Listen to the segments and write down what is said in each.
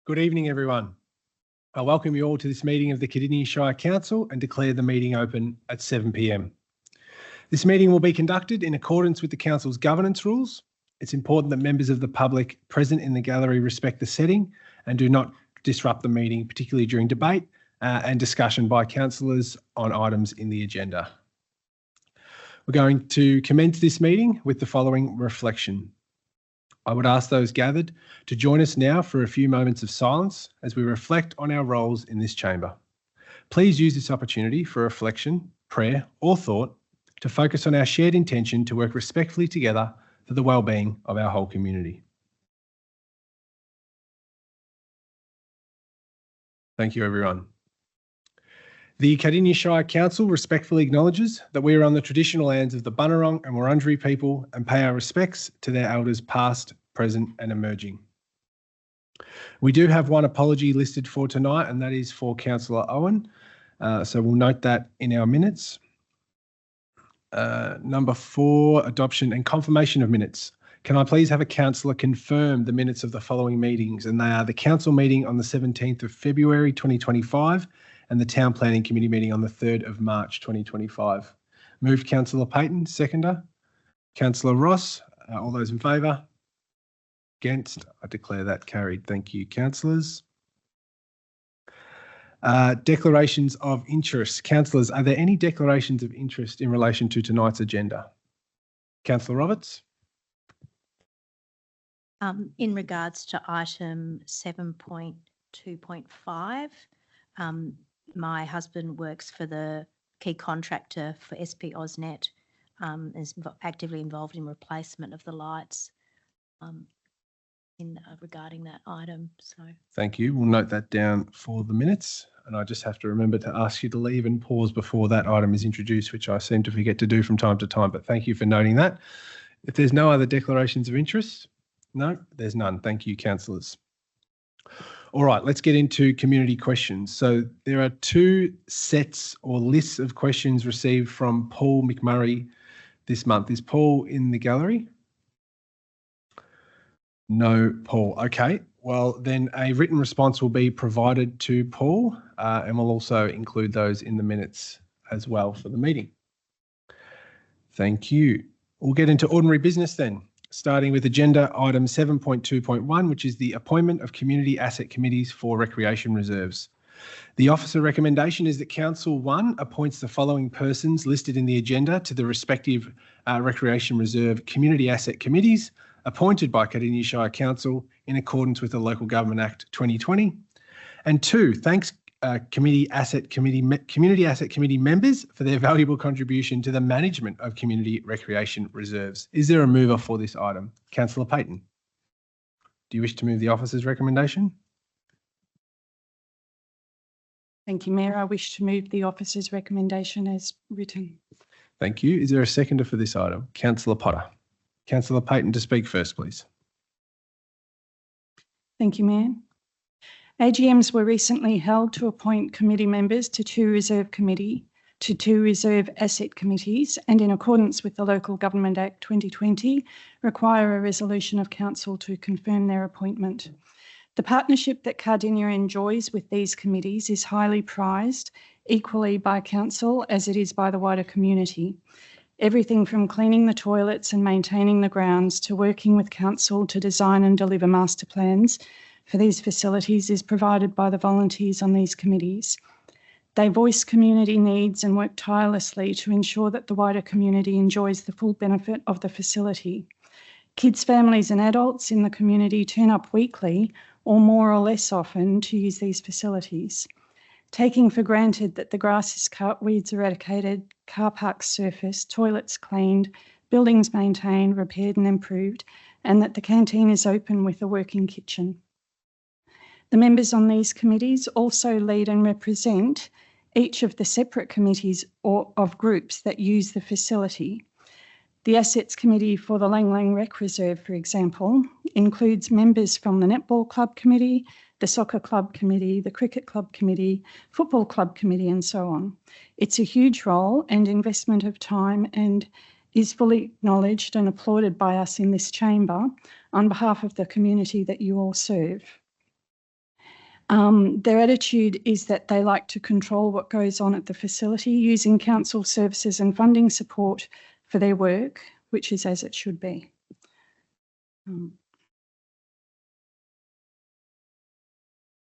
Good evening, everyone. I welcome you all to this meeting of the Cardinia Shire Council and declare the meeting open at 7 p.m. This meeting will be conducted in accordance with the Council's governance rules. It's important that members of the public present in the gallery respect the setting and do not disrupt the meeting, particularly during debate and discussion by councillors on items in the agenda. We're going to commence this meeting with the following reflection. I would ask those gathered to join us now for a few moments of silence as we reflect on our roles in this chamber. Please use this opportunity for reflection, prayer or thought to focus on our shared intention to work respectfully together for the well-being of our whole community. Thank you, everyone. The Cardinia Shire Council respectfully acknowledges that we are on the traditional lands of the Bunurong and Wurundjeri people and pay our respects to their elders past, present and emerging. We do have one apology listed for tonight, and that is for Councillor Owen. So we'll note that in our minutes. Number 4, adoption and confirmation of minutes. Can I please have a councillor confirm the minutes of the following meetings? And they are the council meeting on the 17th of February 2025 and the Town Planning Committee meeting on the 3rd of March 2025. Moved Councillor Payton, seconder. Councillor Ross, all those in favour? Against? I declare that carried. Thank you, councillors. Declarations of interest. Councillors, are there any declarations of interest in relation to tonight's agenda? Councillor Roberts? In regards to item 7.2.5, my husband works for the key contractor for SP AusNet, is actively involved in replacement of the lights regarding that item. So thank you. We'll note that down for the minutes. And I just have to remember to ask you to leave and pause before that item is introduced, which I seem to forget to do from time to time. But thank you for noting that. If there's no other declarations of interest, no, there's none. Thank you, councillors. All right, let's get into community questions. So there are 2 sets or lists of questions received from Paul McMurray this month. Is Paul in the gallery? No, Paul. Okay, well then a written response will be provided to Paul and we'll also include those in the minutes as well for the meeting. Thank you. We'll get into ordinary business then, starting with agenda item 7.2.1, which is the appointment of community asset committees for recreation reserves. The officer recommendation is that Council 1 appoints the following persons listed in the agenda to the respective recreation reserve community asset committees appointed by Cardinia Shire Council in accordance with the Local Government Act 2020. And 2, thanks community asset committee members for their valuable contribution to the management of community recreation reserves. Is there a mover for this item? Councillor Payton, do you wish to move the officer's recommendation? Thank you, Mayor. I wish to move the officer's recommendation as written. Thank you. Is there a seconder for this item? Councillor Potter. Councillor Payton to speak first, please. Thank you, Mayor. AGMs were recently held to appoint committee members to 2 reserve asset committees, and in accordance with the Local Government Act 2020, require a resolution of council to confirm their appointment. The partnership that Cardinia enjoys with these committees is highly prized, equally by council as it is by the wider community. Everything from cleaning the toilets and maintaining the grounds to working with council to design and deliver master plans for these facilities is provided by the volunteers on these committees. They voice community needs and work tirelessly to ensure that the wider community enjoys the full benefit of the facility. Kids, families and adults in the community turn up weekly or more or less often to use these facilities. Taking for granted that the grass is cut, weeds eradicated, car parks surfaced, toilets cleaned, buildings maintained, repaired and improved, and that the canteen is open with a working kitchen. The members on these committees also lead and represent each of the separate committees or of groups that use the facility. The Assets Committee for the Lang Lang Rec Reserve, for example, includes members from the Netball Club Committee, the Soccer Club Committee, the Cricket Club Committee, Football Club Committee, and so on. It's a huge role and investment of time and is fully acknowledged and applauded by us in this chamber on behalf of the community that you all serve. Their attitude is that they like to control what goes on at the facility using council services and funding support for their work, which is as it should be.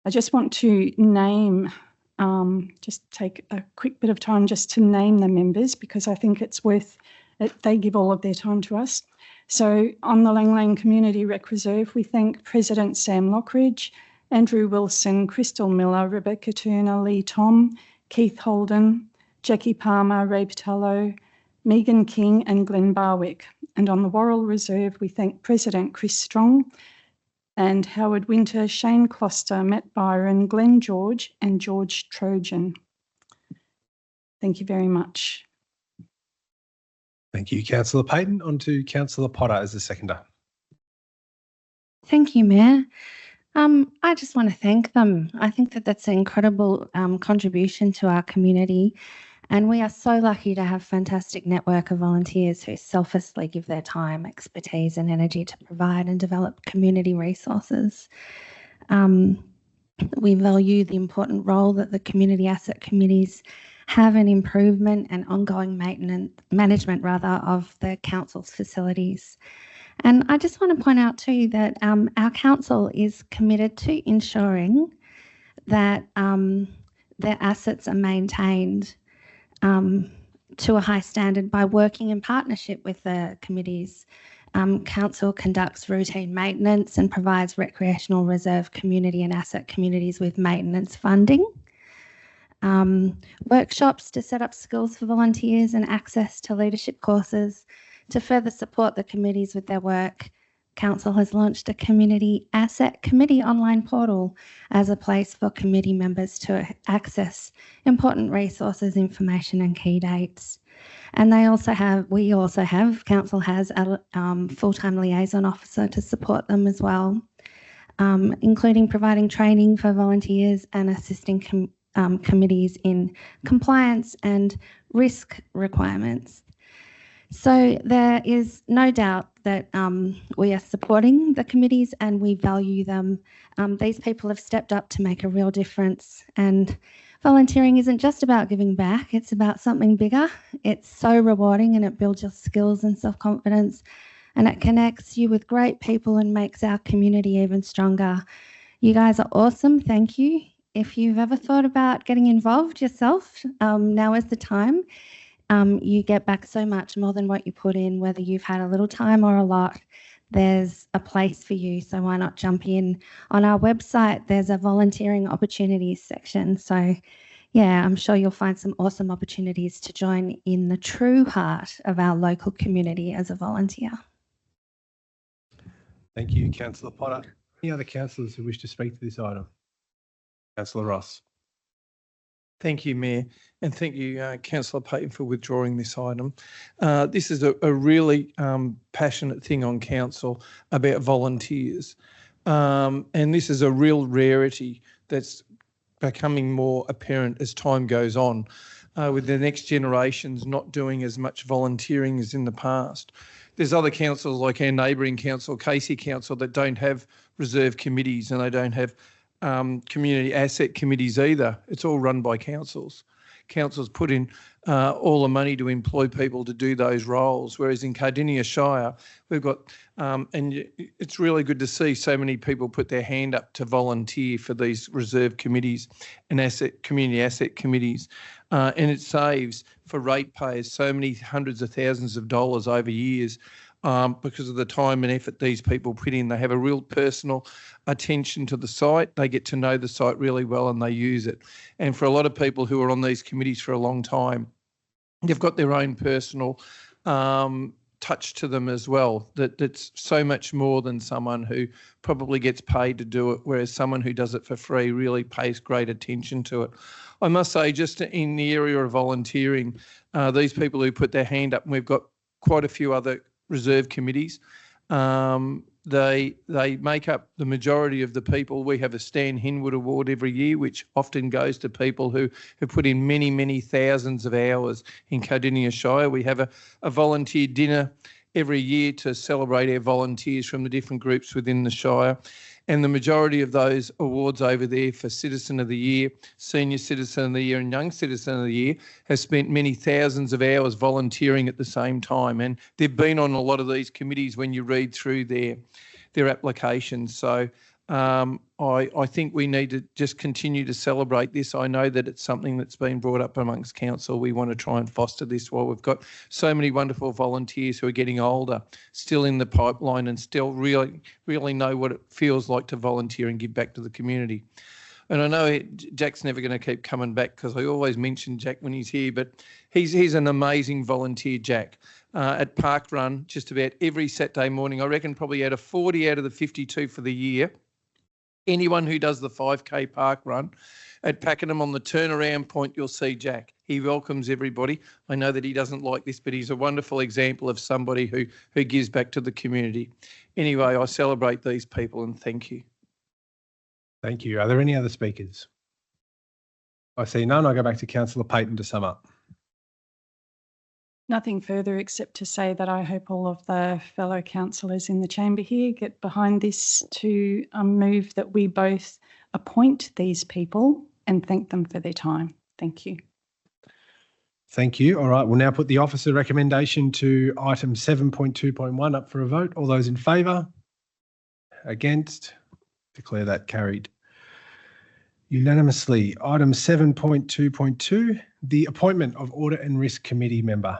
I just want to name, just take a quick bit of time just to name the members, because I think it's worth it. They give all of their time to us. So on the Lang Lang Community Rec Reserve, we thank President Sam Lockridge, Andrew Wilson, Crystal Miller, Rebecca Turner, Lee Tom, Keith Holden, Jackie Palmer, Ray Patello, Megan King and Glenn Barwick. And on the Worrell Reserve, we thank President Chris Strong and Howard Winter, Shane Closter, Matt Byron, Glenn George and George Trojan. Thank you very much. Thank you, Councillor Payton. On to Councillor Potter as the seconder. Thank you, Mayor. I just want to thank them. I think that that's an incredible contribution to our community, and we are so lucky to have a fantastic network of volunteers who selflessly give their time, expertise and energy to provide and develop community resources. We value the important role that the community asset committees have in improvement and ongoing management of the council's facilities. And I just want to point out too that our council is committed to ensuring that their assets are maintained to a high standard by working in partnership with the committees. Council conducts routine maintenance and provides recreational reserve community and asset communities with maintenance funding. Workshops to set up skills for volunteers and access to leadership courses. To further support the committees with their work, Council has launched a Community Asset Committee online portal as a place for committee members to access important resources, information and key dates. And Council has a full-time liaison officer to support them as well, including providing training for volunteers and assisting committees in compliance and risk requirements. So there is no doubt that we are supporting the committees and we value them. These people have stepped up to make a real difference, and volunteering isn't just about giving back, it's about something bigger. It's so rewarding and it builds your skills and self-confidence, and it connects you with great people and makes our community even stronger. You guys are awesome, thank you. If you've ever thought about getting involved yourself, now is the time. You get back so much more than what you put in, whether you've had a little time or a lot. There's a place for you, so why not jump in? On our website, there's a volunteering opportunities section. So yeah, I'm sure you'll find some awesome opportunities to join in the true heart of our local community as a volunteer. Thank you, Councillor Potter. Any other councillors who wish to speak to this item? Councillor Ross. Thank you, Mayor, and thank you, Councillor Payton, for withdrawing this item. This is a really passionate thing on council about volunteers, and this is a real rarity that's becoming more apparent as time goes on, with the next generations not doing as much volunteering as in the past. There's other councils like our neighbouring council, Casey Council, that don't have reserve committees and they don't have community asset committees either. It's all run by councils. Councils put in all the money to employ people to do those roles, whereas in Cardinia Shire, we've got, and it's really good to see so many people put their hand up to volunteer for these reserve committees and community asset committees, and it saves for ratepayers so many hundreds of thousands of dollars over years. Because of the time and effort these people put in. They have a real personal attention to the site. They get to know the site really well and they use it. And for a lot of people who are on these committees for a long time, they've got their own personal touch to them as well. That's so much more than someone who probably gets paid to do it, whereas someone who does it for free really pays great attention to it. I must say, just in the area of volunteering, these people who put their hand up, and we've got quite a few other reserve committees. They make up the majority of the people. We have a Stan Hinwood Award every year, which often goes to people who have put in many, many thousands of hours in Cardinia Shire. We have a volunteer dinner every year to celebrate our volunteers from the different groups within the Shire. And the majority of those awards over there for Citizen of the Year, Senior Citizen of the Year and Young Citizen of the Year has spent many thousands of hours volunteering at the same time. And they've been on a lot of these committees when you read through their applications. So I think we need to just continue to celebrate this. I know that it's something that's been brought up amongst council. We want to try and foster this while we've got so many wonderful volunteers who are getting older, still in the pipeline and still really know what it feels like to volunteer and give back to the community. And I know Jack's never going to keep coming back because I always mention Jack when he's here, but he's an amazing volunteer, Jack. At Park Run, just about every Saturday morning, I reckon probably out of 40 out of the 52 for the year, anyone who does the 5K Park Run at Pakenham on the turnaround point, you'll see Jack. He welcomes everybody. I know that he doesn't like this, but he's a wonderful example of somebody who gives back to the community. Anyway, I celebrate these people and thank you. Thank you. Are there any other speakers? I see none. I'll go back to Councillor Payton to sum up. Nothing further except to say that I hope all of the fellow councillors in the chamber here get behind this to move that we both appoint these people and thank them for their time. Thank you. Thank you. All right, we'll now put the officer recommendation to item 7.2.1 up for a vote. All those in favour? Against? Declare that carried unanimously. Item 7.2.2, the appointment of Audit and Risk Committee member.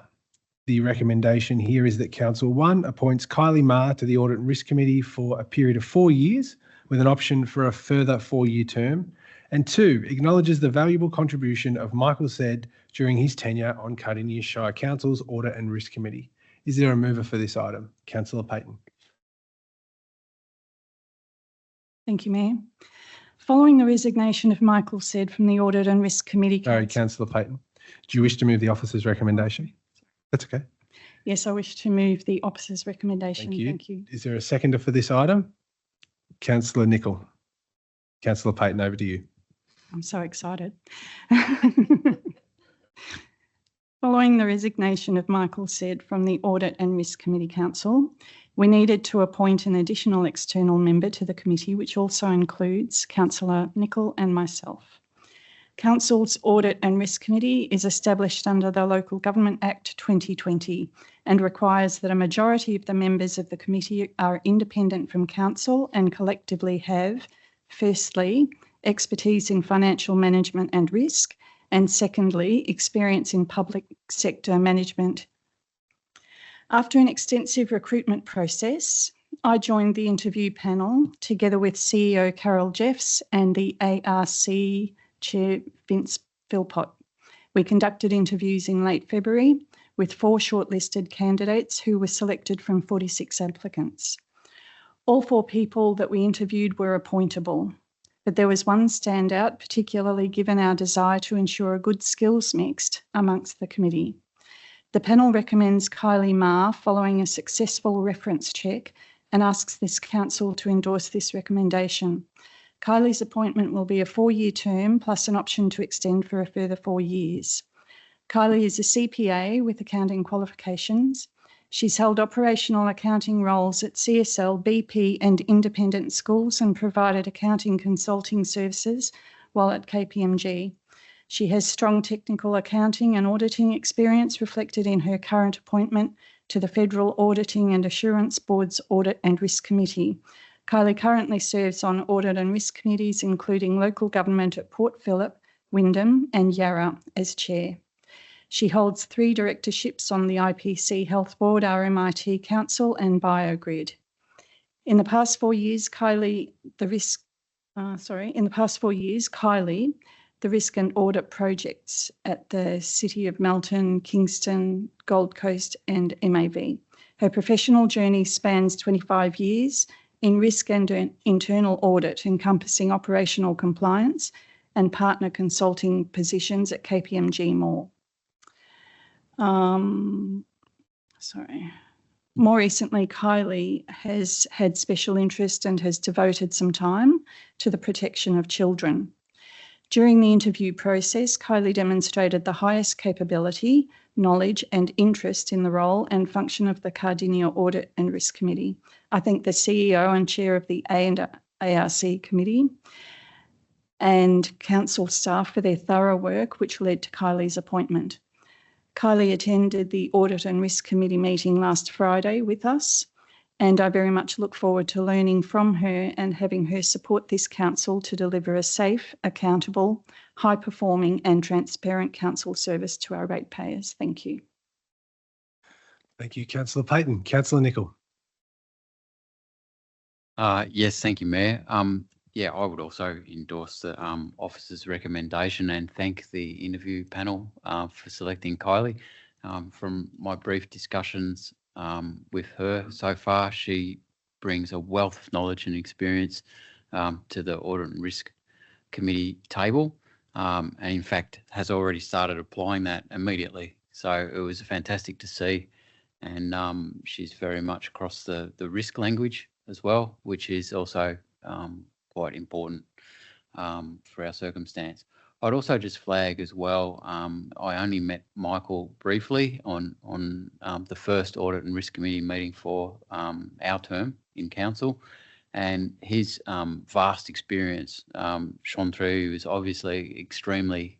The recommendation here is that Council 1 appoints Kylie Ma to the Audit and Risk Committee for a period of 4 years with an option for a further 4-year term, and 2, acknowledges the valuable contribution of Michael Said during his tenure on Cardinia Shire Council's Audit and Risk Committee. Is there a mover for this item? Councillor Payton. Thank you, Mayor. Following the resignation of Michael Said from the Audit and Risk Committee... Sorry, Councillor Payton. Do you wish to move the officer's recommendation? That's okay. Yes, I wish to move the officer's recommendation. Thank you. Thank you. Is there a seconder for this item? Councillor Nicol. Councillor Payton, over to you. I'm so excited. Following the resignation of Michael Said from the Audit and Risk Committee Council, we needed to appoint an additional external member to the committee, which also includes Councillor Nicol and myself. Council's Audit and Risk Committee is established under the Local Government Act 2020 and requires that a majority of the members of the committee are independent from council and collectively have, firstly, expertise in financial management and risk, and secondly, experience in public sector management. After an extensive recruitment process, I joined the interview panel together with CEO Carol Jeffs and the ARC Chair Vince Philpott. We conducted interviews in late February with 4 shortlisted candidates who were selected from 46 applicants. All 4 people that we interviewed were appointable, but there was one standout, particularly given our desire to ensure a good skills mix amongst the committee. The panel recommends Kylie Ma following a successful reference check and asks this council to endorse this recommendation. Kylie's appointment will be a 4-year term plus an option to extend for a further 4 years. Kylie is a CPA with accounting qualifications. She's held operational accounting roles at CSL, BP and independent schools and provided accounting consulting services while at KPMG. She has strong technical accounting and auditing experience reflected in her current appointment to the Federal Auditing and Assurance Board's Audit and Risk Committee. Kylie currently serves on Audit and Risk Committees, including Local Government at Port Phillip, Wyndham and Yarra as Chair. She holds 3 directorships on the IPC Health Board, RMIT Council and BioGrid. In the past 4 years, Kylie, the risk and audit projects at the City of Melton, Kingston, Gold Coast and MAV. Her professional journey spans 25 years in risk and internal audit, encompassing operational compliance and partner consulting positions at KPMG More. More recently, Kylie has had special interest and has devoted some time to the protection of children. During the interview process, Kylie demonstrated the highest capability, knowledge and interest in the role and function of the Cardinia Audit and Risk Committee. I thank the CEO and Chair of the ARC Committee and Council staff for their thorough work, which led to Kylie's appointment. Kylie attended the Audit and Risk Committee meeting last Friday with us, and I very much look forward to learning from her and having her support this council to deliver a safe, accountable, high-performing and transparent council service to our ratepayers. Thank you. Thank you, Councillor Payton. Councillor Nicol. Yes, thank you, Mayor. Yeah, I would also endorse the officer's recommendation and thank the interview panel for selecting Kylie. From my brief discussions with her so far, she brings a wealth of knowledge and experience to the Audit and Risk Committee table, and in fact has already started applying that immediately. So it was fantastic to see, and she's very much across the risk language as well, which is also quite important for our circumstance. I'd also just flag as well, I only met Michael briefly on the first Audit and Risk Committee meeting for our term in council, and his vast experience shone through. He was obviously extremely,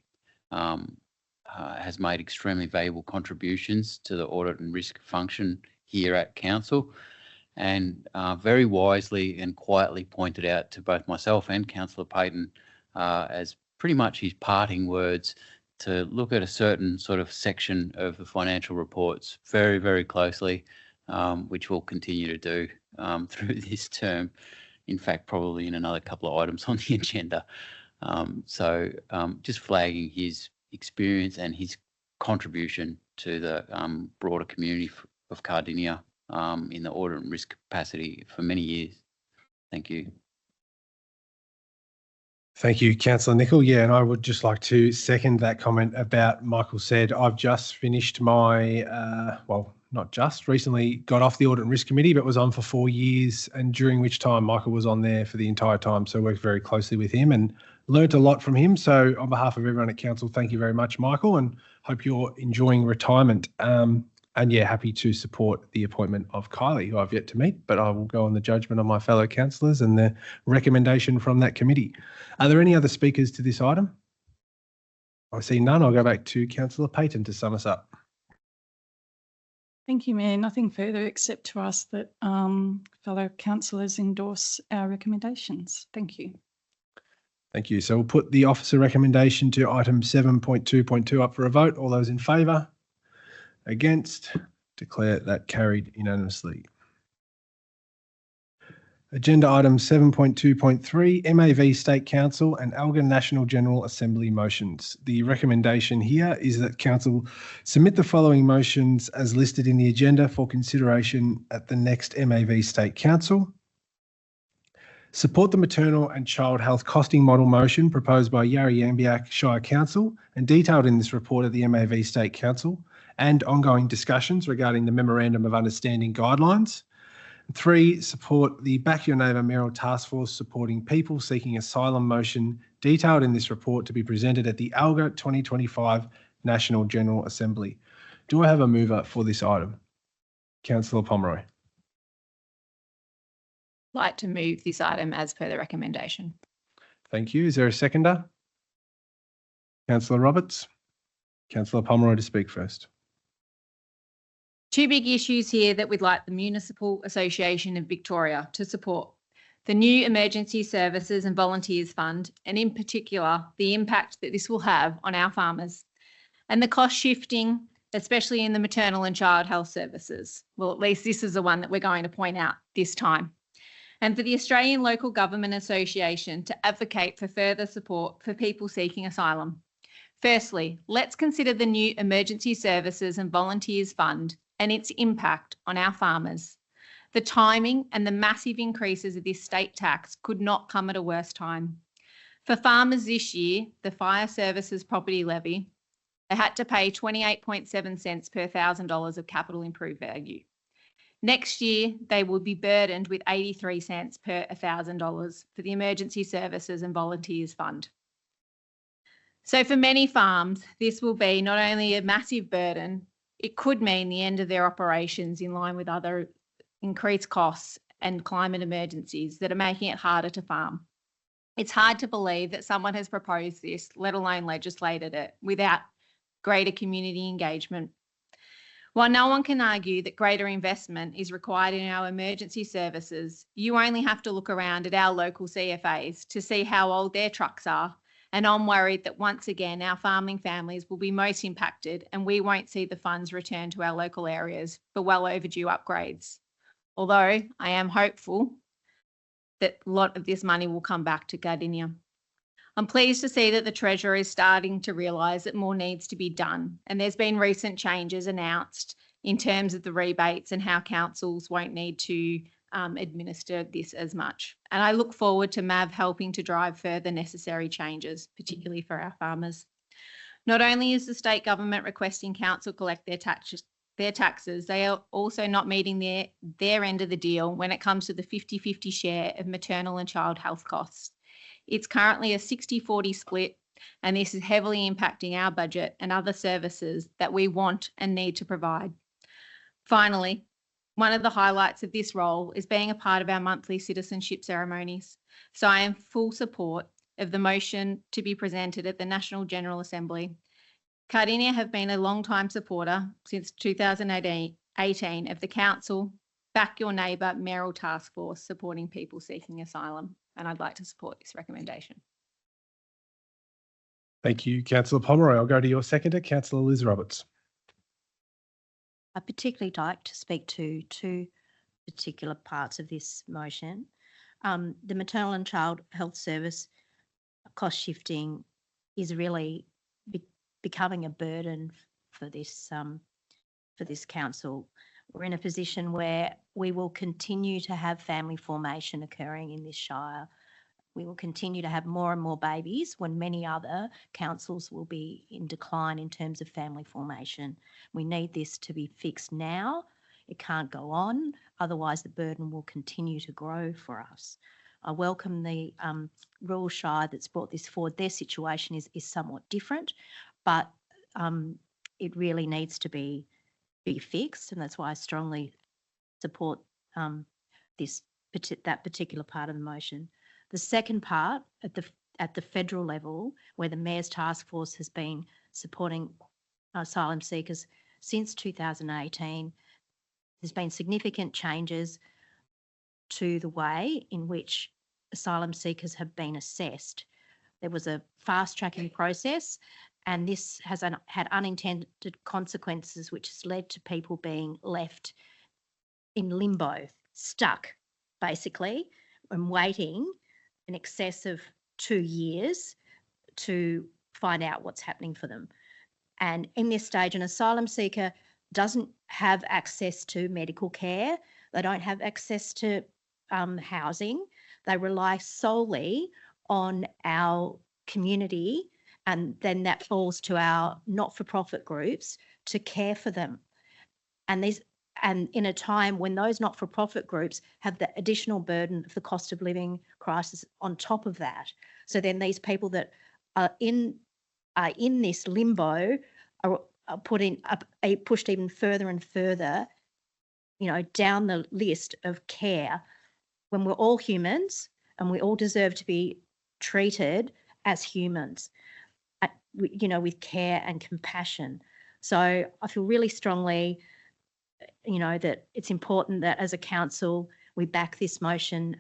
has made extremely valuable contributions to the audit and risk function here at council, and very wisely and quietly pointed out to both myself and Councillor Payton as pretty much his parting words to look at a certain sort of section of the financial reports very, very closely, which we'll continue to do through this term. In fact, probably in another couple of items on the agenda. So just flagging his experience and his contribution to the broader community of Cardinia in the audit and risk capacity for many years. Thank you. Thank you, Councillor Nicol. Yeah, and I would just like to second that comment about Michael said. I've just finished my, well, not just, recently got off the Audit and Risk Committee, but was on for 4 years, and during which time Michael was on there for the entire time. So I worked very closely with him and learnt a lot from him. So on behalf of everyone at Council, thank you very much, Michael, and hope you're enjoying retirement. And yeah, happy to support the appointment of Kylie, who I've yet to meet, but I will go on the judgment of my fellow councillors and the recommendation from that committee. Are there any other speakers to this item? I see none. I'll go back to Councillor Payton to sum us up. Thank you, Mayor. Nothing further except to ask that fellow councillors endorse our recommendations. Thank you. Thank you. So we'll put the officer recommendation to item 7.2.2 up for a vote. All those in favour? Against? Declare that carried unanimously. Agenda item 7.2.3, MAV State Council and Alga National General Assembly motions. The recommendation here is that Council submit the following motions as listed in the agenda for consideration at the next MAV State Council. Support the maternal and child health costing model motion proposed by Yarra Yambiak Shire Council and detailed in this report at the MAV State Council, and ongoing discussions regarding the Memorandum of Understanding guidelines. 3, support the Back Your Neighbour Mayoral Task Force supporting people seeking asylum motion detailed in this report to be presented at the ALGA 2025 National General Assembly. Do I have a mover for this item? Councillor Pomeroy. Like to move this item as per the recommendation. Thank you. Is there a seconder? Councillor Roberts. Councillor Pomeroy to speak first. Two big issues here that we'd like the Municipal Association of Victoria to support. The new Emergency Services and Volunteers Fund, and in particular, the impact that this will have on our farmers, and the cost shifting, especially in the maternal and child health services. Well, at least this is the one that we're going to point out this time. And for the Australian Local Government Association to advocate for further support for people seeking asylum. Firstly, let's consider the new Emergency Services and Volunteers Fund and its impact on our farmers. The timing and the massive increases of this state tax could not come at a worse time. For farmers this year, the Fire Services Property Levy, they had to pay 28.7 cents per $1,000 of capital improved value. Next year, they will be burdened with 83 cents per $1,000 for the Emergency Services and Volunteers Fund. So for many farms, this will be not only a massive burden, it could mean the end of their operations in line with other increased costs and climate emergencies that are making it harder to farm. It's hard to believe that someone has proposed this, let alone legislated it, without greater community engagement. While no one can argue that greater investment is required in our emergency services, you only have to look around at our local CFAs to see how old their trucks are. And I'm worried that once again, our farming families will be most impacted and we won't see the funds return to our local areas for well overdue upgrades. Although I am hopeful that a lot of this money will come back to Cardinia. I'm pleased to see that the Treasurer is starting to realise that more needs to be done, and there's been recent changes announced in terms of the rebates and how councils won't need to administer this as much. And I look forward to MAV helping to drive further necessary changes, particularly for our farmers. Not only is the state government requesting council collect their taxes, they are also not meeting their end of the deal when it comes to the 50-50 share of maternal and child health costs. It's currently a 60-40 split, and this is heavily impacting our budget and other services that we want and need to provide. Finally, one of the highlights of this role is being a part of our monthly citizenship ceremonies. So I am full support of the motion to be presented at the National General Assembly. Cardinia have been a long-time supporter since 2018 of the Council Back Your Neighbour Mayoral Task Force supporting people seeking asylum, and I'd like to support this recommendation. Thank you, Councillor Pomeroy. I'll go to your seconder, Councillor Liz Roberts. I'd particularly like to speak to two particular parts of this motion. The maternal and child health service cost shifting is really becoming a burden for this council. We're in a position where we will continue to have family formation occurring in this Shire. We will continue to have more and more babies when many other councils will be in decline in terms of family formation. We need this to be fixed now. It can't go on, otherwise the burden will continue to grow for us. I welcome the rural Shire that's brought this forward. Their situation is somewhat different, but it really needs to be fixed, and that's why I strongly support that particular part of the motion. The second part, at the federal level, where the Mayor's Task Force has been supporting asylum seekers since 2018, there's been significant changes to the way in which asylum seekers have been assessed. There was a fast-tracking process, and this has had unintended consequences, which has led to people being left in limbo, stuck, basically, and waiting in excess of 2 years to find out what's happening for them. And in this stage, an asylum seeker doesn't have access to medical care. They don't have access to housing. They rely solely on our community, and then that falls to our not-for-profit groups to care for them. And in a time when those not-for-profit groups have the additional burden of the cost of living crisis on top of that. So then these people that are in this limbo are pushed even further and further, down the list of care, when we're all humans and we all deserve to be treated as humans, with care and compassion. So I feel really strongly, that it's important that as a council we back this motion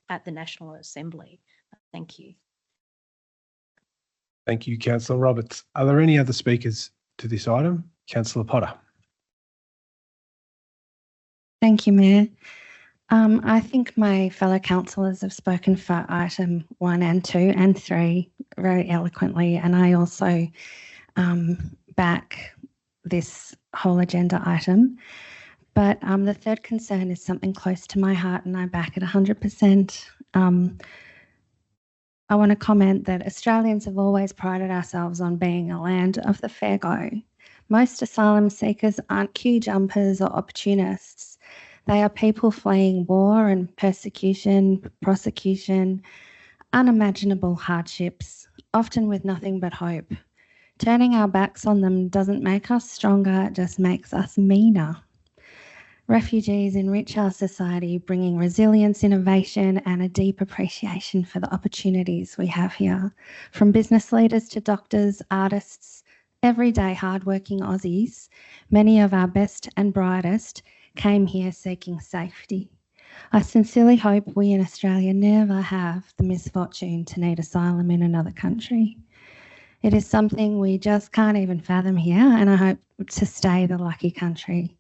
at the National Assembly. Thank you. Thank you, Councillor Roberts. Are there any other speakers to this item? Councillor Potter. Thank you, Mayor. I think my fellow councillors have spoken for item 1 and 2 and 3 very eloquently, and I also back this whole agenda item. But the third concern is something close to my heart, and I back it 100%. I want to comment that Australians have always prided ourselves on being a land of the fair go. Most asylum seekers aren't queue jumpers or opportunists. They are people fleeing war and persecution, prosecution, unimaginable hardships, often with nothing but hope. Turning our backs on them doesn't make us stronger, it just makes us meaner. Refugees enrich our society, bringing resilience, innovation, and a deep appreciation for the opportunities we have here. From business leaders to doctors, artists, everyday hardworking Aussies, many of our best and brightest came here seeking safety. I sincerely hope we in Australia never have the misfortune to need asylum in another country. It is something we just can't even fathom here, and I hope to stay the lucky country.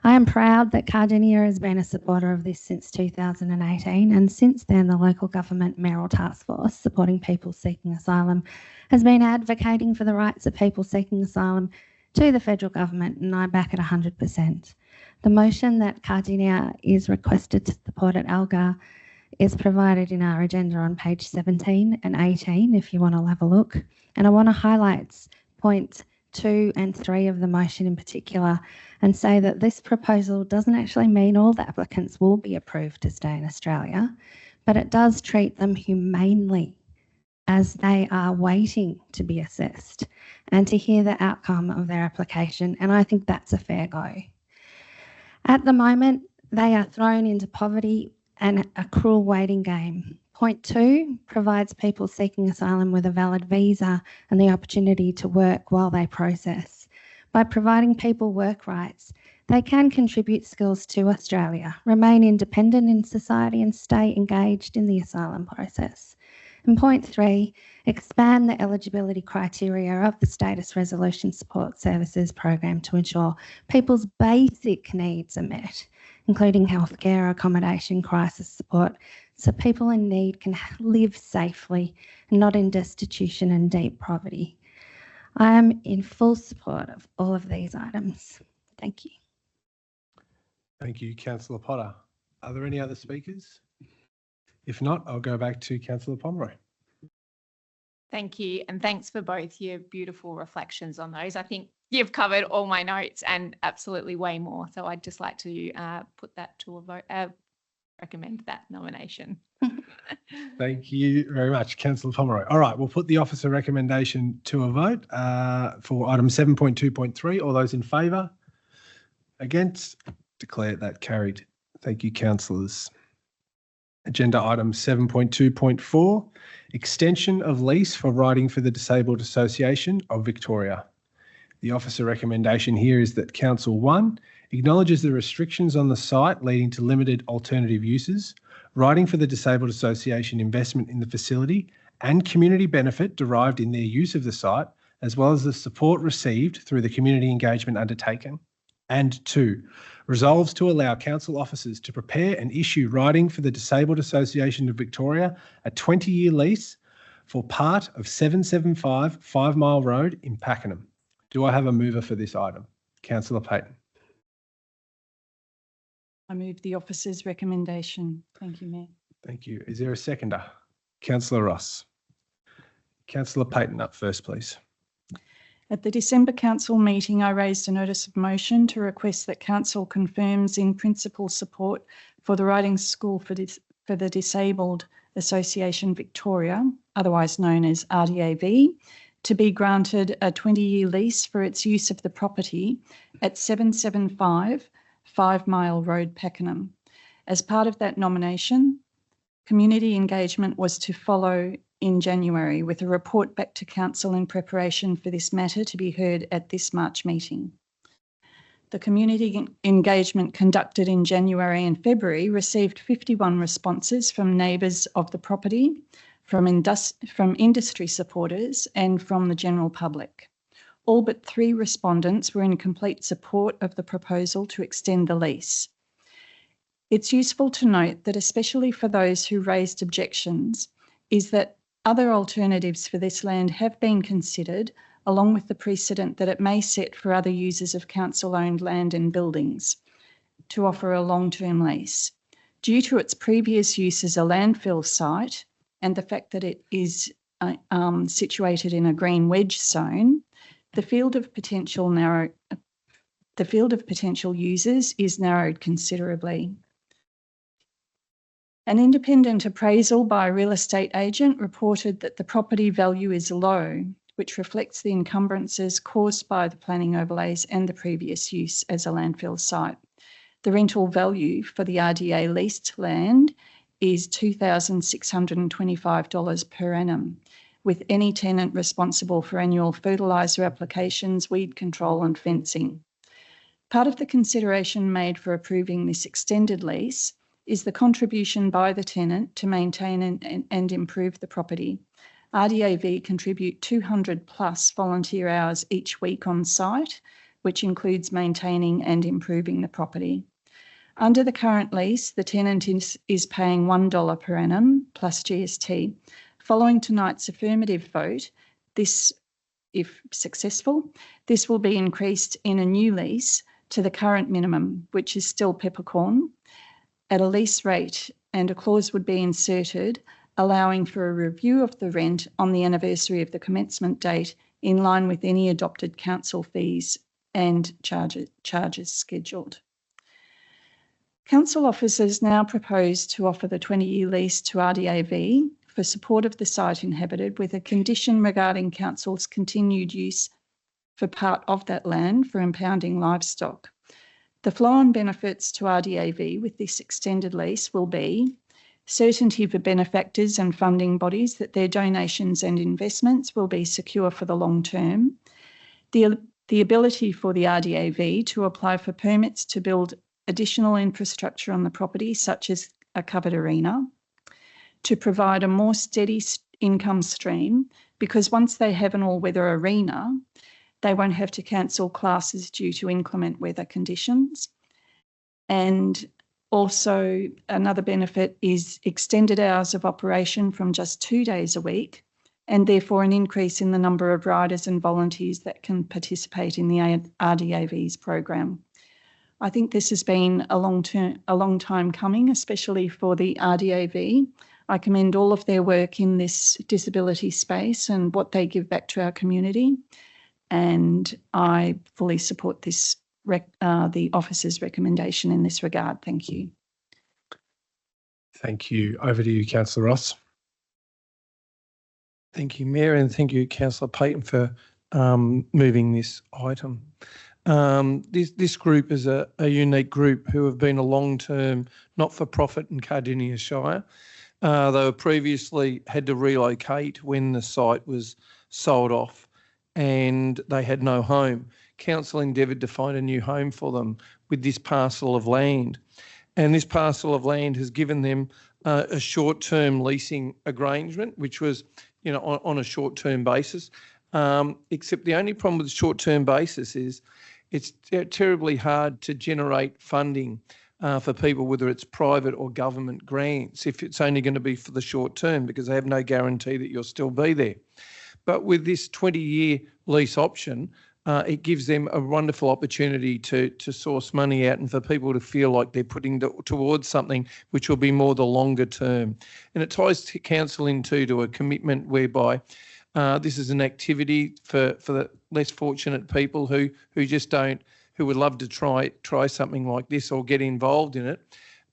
I am proud that Cardinia has been a supporter of this since 2018, and since then the local government mayoral task force supporting people seeking asylum has been advocating for the rights of people seeking asylum to the federal government, and I back it 100%. The motion that Cardinia is requested to support at ALGA is provided in our agenda on page 17 and 18 if you want to have a look. And I want to highlight point 2 and 3 of the motion in particular and say that this proposal doesn't actually mean all the applicants will be approved to stay in Australia, but it does treat them humanely as they are waiting to be assessed and to hear the outcome of their application, and I think that's a fair go. At the moment, they are thrown into poverty and a cruel waiting game. Point 2 provides people seeking asylum with a valid visa and the opportunity to work while they process. By providing people work rights, they can contribute skills to Australia, remain independent in society and stay engaged in the asylum process. And point 3, expand the eligibility criteria of the Status Resolution Support Services program to ensure people's basic needs are met, including healthcare, accommodation, crisis support, so people in need can live safely and not in destitution and deep poverty. I am in full support of all of these items. Thank you. Thank you, Councillor Potter. Are there any other speakers? If not, I'll go back to Councillor Pomeroy. Thank you. And thanks for both your beautiful reflections on those. I think you've covered all my notes and absolutely way more. So I'd just like to put that to a vote, recommend that nomination. Thank you very much, Councillor Pomeroy. All right, we'll put the officer recommendation to a vote for item 7.2.3. All those in favour? Against? Declare that carried. Thank you, councillors. Agenda item 7.2.4, extension of lease for riding for the Disabled Association of Victoria. The officer recommendation here is that Council 1 acknowledges the restrictions on the site leading to limited alternative uses, riding for the Disabled Association investment in the facility and community benefit derived in their use of the site, as well as the support received through the community engagement undertaken. And 2, resolves to allow council officers to prepare and issue riding for the Disabled Association of Victoria a 20-year lease for part of 775 5 Mile Road in Pakenham. Do I have a mover for this item? Councillor Payton. I move the officer's recommendation. Thank you, Mayor. Thank you. Is there a seconder? Councillor Ross. Councillor Payton up first, please. At the December Council meeting, I raised a notice of motion to request that Council confirms in principle support for the Riding School for the Disabled Association Victoria, otherwise known as RDAV, to be granted a 20-year lease for its use of the property at 775 5 Mile Road, Pakenham. As part of that nomination, community engagement was to follow in January with a report back to Council in preparation for this matter to be heard at this March meeting. The community engagement conducted in January and February received 51 responses from neighbours of the property, from industry supporters and from the general public. All but 3 respondents were in complete support of the proposal to extend the lease. It's useful to note that, especially for those who raised objections, is that other alternatives for this land have been considered, along with the precedent that it may set for other users of council-owned land and buildings, to offer a long-term lease. Due to its previous use as a landfill site and the fact that it is situated in a green wedge zone, the field of potential users is narrowed considerably. An independent appraisal by a real estate agent reported that the property value is low, which reflects the encumbrances caused by the planning overlays and the previous use as a landfill site. The rental value for the RDA leased land is $2,625 per annum, with any tenant responsible for annual fertiliser applications, weed control and fencing. Part of the consideration made for approving this extended lease is the contribution by the tenant to maintain and improve the property. RDAV contribute 200 plus volunteer hours each week on site, which includes maintaining and improving the property. Under the current lease, the tenant is paying $1 per annum plus GST. Following tonight's affirmative vote, this, if successful, this will be increased in a new lease to the current minimum, which is still peppercorn, at a lease rate, and a clause would be inserted allowing for a review of the rent on the anniversary of the commencement date in line with any adopted council fees and charges scheduled. Council officers now propose to offer the 20-year lease to RDAV for support of the site inhabited with a condition regarding council's continued use for part of that land for impounding livestock. The flow-on benefits to RDAV with this extended lease will be certainty for benefactors and funding bodies that their donations and investments will be secure for the long term, the ability for the RDAV to apply for permits to build additional infrastructure on the property, such as a covered arena, to provide a more steady income stream, because once they have an all-weather arena, they won't have to cancel classes due to inclement weather conditions. And also another benefit is extended hours of operation from just 2 days a week, and therefore an increase in the number of riders and volunteers that can participate in the RDAV's program. I think this has been a long time coming, especially for the RDAV. I commend all of their work in this disability space and what they give back to our community. And I fully support this the officer's recommendation in this regard. Thank you. Thank you. Over to you, Councillor Ross. Thank you, Mayor, and thank you, Councillor Payton, for moving this item. This group is a unique group who have been a long-term not-for-profit in Cardinia Shire. They were previously had to relocate when the site was sold off and they had no home. Council endeavoured to find a new home for them with this parcel of land. And this parcel of land has given them a short-term leasing arrangement, which was, you know, on a short-term basis. Except the only problem with the short-term basis is it's terribly hard to generate funding for people, whether it's private or government grants, if it's only going to be for the short term, because they have no guarantee that you'll still be there. But with this 20-year lease option, it gives them a wonderful opportunity to source money out and for people to feel like they're putting towards something which will be more the longer term. And it ties council into a commitment whereby this is an activity for the less fortunate people who just don't, who would love to try something like this or get involved in it,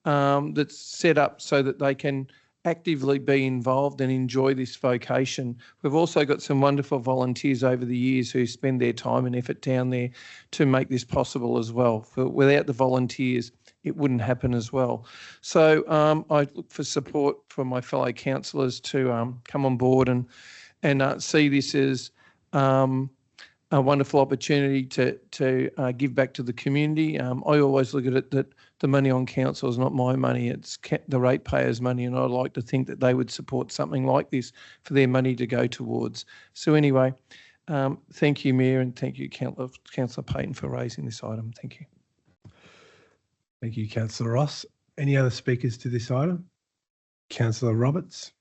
that's set up so that they can actively be involved and enjoy this vocation. We've also got some wonderful volunteers over the years who spend their time and effort down there to make this possible as well. Without the volunteers, it wouldn't happen as well. So I look for support from my fellow councillors to come on board and see this as a wonderful opportunity to give back to the community. I always look at it that the money on council is not my money, it's the ratepayers' money, and I'd like to think that they would support something like this for their money to go towards. So anyway, thank you, Mayor, and thank you, Councillor Payton, for raising this item. Thank you. Thank you, Councillor Ross. Any other speakers to this item? Councillor Roberts.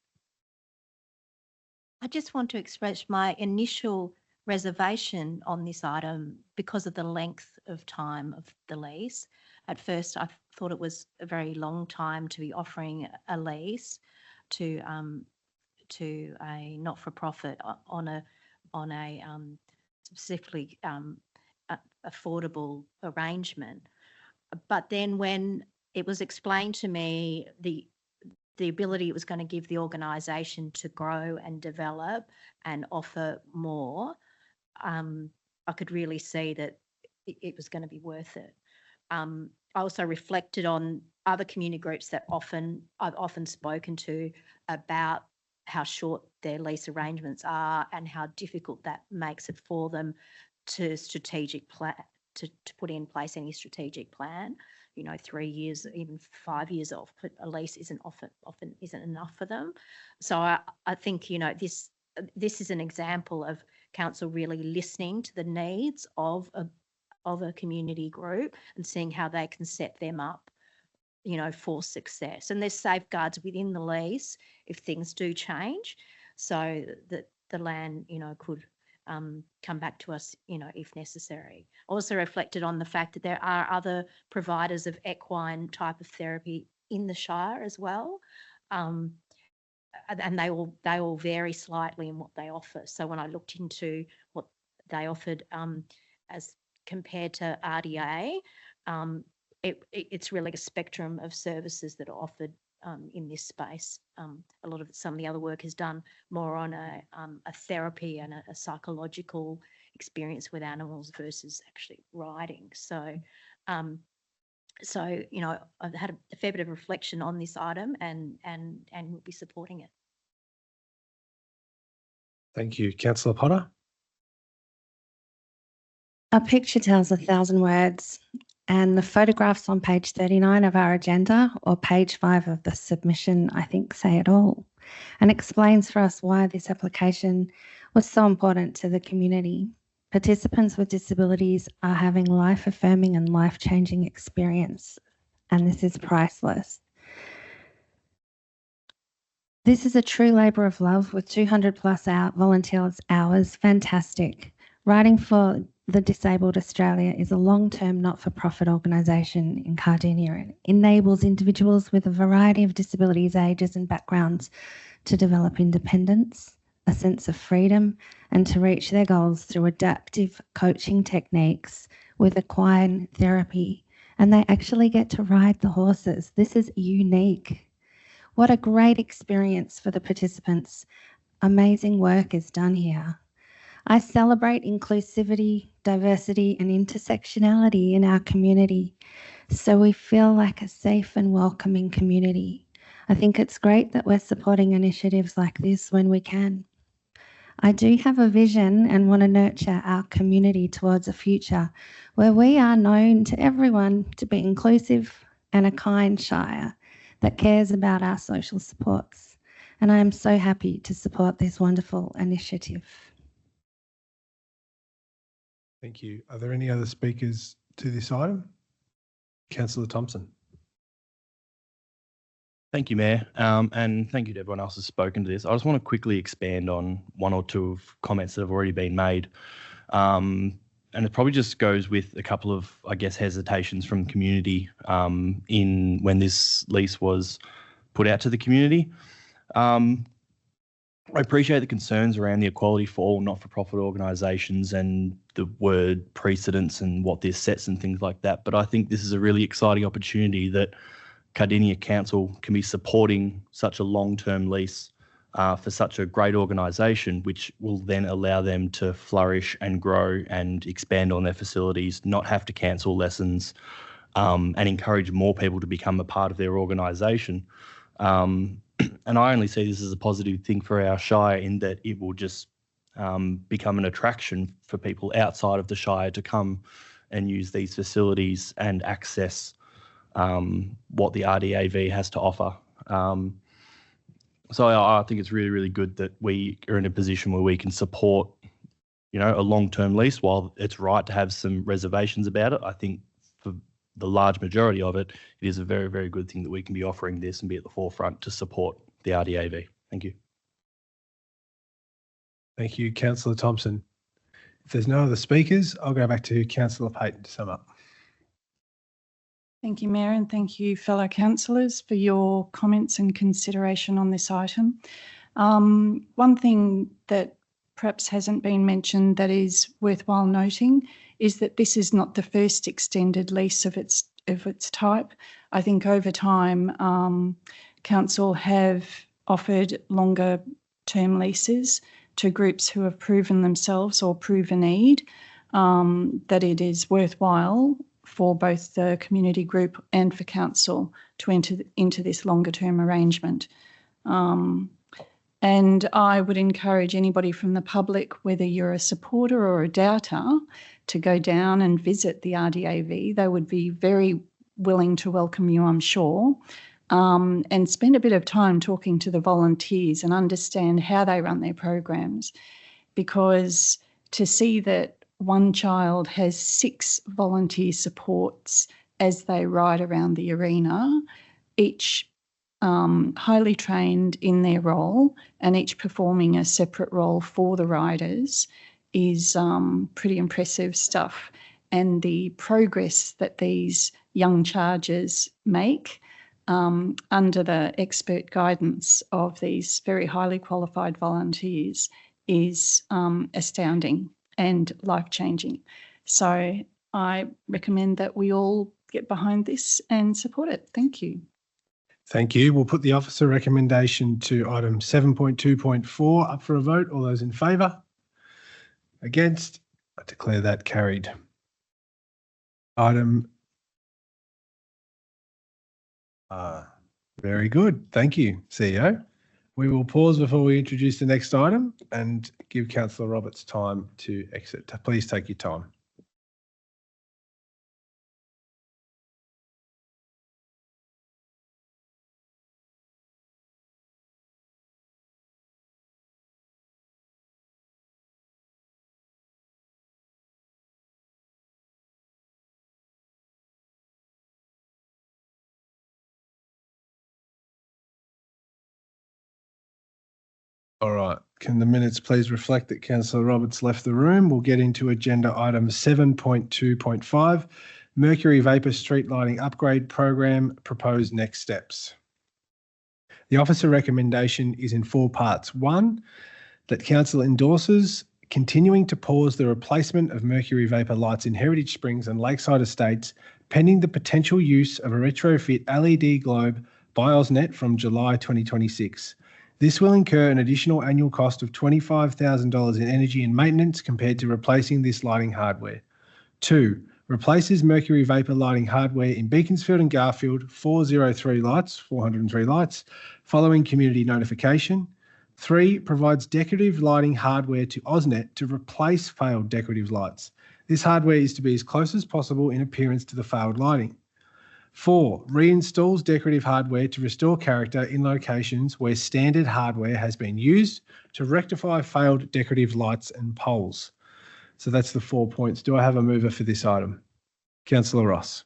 I just want to express my initial reservation on this item because of the length of time of the lease. At first, I thought it was a very long time to be offering a lease to a not-for-profit on a specifically affordable arrangement. But then when it was explained to me the ability it was going to give the organisation to grow and develop and offer more, I could really see that it was going to be worth it. I also reflected on other community groups that I've often spoken to about how short their lease arrangements are and how difficult that makes it for them to put in place any strategic plan. 3 years, even 5 years off a lease isn't often isn't enough for them. So I think this is an example of council really listening to the needs of a community group and seeing how they can set them up for success. And there's safeguards within the lease if things do change, so that the land could come back to us if necessary. Also reflected on the fact that there are other providers of equine type of therapy in the Shire as well, and they all vary slightly in what they offer. So when I looked into what they offered as compared to RDA, it's really a spectrum of services that are offered in this space. Some of the other work is done more on a therapy and a psychological experience with animals versus actually riding. So, I've had a fair bit of reflection on this item and will be supporting it. Thank you. Councillor Potter? A picture tells 1,000 words, and the photographs on page 39 of our agenda or page 5 of the submission, I think, say it all and explains for us why this application was so important to the community. Participants with disabilities are having life-affirming and life-changing experience, and this is priceless. This is a true labour of love with 200 plus volunteers hours. Fantastic. Writing for the Disabled Australia is a long-term not-for-profit organisation in Cardinia. It enables individuals with a variety of disabilities, ages and backgrounds to develop independence, a sense of freedom, and to reach their goals through adaptive coaching techniques with equine therapy. And they actually get to ride the horses. This is unique. What a great experience for the participants. Amazing work is done here. I celebrate inclusivity, diversity and intersectionality in our community, so we feel like a safe and welcoming community. I think it's great that we're supporting initiatives like this when we can. I do have a vision and want to nurture our community towards a future where we are known to everyone to be inclusive and a kind Shire that cares about our social supports. And I am so happy to support this wonderful initiative. Thank you. Are there any other speakers to this item? Councillor Thompson. Thank you, Mayor, and thank you to everyone else who's spoken to this. I just want to quickly expand on one or two of comments that have already been made. And it probably just goes with a couple of, I guess, hesitations from the community in when this lease was put out to the community. I appreciate the concerns around the equality for all not-for-profit organisations and the word precedence and what this sets and things like that. But I think this is a really exciting opportunity that Cardinia Council can be supporting such a long-term lease for such a great organisation, which will then allow them to flourish and grow and expand on their facilities, not have to cancel lessons, and encourage more people to become a part of their organisation. And I only see this as a positive thing for our Shire in that it will just become an attraction for people outside of the Shire to come and use these facilities and access what the RDAV has to offer. So I think it's really, really good that we are in a position where we can support, a long-term lease. While it's right to have some reservations about it, I think for the large majority of it, it is a very, very good thing that we can be offering this and be at the forefront to support the RDAV. Thank you. Thank you, Councillor Thompson. If there's no other speakers, I'll go back to Councillor Payton to sum up. Thank you, Mayor, and thank you, fellow councillors, for your comments and consideration on this item. One thing that perhaps hasn't been mentioned that is worthwhile noting is that this is not the first extended lease of its type. I think over time, Council have offered longer term leases to groups who have proven themselves or prove a need, that it is worthwhile for both the community group and for council to enter into this longer term arrangement. And I would encourage anybody from the public, whether you're a supporter or a doubter, to go down and visit the RDAV. They would be very willing to welcome you, I'm sure, and spend a bit of time talking to the volunteers and understand how they run their programs. Because to see that one child has 6 volunteer supports as they ride around the arena, each highly trained in their role and each performing a separate role for the riders, is pretty impressive stuff. And the progress that these young chargers make under the expert guidance of these very highly qualified volunteers is astounding and life-changing. So I recommend that we all get behind this and support it. Thank you. Thank you. We'll put the officer recommendation to item 7.2.4 up for a vote. All those in favour? Against? I declare that carried. Item. Very good. Thank you, CEO. We will pause before we introduce the next item and give Councillor Roberts time to exit. Please take your time. All right. Can the minutes please reflect that Councillor Roberts left the room? We'll get into agenda item 7.2.5, Mercury Vapour Street Lighting Upgrade Program, proposed next steps. The officer recommendation is in 4 parts. 1, that Council endorses continuing to pause the replacement of mercury vapour lights in Heritage Springs and Lakeside Estates pending the potential use of a retrofit LED globe by AusNet from July 2026. This will incur an additional annual cost of $25,000 in energy and maintenance compared to replacing this lighting hardware. 2, replaces mercury vapour lighting hardware in Beaconsfield and Garfield 403 lights, following community notification. 3, provides decorative lighting hardware to AusNet to replace failed decorative lights. This hardware is to be as close as possible in appearance to the failed lighting. 4, reinstalls decorative hardware to restore character in locations where standard hardware has been used to rectify failed decorative lights and poles. So that's the 4 points. Do I have a mover for this item? Councillor Ross.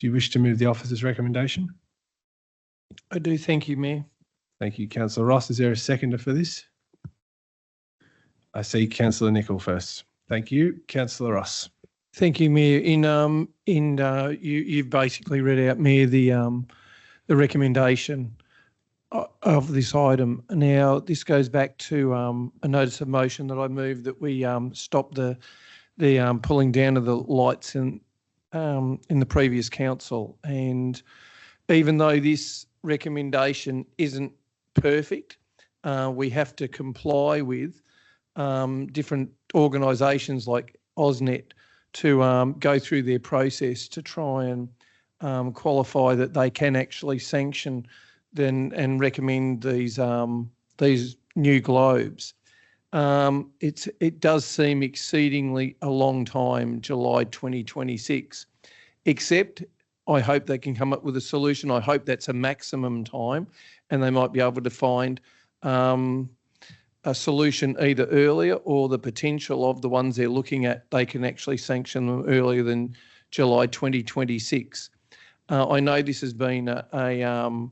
Do you wish to move the officer's recommendation? I do. Thank you, Mayor. Thank you, Councillor Ross. Is there a seconder for this? I see Councillor Nicol first. Thank you, Councillor Ross. Thank you, Mayor. You've basically read out, Mayor, the recommendation of this item. Now, this goes back to a notice of motion that I moved that we stop the pulling down of the lights in the previous council. And even though this recommendation isn't perfect, we have to comply with different organisations like AusNet to go through their process to try and qualify that they can actually sanction and recommend these new globes. It does seem exceedingly a long time, July 2026, except I hope they can come up with a solution. I hope that's a maximum time and they might be able to find a solution either earlier or the potential of the ones they're looking at, they can actually sanction them earlier than July 2026. I know this has been a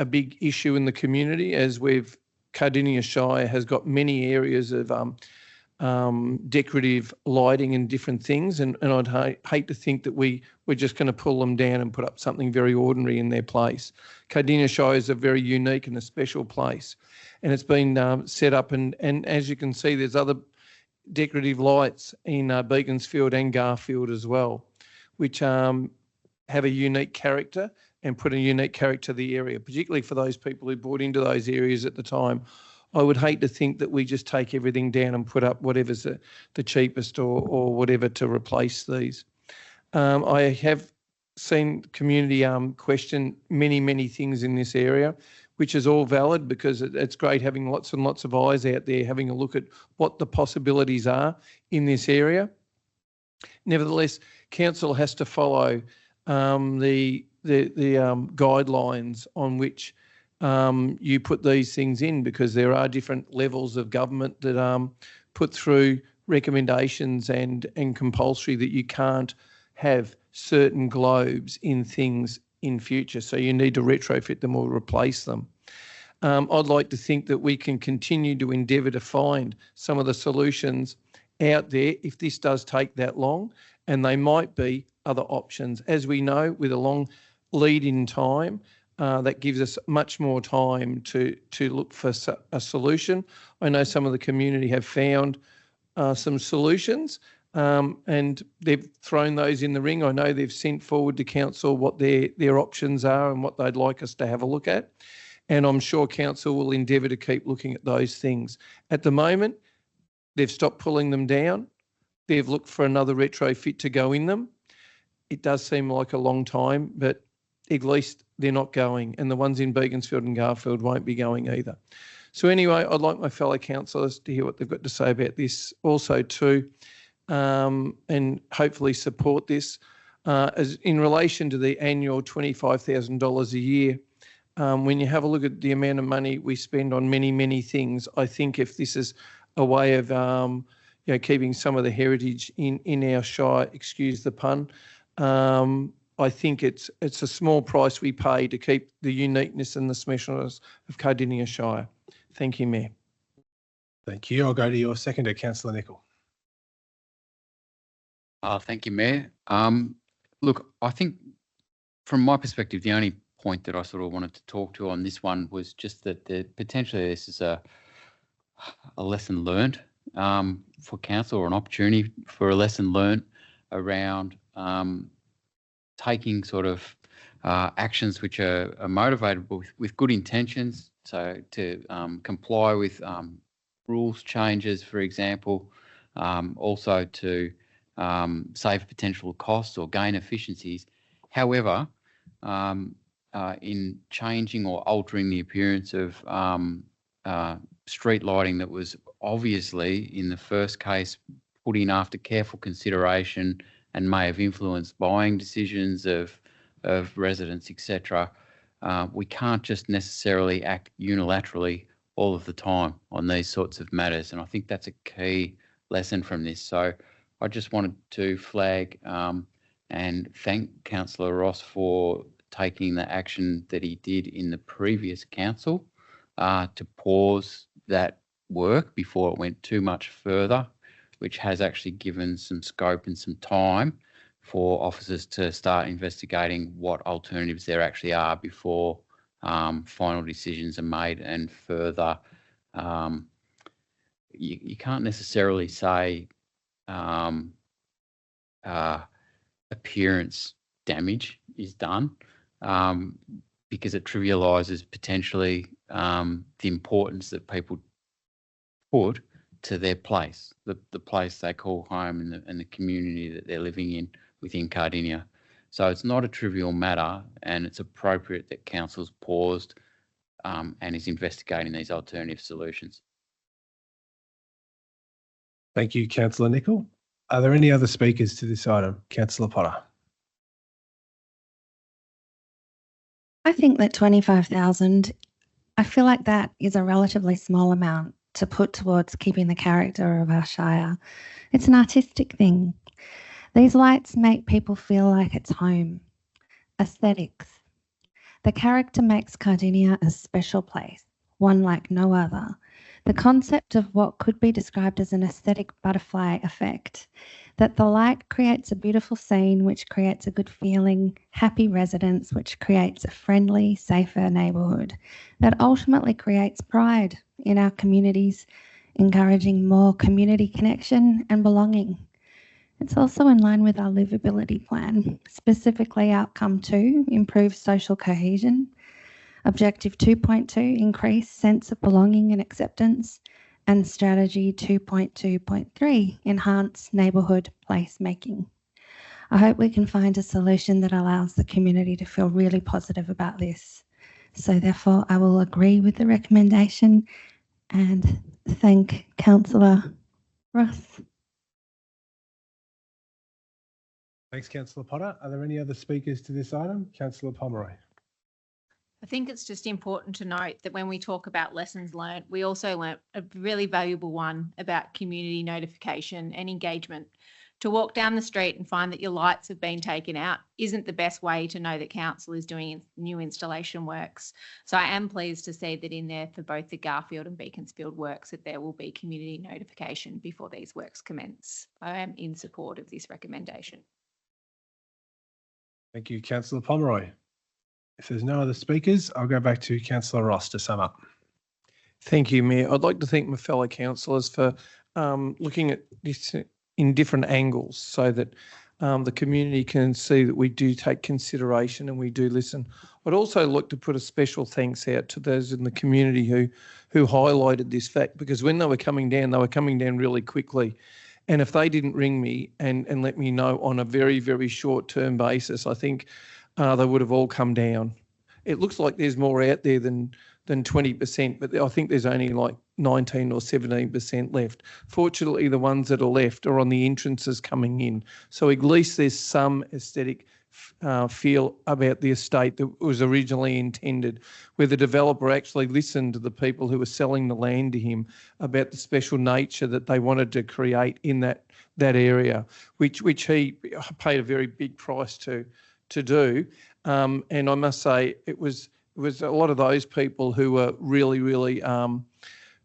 big issue in the community, as Cardinia Shire has got many areas of decorative lighting and different things, and I'd hate to think that we're just going to pull them down and put up something very ordinary in their place. Cardinia Shire is a very unique and a special place, and it's been set up, and as you can see, there's other decorative lights in Beaconsfield and Garfield as well, which have a unique character and put a unique character to the area, particularly for those people who bought into those areas at the time. I would hate to think that we just take everything down and put up whatever's the cheapest or whatever to replace these. I have seen community question many things in this area, which is all valid because it's great having lots and lots of eyes out there having a look at what the possibilities are in this area. Nevertheless, council has to follow the guidelines on which you put these things in, because there are different levels of government that put through recommendations and compulsory that you can't have certain globes in things in future. So you need to retrofit them or replace them. I'd like to think that we can continue to endeavour to find some of the solutions out there if this does take that long, and they might be other options. As we know, with a long lead in time, that gives us much more time to look for a solution. I know some of the community have found some solutions and they've thrown those in the ring. I know they've sent forward to council what their options are and what they'd like us to have a look at. And I'm sure council will endeavour to keep looking at those things. At the moment, they've stopped pulling them down. They've looked for another retrofit to go in them. It does seem like a long time, but at least they're not going, and the ones in Beaconsfield and Garfield won't be going either. So anyway, I'd like my fellow councillors to hear what they've got to say about this also too, and hopefully support this. As in relation to the annual $25,000 a year, when you have a look at the amount of money we spend on many things, I think if this is a way of keeping some of the heritage in our Shire, excuse the pun, I think it's a small price we pay to keep the uniqueness and the specialness of Cardinia Shire. Thank you, Mayor. Thank you. I'll go to your seconder, Councillor Nicol. Thank you, Mayor. Look, I think from my perspective, the only point that I sort of wanted to talk to on this one was just that potentially this is a lesson learned for council, or an opportunity for a lesson learned around taking sort of actions which are motivated with good intentions. So to comply with rules changes, for example, also to save potential costs or gain efficiencies. However, in changing or altering the appearance of street lighting that was obviously in the first case put in after careful consideration and may have influenced buying decisions of residents, etc. We can't just necessarily act unilaterally all of the time on these sorts of matters, and I think that's a key lesson from this. So I just wanted to flag and thank Councillor Ross for taking the action that he did in the previous council to pause that work before it went too much further, which has actually given some scope and some time for officers to start investigating what alternatives there actually are before final decisions are made. And further, you can't necessarily say appearance damage is done because it trivialises potentially the importance that people put to their place, the place they call home and the community that they're living in within Cardinia. So it's not a trivial matter, and it's appropriate that council's paused and is investigating these alternative solutions. Thank you, Councillor Nicol. Are there any other speakers to this item? Councillor Potter. I think that 25,000, I feel like that is a relatively small amount to put towards keeping the character of our Shire. It's an artistic thing. These lights make people feel like it's home. Aesthetics. The character makes Cardinia a special place, one like no other. The concept of what could be described as an aesthetic butterfly effect, that the light creates a beautiful scene which creates a good feeling, happy residents which creates a friendly, safer neighbourhood, that ultimately creates pride in our communities, encouraging more community connection and belonging. It's also in line with our livability plan, specifically outcome 2, improve social cohesion, objective 2.2, increase sense of belonging and acceptance, and strategy 2.2.3, enhance neighbourhood placemaking. I hope we can find a solution that allows the community to feel really positive about this. So therefore, I will agree with the recommendation and thank Councillor Ross. Thanks, Councillor Potter. Are there any other speakers to this item? Councillor Pomeroy. I think it's just important to note that when we talk about lessons learned, we also learnt a really valuable one about community notification and engagement. To walk down the street and find that your lights have been taken out isn't the best way to know that council is doing new installation works. So I am pleased to see that in there for both the Garfield and Beaconsfield works that there will be community notification before these works commence. I am in support of this recommendation. Thank you, Councillor Pomeroy. If there's no other speakers, I'll go back to Councillor Ross to sum up. Thank you, Mayor. I'd like to thank my fellow councillors for looking at this in different angles so that the community can see that we do take consideration and we do listen. I'd also like to put a special thanks out to those in the community who highlighted this fact, because when they were coming down really quickly. And if they didn't ring me and let me know on a very, very short-term basis, I think they would have all come down. It looks like there's more out there than 20%, but I think there's only like 19 or 17% left. Fortunately, the ones that are left are on the entrances coming in. So at least there's some aesthetic feel about the estate that was originally intended, where the developer actually listened to the people who were selling the land to him about the special nature that they wanted to create in that area, which he paid a very big price to do. And I must say it was a lot of those people who were really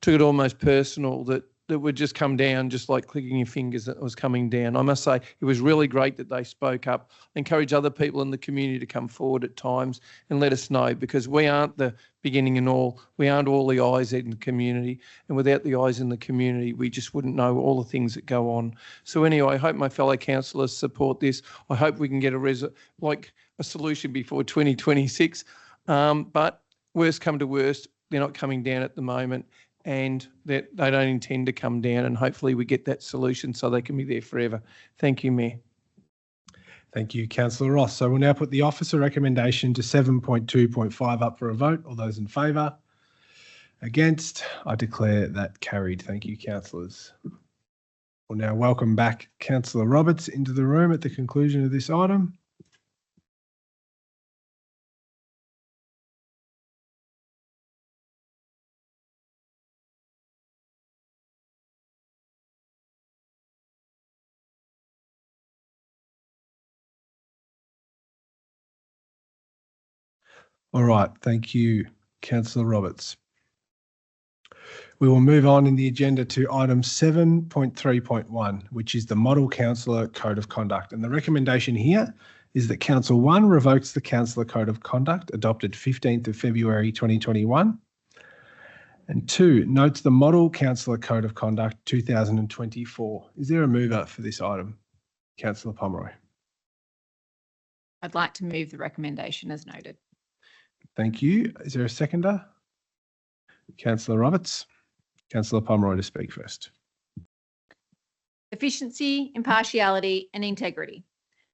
took it almost personal that would just come down just like clicking your fingers that it was coming down. I must say it was really great that they spoke up. I encourage other people in the community to come forward at times and let us know, because we aren't the beginning and all. We aren't all the eyes in the community, and without the eyes in the community, we just wouldn't know all the things that go on. So anyway, I hope my fellow councillors support this. I hope we can get a solution before 2026. But worst come to worst, they're not coming down at the moment, and that they don't intend to come down, and hopefully we get that solution so they can be there forever. Thank you, Mayor. Thank you, Councillor Ross. So we'll now put the officer recommendation to 7.2.5 up for a vote. All those in favour? Against? I declare that carried. Thank you, councillors. We'll now welcome back Councillor Roberts into the room at the conclusion of this item. All right, thank you, Councillor Roberts. We will move on in the agenda to item 7.3.1, which is the Model Councillor Code of Conduct. And the recommendation here is that Council 1 revokes the Councillor Code of Conduct adopted 15th of February 2021. And 2, notes the Model Councillor Code of Conduct 2024. Is there a mover for this item? Councillor Pomeroy. I'd like to move the recommendation as noted. Thank you. Is there a seconder? Councillor Roberts. Councillor Pomeroy to speak first. Efficiency, impartiality and integrity.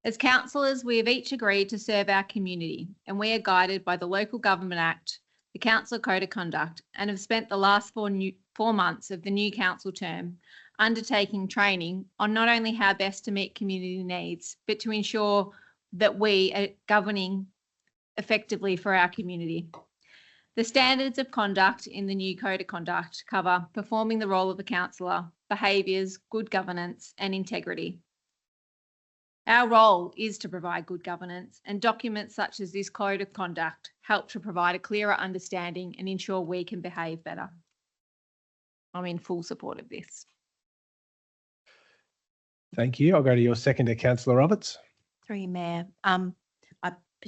As councillors, we have each agreed to serve our community, and we are guided by the Local Government Act, the Council Code of Conduct, and have spent the last 4 months of the new council term undertaking training on not only how best to meet community needs, but to ensure that we are governing effectively for our community. The standards of conduct in the new Code of Conduct cover performing the role of a councillor, behaviours, good governance and integrity. Our role is to provide good governance, and documents such as this Code of Conduct help to provide a clearer understanding and ensure we can behave better. I'm in full support of this. Thank you. I'll go to your seconder, Councillor Roberts. Through you, Mayor. I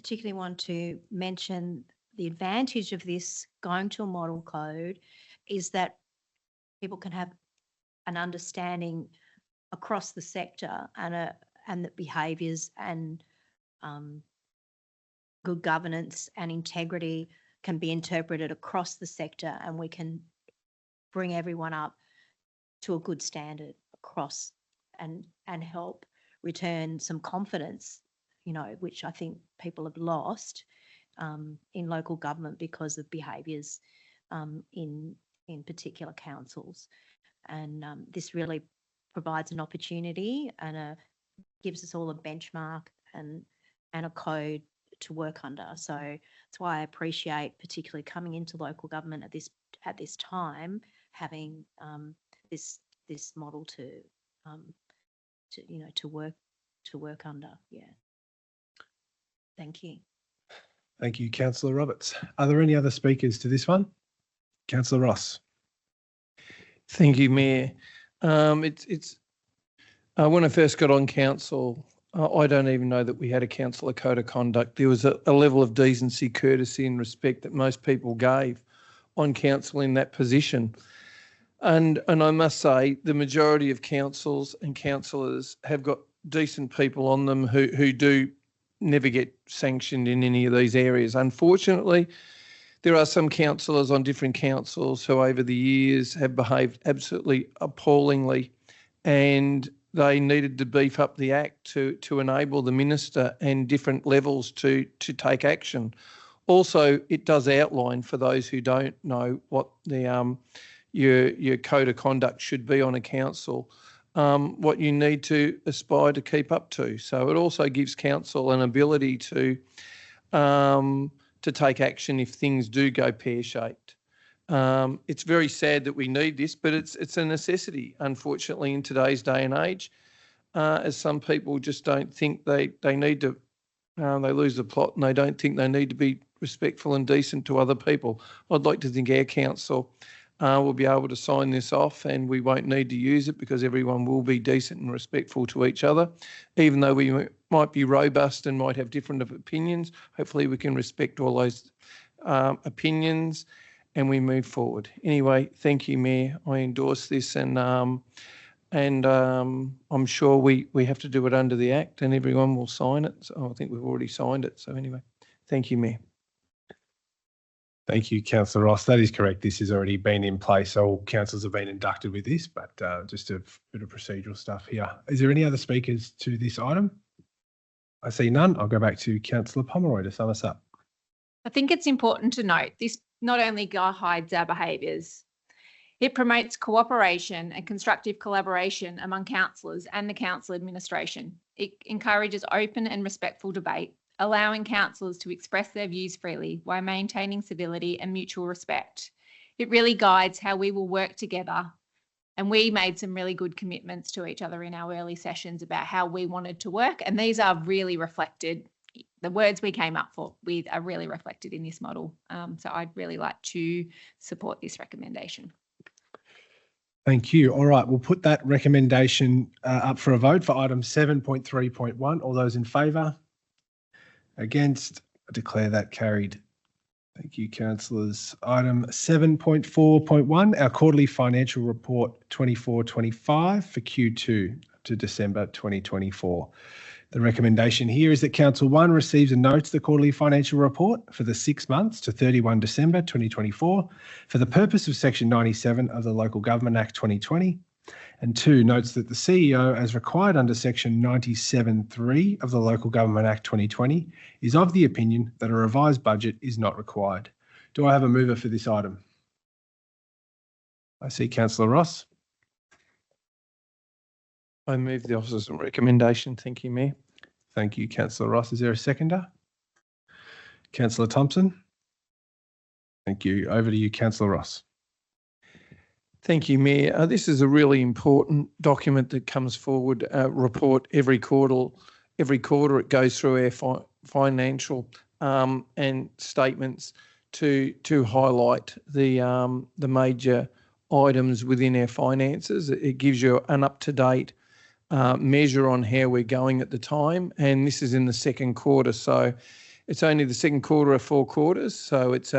particularly want to mention the advantage of this going to a model code is that people can have an understanding across the sector, and that behaviours and good governance and integrity can be interpreted across the sector, and we can bring everyone up to a good standard across and help return some confidence, which I think people have lost in local government because of behaviours in particular councils. And this really provides an opportunity and gives us all a benchmark and a code to work under. So that's why I appreciate particularly coming into local government at this time, having this model to work under. Yeah. Thank you. Thank you, Councillor Roberts. Are there any other speakers to this one? Councillor Ross. Thank you, Mayor. It's when I first got on council, I don't even know that we had a councillor code of conduct. There was a level of decency, courtesy and respect that most people gave on council in that position. And I must say the majority of councils and councillors have got decent people on them who do never get sanctioned in any of these areas. Unfortunately, there are some councillors on different councils who over the years have behaved absolutely appallingly, and they needed to beef up the act to enable the minister and different levels to take action. Also, it does outline for those who don't know what the your code of conduct should be on a council, what you need to aspire to keep up to. So it also gives council an ability to take action if things do go pear-shaped. It's very sad that we need this, but it's a necessity, unfortunately, in today's day and age, as some people just don't think they need to, they lose the plot and they don't think they need to be respectful and decent to other people. I'd like to think our council will be able to sign this off and we won't need to use it because everyone will be decent and respectful to each other. Even though we might be robust and might have different opinions, hopefully we can respect all those opinions and we move forward. Anyway, thank you, Mayor. I endorse this and I'm sure we have to do it under the Act and everyone will sign it. So I think we've already signed it. So anyway, thank you, Mayor. Thank you, Councillor Ross. That is correct. This has already been in place. So all councillors have been inducted with this, but just a bit of procedural stuff here. Is there any other speakers to this item? I see none. I'll go back to Councillor Pomeroy to sum us up. I think it's important to note this not only hides our behaviours, it promotes cooperation and constructive collaboration among councillors and the council administration. It encourages open and respectful debate, allowing councillors to express their views freely while maintaining civility and mutual respect. It really guides how we will work together, and we made some really good commitments to each other in our early sessions about how we wanted to work, and these are really reflected. The words we came up with are really reflected in this model. So I'd really like to support this recommendation. Thank you. All right, we'll put that recommendation up for a vote for item 7.3.1. All those in favour? Against? I declare that carried. Thank you, councillors. Item 7.4.1, our quarterly financial report 24-25 for Q2 to December 2024. The recommendation here is that Council 1 receives and notes the quarterly financial report for the 6 months to 31 December 2024 for the purpose of Section 97 of the Local Government Act 2020, and 2, notes that the CEO, as required under Section 97(3) of the Local Government Act 2020, is of the opinion that a revised budget is not required. Do I have a mover for this item? I see Councillor Ross. I move the officer's recommendation. Thank you, Mayor. Thank you, Councillor Ross. Is there a seconder? Councillor Thompson. Thank you. Over to you, Councillor Ross. Thank you, Mayor. This is a really important document that comes forward, report every quarter. Every quarter it goes through our financial and statements to highlight the major items within our finances. It gives you an up-to-date measure on how we're going at the time, and this is in the second quarter, so it's only the second quarter of 4 quarters, so it's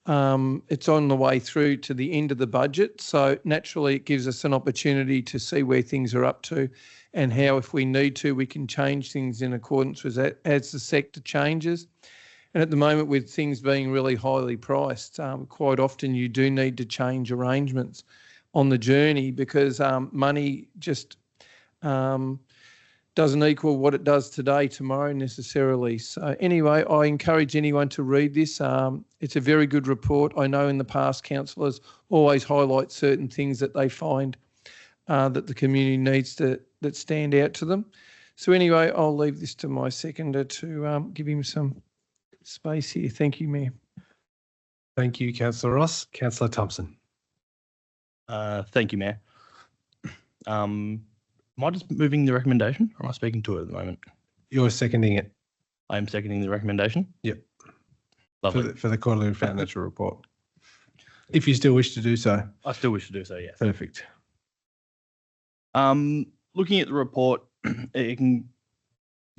It's on the way through to the end of the budget. So naturally it gives us an opportunity to see where things are up to and how, if we need to, we can change things in accordance with that as the sector changes. And at the moment, with things being really highly priced, quite often you do need to change arrangements on the journey because money just doesn't equal what it does today, tomorrow necessarily. So anyway, I encourage anyone to read this. It's a very good report. I know in the past councillors always highlight certain things that they find that the community needs that stand out to them. So anyway, I'll leave this to my seconder to give him some space here. Thank you, Mayor. Thank you, Councillor Ross. Councillor Thompson. Thank you, Mayor. Am I just moving the recommendation or am I speaking to it at the moment? You're seconding it. I am seconding the recommendation. Yep. Lovely. For the quarterly financial report. If you still wish to do so. I still wish to do so, yes. Perfect. Looking at the report, it can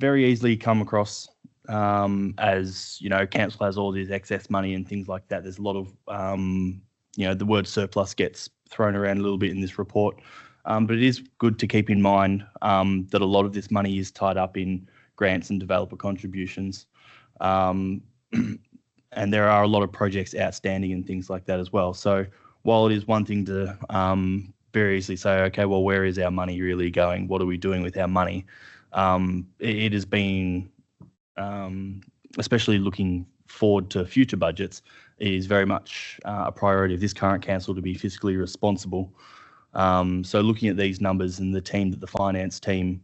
very easily come across as, you know, council has all this excess money and things like that. There's a lot of, you know, the word surplus gets thrown around a little bit in this report. But it is good to keep in mind that a lot of this money is tied up in grants and developer contributions. And there are a lot of projects outstanding and things like that as well. So while it is one thing to very easily say, okay, well, where is our money really going? What are we doing with our money? It has been, especially looking forward to future budgets, it is very much a priority of this current council to be fiscally responsible. So looking at these numbers and the team that the finance team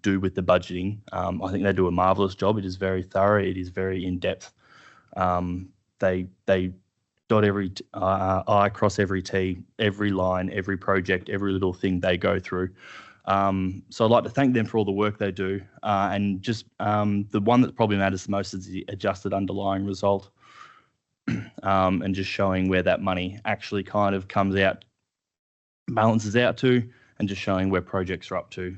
do with the budgeting, I think they do a marvellous job. It is very thorough. It is very in-depth. They dot every I, cross every T, every line, every project, every little thing they go through. So I'd like to thank them for all the work they do. And just the one that probably matters the most is the adjusted underlying result, and just showing where that money actually kind of comes out, balances out to, and just showing where projects are up to,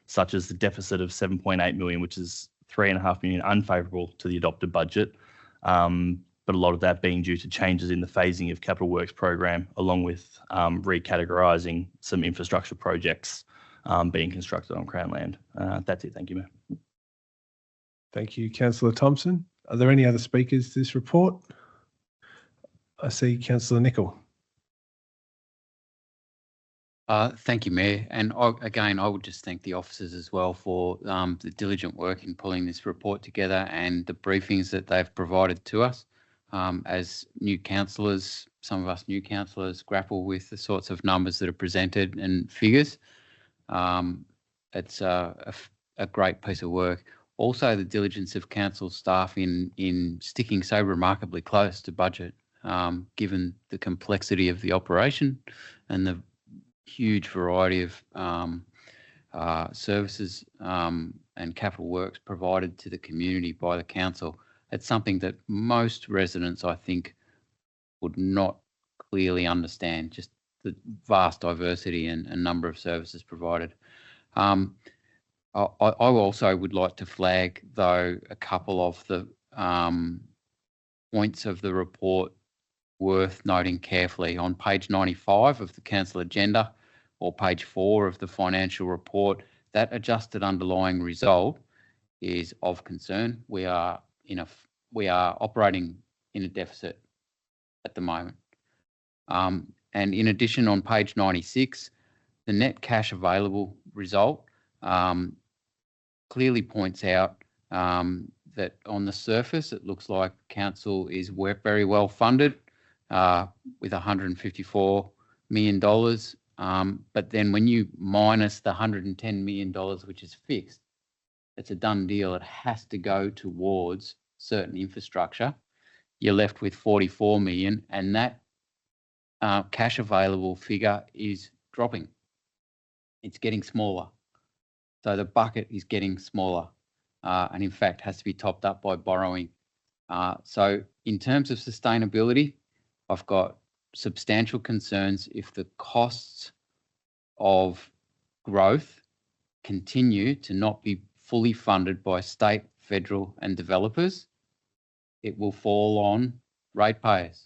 such as the deficit of 7.8 million, which is 3.5 million unfavourable to the adopted budget. But a lot of that being due to changes in the phasing of capital works program, along with recategorising some infrastructure projects being constructed on Crown land. That's it. Thank you, Mayor. Thank you, Councillor Thompson. Are there any other speakers to this report? I see Councillor Nicol. Thank you, Mayor. And again, I would just thank the officers as well for the diligent work in pulling this report together and the briefings that they've provided to us. As new councillors, some of us new councillors grapple with the sorts of numbers that are presented and figures. It's a great piece of work. Also, the diligence of council staff in sticking so remarkably close to budget, given the complexity of the operation and the huge variety of services and capital works provided to the community by the council. It's something that most residents, I think, would not clearly understand, just the vast diversity and number of services provided. I also would like to flag, though, a couple of the points of the report worth noting carefully. On page 95 of the council agenda, or page 4 of the financial report, that adjusted underlying result is of concern. We are operating in a deficit at the moment. And in addition, on page 96, the net cash available result clearly points out that on the surface, it looks like council is very well funded with $154 million. But then when you minus the $110 million, which is fixed, it's a done deal. It has to go towards certain infrastructure. You're left with 44 million, and that cash available figure is dropping. It's getting smaller. So the bucket is getting smaller, and in fact has to be topped up by borrowing. So in terms of sustainability, I've got substantial concerns if the costs of growth continue to not be fully funded by state, federal and developers. It will fall on ratepayers,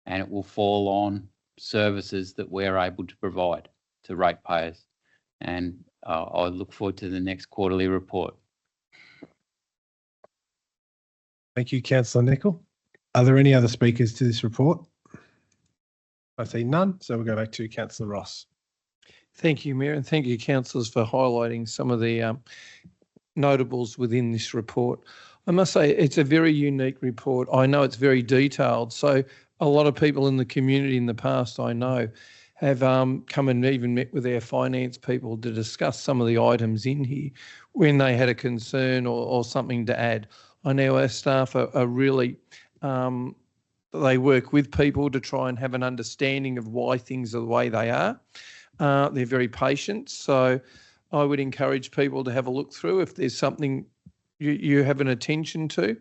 and it will fall on services that we're able to provide to ratepayers. And I look forward to the next quarterly report. Thank you, Councillor Nicol. Are there any other speakers to this report? I see none, so we'll go back to Councillor Ross. Thank you, Mayor, and thank you, councillors, for highlighting some of the notables within this report. I must say it's a very unique report. I know it's very detailed, so a lot of people in the community in the past, I know, have come and even met with our finance people to discuss some of the items in here when they had a concern or something to add. I know our staff are really, they work with people to try and have an understanding of why things are the way they are. They're very patient, so I would encourage people to have a look through. If there's something you have an attention to,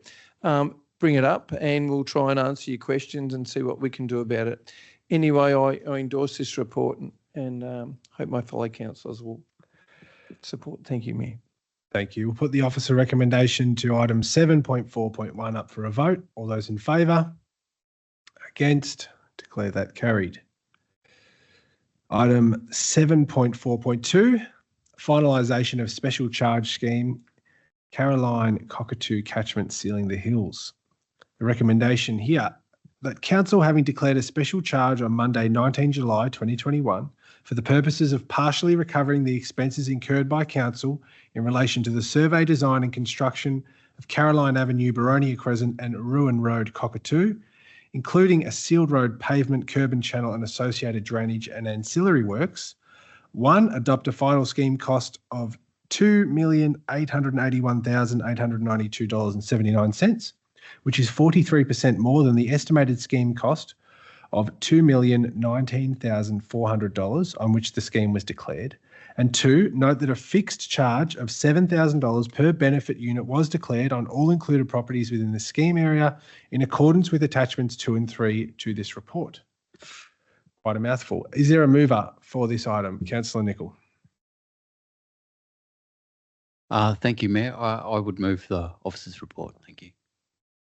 bring it up and we'll try and answer your questions and see what we can do about it. Anyway, I endorse this report and hope my fellow councillors will support. Thank you, Mayor. Thank you. We'll put the officer recommendation to item 7.4.1 up for a vote. All those in favour? Against? Declare that carried. Item 7.4.2, finalisation of special charge scheme, Caroline Cockatoo Catchment Sealing the Hills. The recommendation here that Council, having declared a special charge on Monday 19 July 2021 for the purposes of partially recovering the expenses incurred by Council in relation to the survey, design and construction of Caroline Avenue, Baronia Crescent and Ruin Road, Cockatoo, including a sealed road pavement, curb and channel and associated drainage and ancillary works. 1, adopt a final scheme cost of $2,881,892.79, which is 43% more than the estimated scheme cost of $2,019,400 on which the scheme was declared. And 2, note that a fixed charge of $7,000 per benefit unit was declared on all included properties within the scheme area in accordance with attachments 2 and 3 to this report. Quite a mouthful. Is there a mover for this item? Councillor Nicol. Thank you, Mayor. I would move the officer's report. Thank you.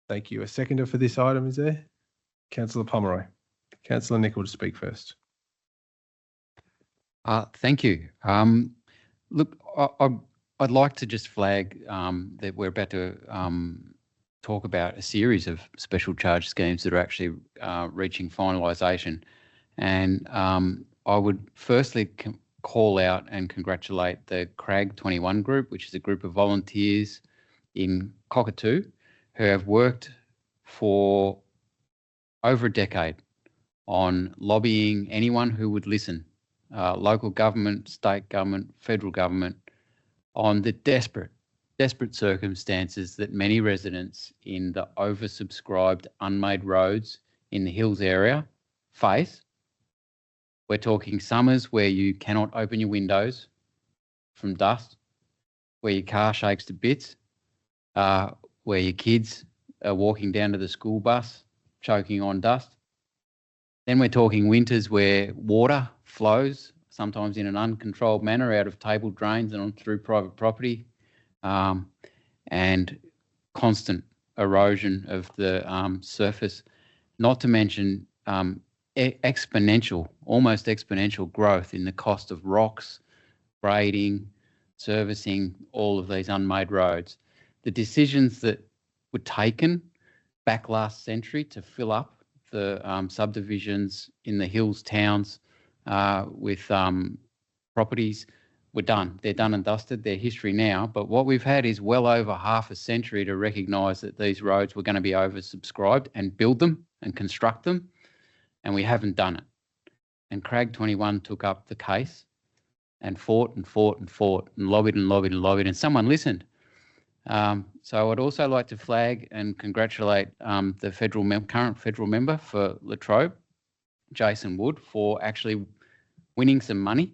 Thank you. A seconder for this item, is there? Councillor Pomeroy. Councillor Nicol to speak first. Thank you. Look, I'd like to just flag that we're about to talk about a series of special charge schemes that are actually reaching finalisation. And I would firstly call out and congratulate the CRAG 21 group, which is a group of volunteers in Cockatoo who have worked for over a decade on lobbying anyone who would listen, local government, state government, federal government, on the desperate circumstances that many residents in the oversubscribed unmade roads in the Hills area face. We're talking summers where you cannot open your windows from dust, where your car shakes to bits, where your kids are walking down to the school bus choking on dust. Then we're talking winters where water flows, sometimes in an uncontrolled manner, out of tabled drains and on through private property, and constant erosion of the surface, not to mention almost exponential growth in the cost of rocks, grading, servicing all of these unmade roads. The decisions that were taken back last century to fill up the subdivisions in the Hills towns with properties were done. They're done and dusted. They're history now. But what we've had is well over half a century to recognise that these roads were going to be oversubscribed and build them and construct them, and we haven't done it. And CRAG 21 took up the case and fought and fought and fought and lobbied and lobbied and lobbied, and someone listened. So I'd also like to flag and congratulate the current federal member for Latrobe, Jason Wood, for actually winning some money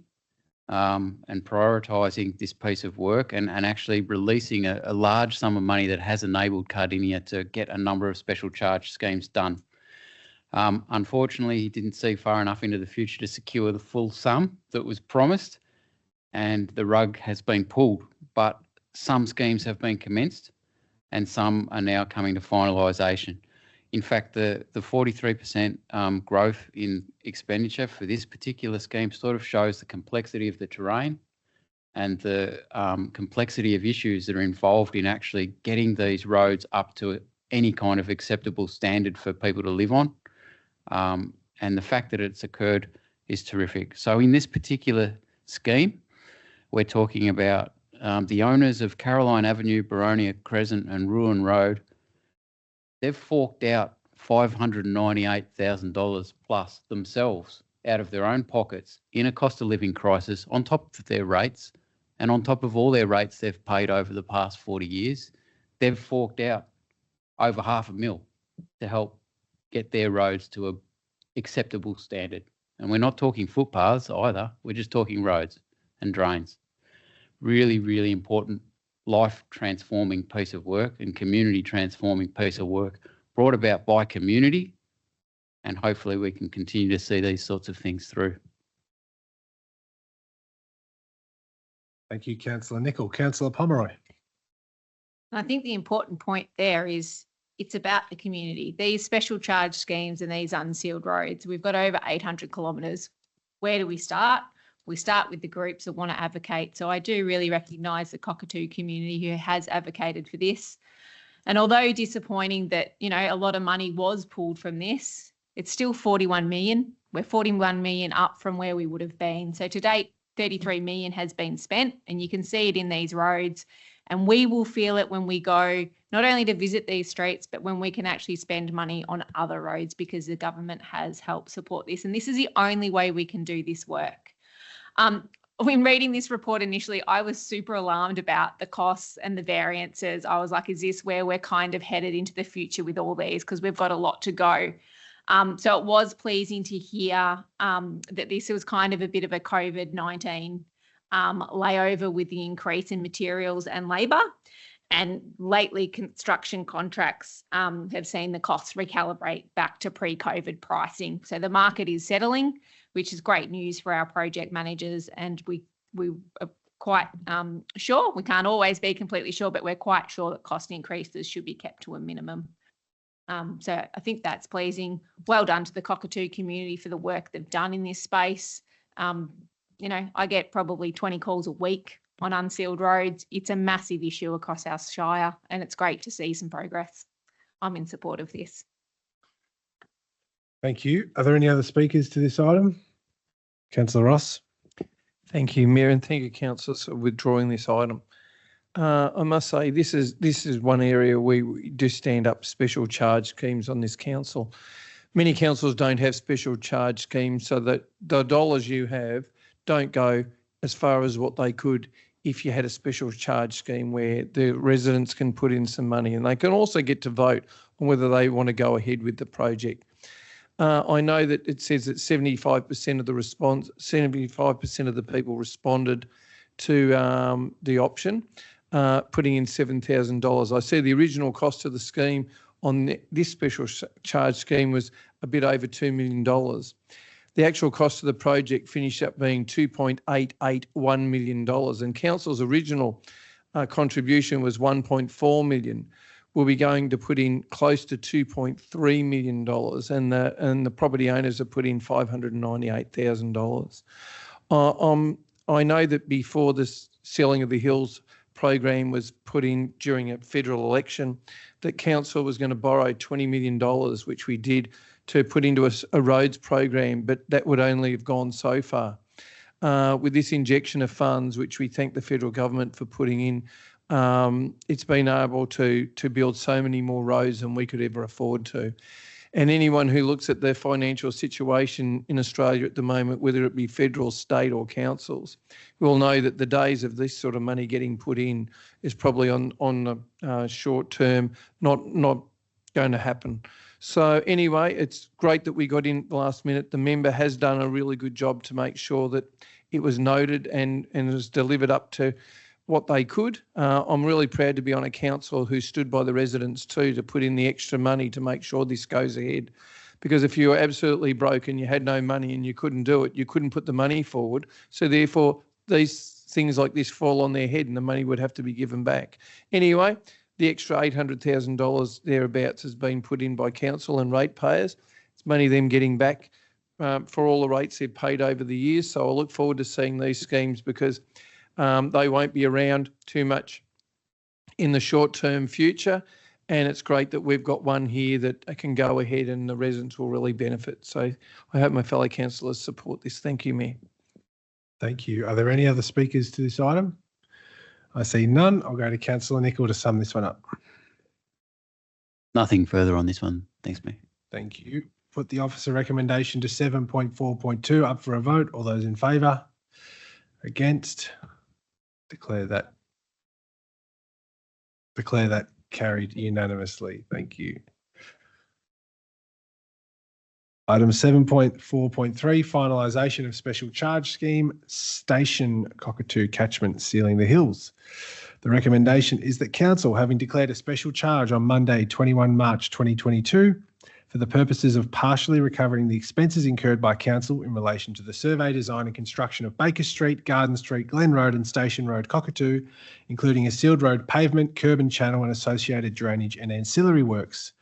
and prioritising this piece of work and actually releasing a large sum of money that has enabled Cardinia to get a number of special charge schemes done. Unfortunately, he didn't see far enough into the future to secure the full sum that was promised, and the rug has been pulled. But some schemes have been commenced and some are now coming to finalisation. In fact, the 43% growth in expenditure for this particular scheme sort of shows the complexity of the terrain and the complexity of issues that are involved in actually getting these roads up to any kind of acceptable standard for people to live on. And the fact that it's occurred is terrific. So in this particular scheme, we're talking about the owners of Caroline Avenue, Baronia Crescent and Ruin Road. They've forked out $598,000 plus themselves out of their own pockets in a cost of living crisis on top of their rates and on top of all their rates they've paid over the past 40 years. They've forked out over $500,000 to help get their roads to a acceptable standard. And we're not talking footpaths either. We're just talking roads and drains. Really, really important life transforming piece of work and community transforming piece of work brought about by community. And hopefully we can continue to see these sorts of things through. Thank you, Councillor Nicol. Councillor Pomeroy. I think the important point there is it's about the community. These special charge schemes and these unsealed roads, we've got over 800 kilometres. Where do we start? We start with the groups that want to advocate. So I do really recognise the Cockatoo community who has advocated for this. And although disappointing that, you know, a lot of money was pulled from this, it's still 41 million. We're 41 million up from where we would have been. So to date, 33 million has been spent, and you can see it in these roads. And we will feel it when we go not only to visit these streets, but when we can actually spend money on other roads, because the government has helped support this. And this is the only way we can do this work. When reading this report initially, I was super alarmed about the costs and the variances. I was like, is this where we're kind of headed into the future with all these? Because we've got a lot to go. So it was pleasing to hear that this was kind of a bit of a COVID-19 layover with the increase in materials and labour. And lately, construction contracts have seen the costs recalibrate back to pre-COVID pricing. So the market is settling, which is great news for our project managers. And we are quite sure, we can't always be completely sure, but we're quite sure that cost increases should be kept to a minimum. So I think that's pleasing. Well done to the Cockatoo community for the work they've done in this space. You know, I get probably 20 calls a week on unsealed roads. It's a massive issue across our Shire, and it's great to see some progress. I'm in support of this. Thank you. Are there any other speakers to this item? Councillor Ross. Thank you, Mayor, and thank you, councillors, for withdrawing this item. I must say this is one area where we do stand up special charge schemes on this council. Many councils don't have special charge schemes, so that the dollars you have don't go as far as what they could if you had a special charge scheme where the residents can put in some money, and they can also get to vote on whether they want to go ahead with the project. I know that it says that 75% of the 75% of the people responded to the option, putting in $7,000. I see the original cost of the scheme on this special charge scheme was a bit over $2 million. The actual cost of the project finished up being $2.881 million, and council's original contribution was $1.4 million. We'll be going to put in close to $2.3 million, and the property owners have put in $598,000. I know that before this Selling of the Hills program was put in during a federal election, that council was going to borrow $20 million, which we did, to put into a roads program, but that would only have gone so far. With this injection of funds, which we thank the federal government for putting in, it's been able to build so many more roads than we could ever afford to. And anyone who looks at the financial situation in Australia at the moment, whether it be federal, state or councils, will know that the days of this sort of money getting put in is probably on the short term not going to happen. So anyway, it's great that we got in the last minute. The member has done a really good job to make sure that it was noted and was delivered up to what they could. I'm really proud to be on a council who stood by the residents too, to put in the extra money to make sure this goes ahead. Because if you were absolutely broke and you had no money and you couldn't do it, you couldn't put the money forward. So therefore, these things like this fall on their head and the money would have to be given back. Anyway, the extra $800,000 thereabouts has been put in by council and ratepayers. It's money them getting back for all the rates they've paid over the years. So I look forward to seeing these schemes because they won't be around too much in the short-term future. And it's great that we've got one here that can go ahead and the residents will really benefit. So I hope my fellow councillors support this. Thank you, Mayor. Thank you. Are there any other speakers to this item? I see none. I'll go to Councillor Nicol to sum this one up. Nothing further on this one. Thanks, Mayor. Thank you. Put the officer recommendation to 7.4.2 up for a vote. All those in favour? Against? Declare that carried unanimously. Thank you. Item 7.4.3, finalisation of special charge scheme, Station Cockatoo Catchment Sealing the Hills. The recommendation is that Council, having declared a special charge on Monday, 21 March 2022, for the purposes of partially recovering the expenses incurred by Council in relation to the survey, design and construction of Baker Street, Garden Street, Glen Road and Station Road Cockatoo, including a sealed road pavement, curb and channel and associated drainage and ancillary works.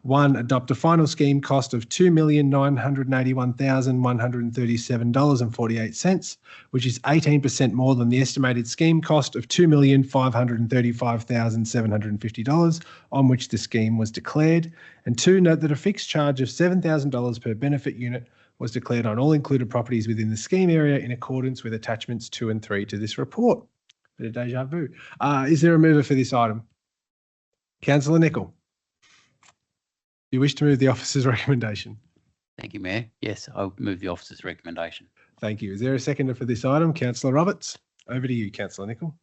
1. Adopt a final scheme cost of $2,981,137.48, which is 18% more than the estimated scheme cost of $2,535,750 on which the scheme was declared. And 2. Note that a fixed charge of $7,000 per benefit unit was declared on all included properties within the scheme area in accordance with attachments 2 and 3 to this report. Bit of deja vu. Is there a mover for this item? Councillor Nicol. Do you wish to move the officer's recommendation? Thank you, Mayor. Yes, I'll move the officer's recommendation. Thank you. Is there a seconder for this item? Councillor Roberts. Over to you, Councillor Nicol.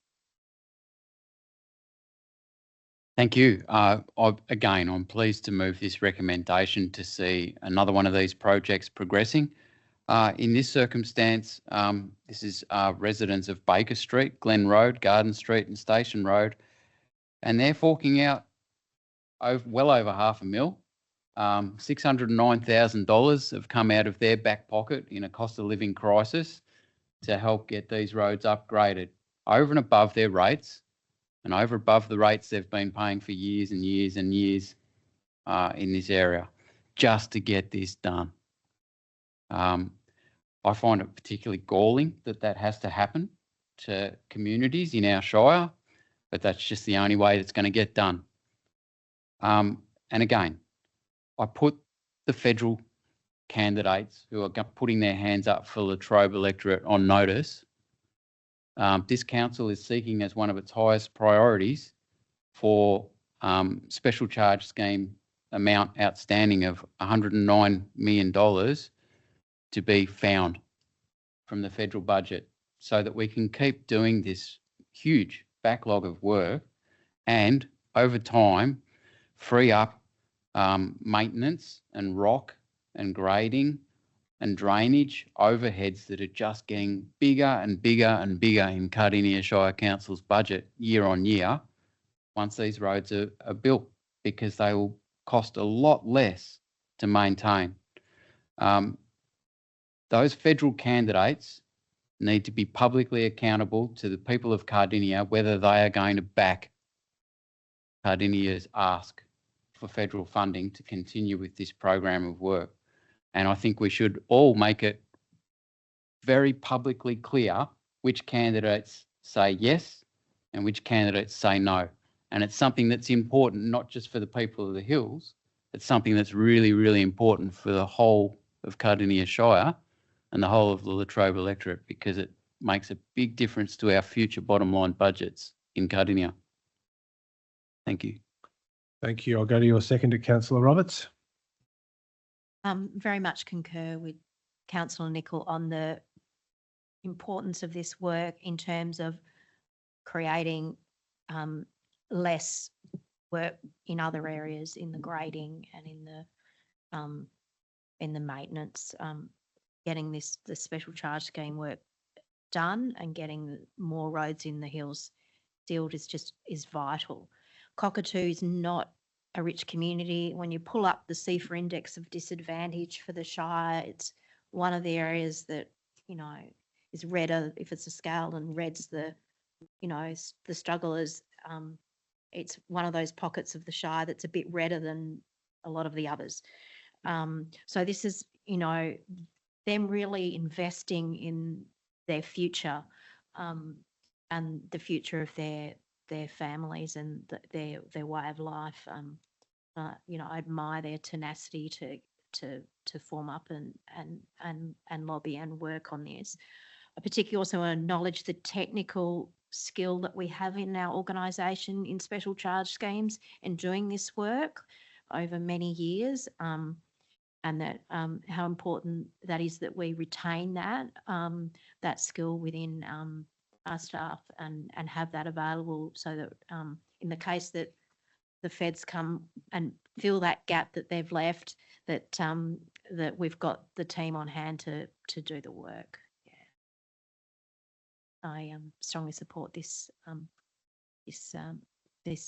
Thank you. Again, I'm pleased to move this recommendation to see another one of these projects progressing. In this circumstance, this is residents of Baker Street, Glen Road, Garden Street and Station Road, and they're forking out well over $500,000. $609,000 have come out of their back pocket in a cost of living crisis to help get these roads upgraded over and above their rates and over above the rates they've been paying for years and years and years in this area just to get this done. I find it particularly galling that has to happen to communities in our Shire, but that's just the only way that's going to get done. And again, I put the federal candidates who are putting their hands up for Latrobe electorate on notice. This council is seeking as one of its highest priorities for special charge scheme amount outstanding of $109 million to be found from the federal budget so that we can keep doing this huge backlog of work and over time free up maintenance and rock and grading and drainage overheads that are just getting bigger and bigger and bigger in Cardinia Shire Council's budget year on year once these roads are built, because they will cost a lot less to maintain. Those federal candidates need to be publicly accountable to the people of Cardinia whether they are going to back Cardinia's ask for federal funding to continue with this program of work. And I think we should all make it very publicly clear which candidates say yes and which candidates say no. And it's something that's important, not just for the people of the hills, it's something that's really, really important for the whole of Cardinia Shire and the whole of the Latrobe electorate, because it makes a big difference to our future bottom line budgets in Cardinia. Thank you. Thank you. I'll go to your seconder, Councillor Roberts. Very much concur with Councillor Nicol on the importance of this work in terms of creating less work in other areas, in the grading and in the maintenance. Getting the special charge scheme work done and getting more roads in the hills sealed is vital. Cockatoo is not a rich community. When you pull up the CIFA index of disadvantage for the Shire, it's one of the areas that, is redder if it's a scale, and red's the struggle is it's one of those pockets of the Shire that's a bit redder than a lot of the others. So this is, you know, them really investing in their future, and the future of their families and their way of life. You know, I admire their tenacity to form up and lobby and work on this. I particularly also acknowledge the technical skill that we have in our organisation in special charge schemes and doing this work over many years, and that how important that is that we retain that skill within our staff and have that available, so that in the case that the feds come and fill that gap that they've left, that that we've got the team on hand to do the work. Yeah, I strongly support this this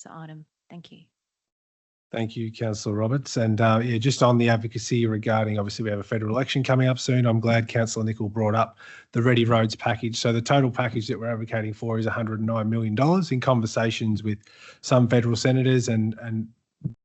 item. Thank you. Thank you, Councillor Roberts. And yeah, just on the advocacy regarding, obviously we have a federal election coming up soon. I'm glad Councillor Nicol brought up the Ready Roads package. So the total package that we're advocating for is $109 million. In conversations with some federal senators and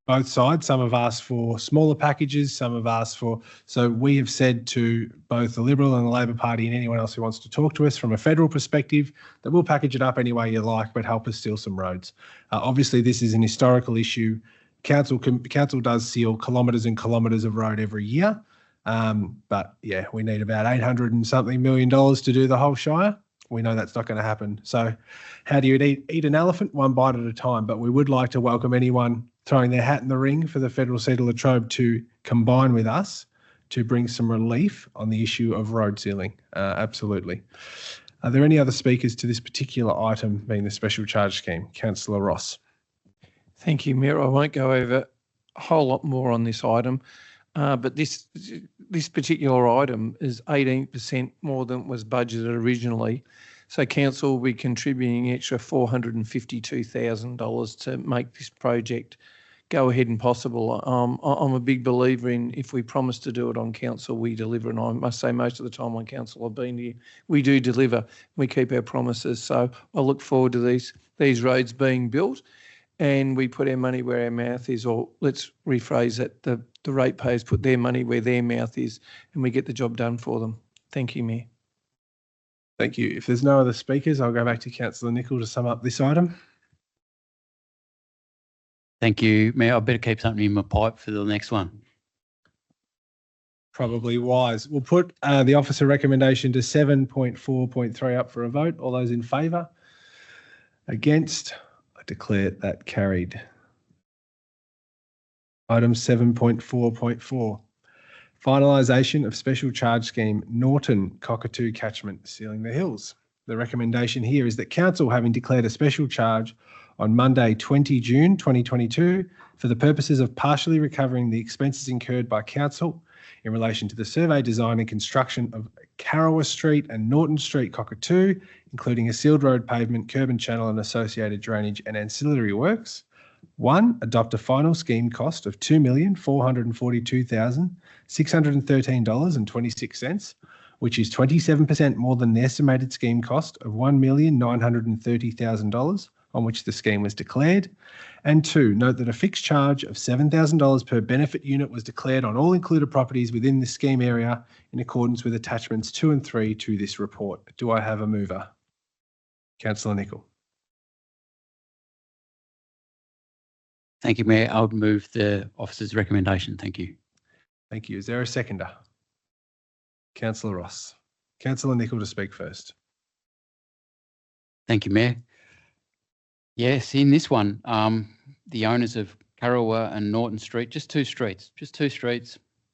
both sides, some have asked for smaller packages, some have asked for, so we have said to both the Liberal and the Labor Party and anyone else who wants to talk to us from a federal perspective that we'll package it up any way you like, but help us seal some roads. Obviously, this is an historical issue. Council does seal kilometres and kilometres of road every year, but yeah, we need about $800 and something million to do the whole Shire. We know that's not going to happen. So how do you eat an elephant? One bite at a time. But we would like to welcome anyone throwing their hat in the ring for the federal seat of Latrobe to combine with us to bring some relief on the issue of road sealing. Absolutely. Are there any other speakers to this particular item, being the special charge scheme? Councillor Ross. Thank you, Mayor. I won't go over a whole lot more on this item, but this particular item is 18% more than was budgeted originally. So council will be contributing extra $452,000 to make this project go ahead and possible. I'm a big believer in, if we promise to do it on council, we deliver. And I must say, most of the time on council I've been here, we do deliver. We keep our promises. So I look forward to these roads being built, and we put our money where our mouth is, or let's rephrase it, the ratepayers put their money where their mouth is, and we get the job done for them. Thank you, Mayor. Thank you. If there's no other speakers, I'll go back to Councillor Nicol to sum up this item. Thank you, Mayor. I better keep something in my pipe for the next one. Probably wise. We'll put the officer recommendation to 7.4.3 up for a vote. All those in favour? Against? I declare that carried. Item 7.4.4. Finalisation of special charge scheme Norton Cockatoo Catchment Sealing the Hills. The recommendation here is that Council, having declared a special charge on Monday 20 June 2022 for the purposes of partially recovering the expenses incurred by Council in relation to the survey, design and construction of Carrowa Street and Norton Street Cockatoo, including a sealed road pavement, curb and channel and associated drainage and ancillary works. 1. Adopt a final scheme cost of $2,442,613.26, which is 27% more than the estimated scheme cost of $1,930,000 on which the scheme was declared. And 2, note that a fixed charge of $7,000 per benefit unit was declared on all included properties within the scheme area in accordance with attachments 2 and 3 to this report. Do I have a mover? Councillor Nicol. Thank you, Mayor. I would move the officer's recommendation. Thank you. Thank you. Is there a seconder? Councillor Ross. Councillor Nicol to speak first. Thank you, Mayor. Yes, in this one, the owners of Carrowa and Norton Street, just two streets,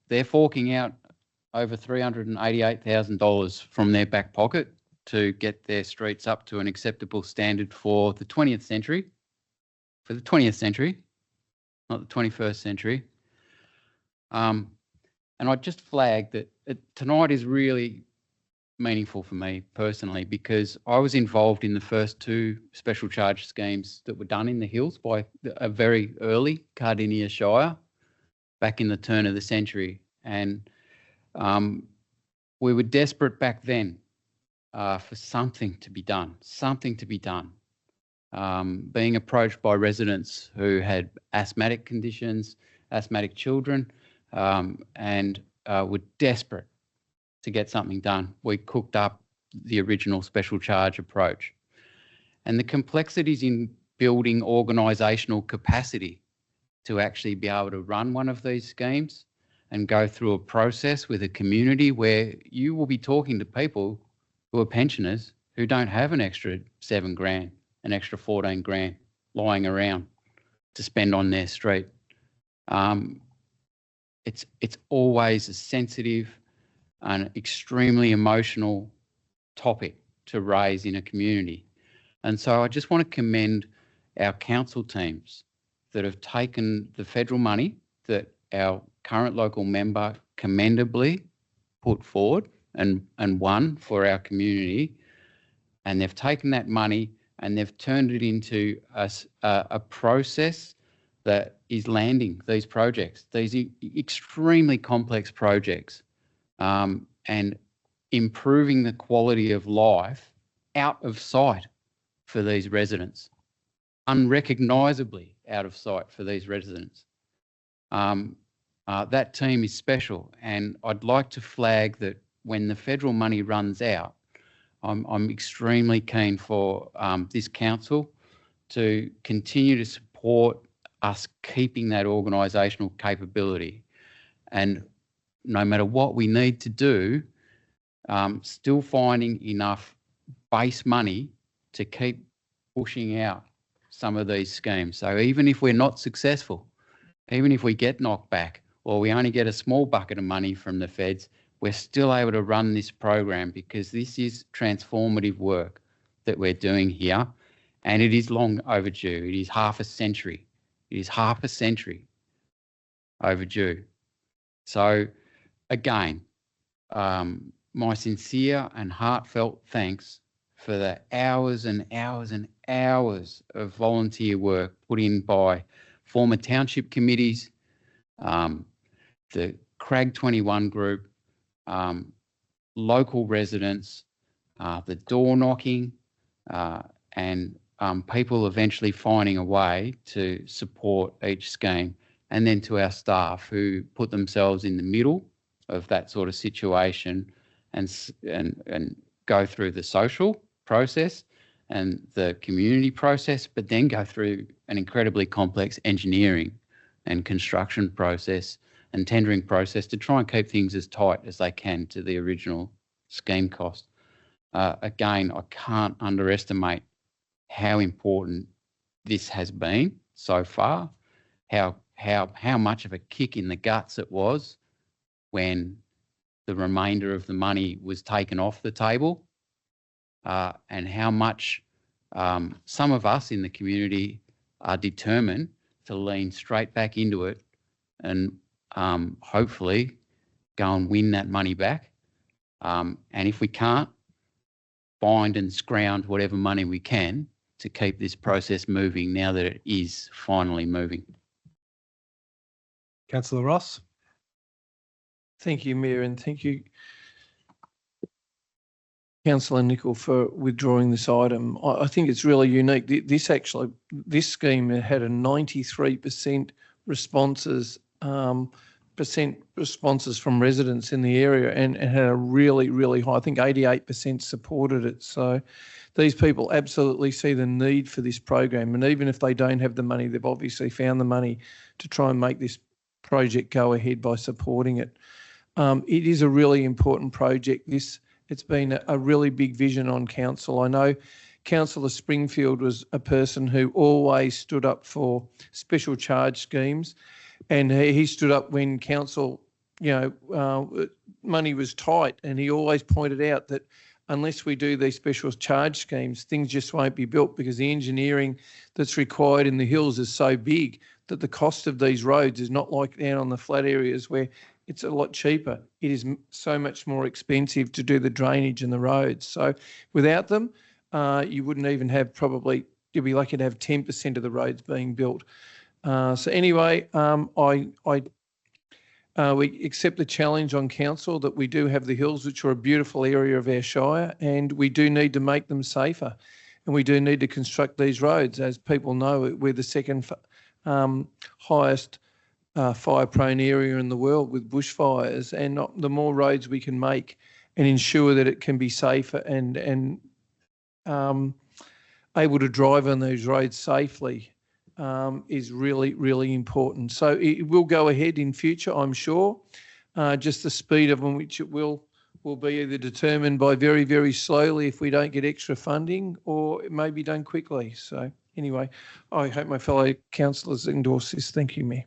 they're forking out over $388,000 from their back pocket to get their streets up to an acceptable standard for the 20th century. For the 20th century, not the 21st century. And I just flagged that tonight is really meaningful for me personally, because I was involved in the first two special charge schemes that were done in the hills by a very early Cardinia Shire back in the turn of the century. And we were desperate back then for something to be done, being approached by residents who had asthmatic conditions, asthmatic children, and were desperate to get something done. We cooked up the original special charge approach. And the complexities in building organisational capacity to actually be able to run one of these schemes and go through a process with a community where you will be talking to people who are pensioners who don't have an extra $7,000, an extra $14,000 lying around to spend on their street. It's always a sensitive and extremely emotional topic to raise in a community. And so I just want to commend our council teams that have taken the federal money that our current local member commendably put forward and won for our community, and they've taken that money and they've turned it into a process that is landing these projects, these extremely complex projects, and improving the quality of life out of sight for these residents, unrecognisably out of sight for these residents. That team is special, and I'd like to flag that when the federal money runs out, I'm extremely keen for this council to continue to support us keeping that organisational capability, and no matter what we need to do, still finding enough base money to keep pushing out some of these schemes. So even if we're not successful, even if we get knocked back or we only get a small bucket of money from the feds, we're still able to run this program because this is transformative work that we're doing here, and it is long overdue. It is half a century. It is half a century overdue. So again, my sincere and heartfelt thanks for the hours and hours and hours of volunteer work put in by former township committees, the Crag 21 group, local residents, the door knocking, and people eventually finding a way to support each scheme, and then to our staff who put themselves in the middle of that sort of situation and go through the social process and the community process, but then go through an incredibly complex engineering and construction process and tendering process to try and keep things as tight as they can to the original scheme cost. Again, I can't underestimate how important this has been so far, how much of a kick in the guts it was when the remainder of the money was taken off the table, and how much some of us in the community are determined to lean straight back into it and hopefully go and win that money back. And if we can't, find and scrounge whatever money we can to keep this process moving now that it is finally moving. Councillor Ross. Thank you, Mayor, and thank you, Councillor Nicol, for withdrawing this item. I think it's really unique. This scheme had a 93% responses from residents in the area, and had a really, really high, I think 88% supported it. So these people absolutely see the need for this program, and even if they don't have the money, they've obviously found the money to try and make this project go ahead by supporting it. It is a really important project. It's been a really big vision on council. I know Councillor Springfield was a person who always stood up for special charge schemes, and he stood up when council, money was tight, and he always pointed out that unless we do these special charge schemes, things just won't be built because the engineering that's required in the hills is so big that the cost of these roads is not like down on the flat areas where it's a lot cheaper. It is so much more expensive to do the drainage and the roads. So without them, you wouldn't even have you'd be lucky to have 10% of the roads being built. So anyway, we accept the challenge on council that we do have the hills, which are a beautiful area of our Shire, and we do need to make them safer. and we do need to construct these roads. As people know, we're the second highest fire-prone area in the world with bushfires, and the more roads we can make and ensure that it can be safer and able to drive on those roads safely is really, really important. So it will go ahead in future, I'm sure. Just the speed of which it will be either determined by very, very slowly if we don't get extra funding, or it may be done quickly. So anyway, I hope my fellow councillors endorse this. Thank you, Mayor.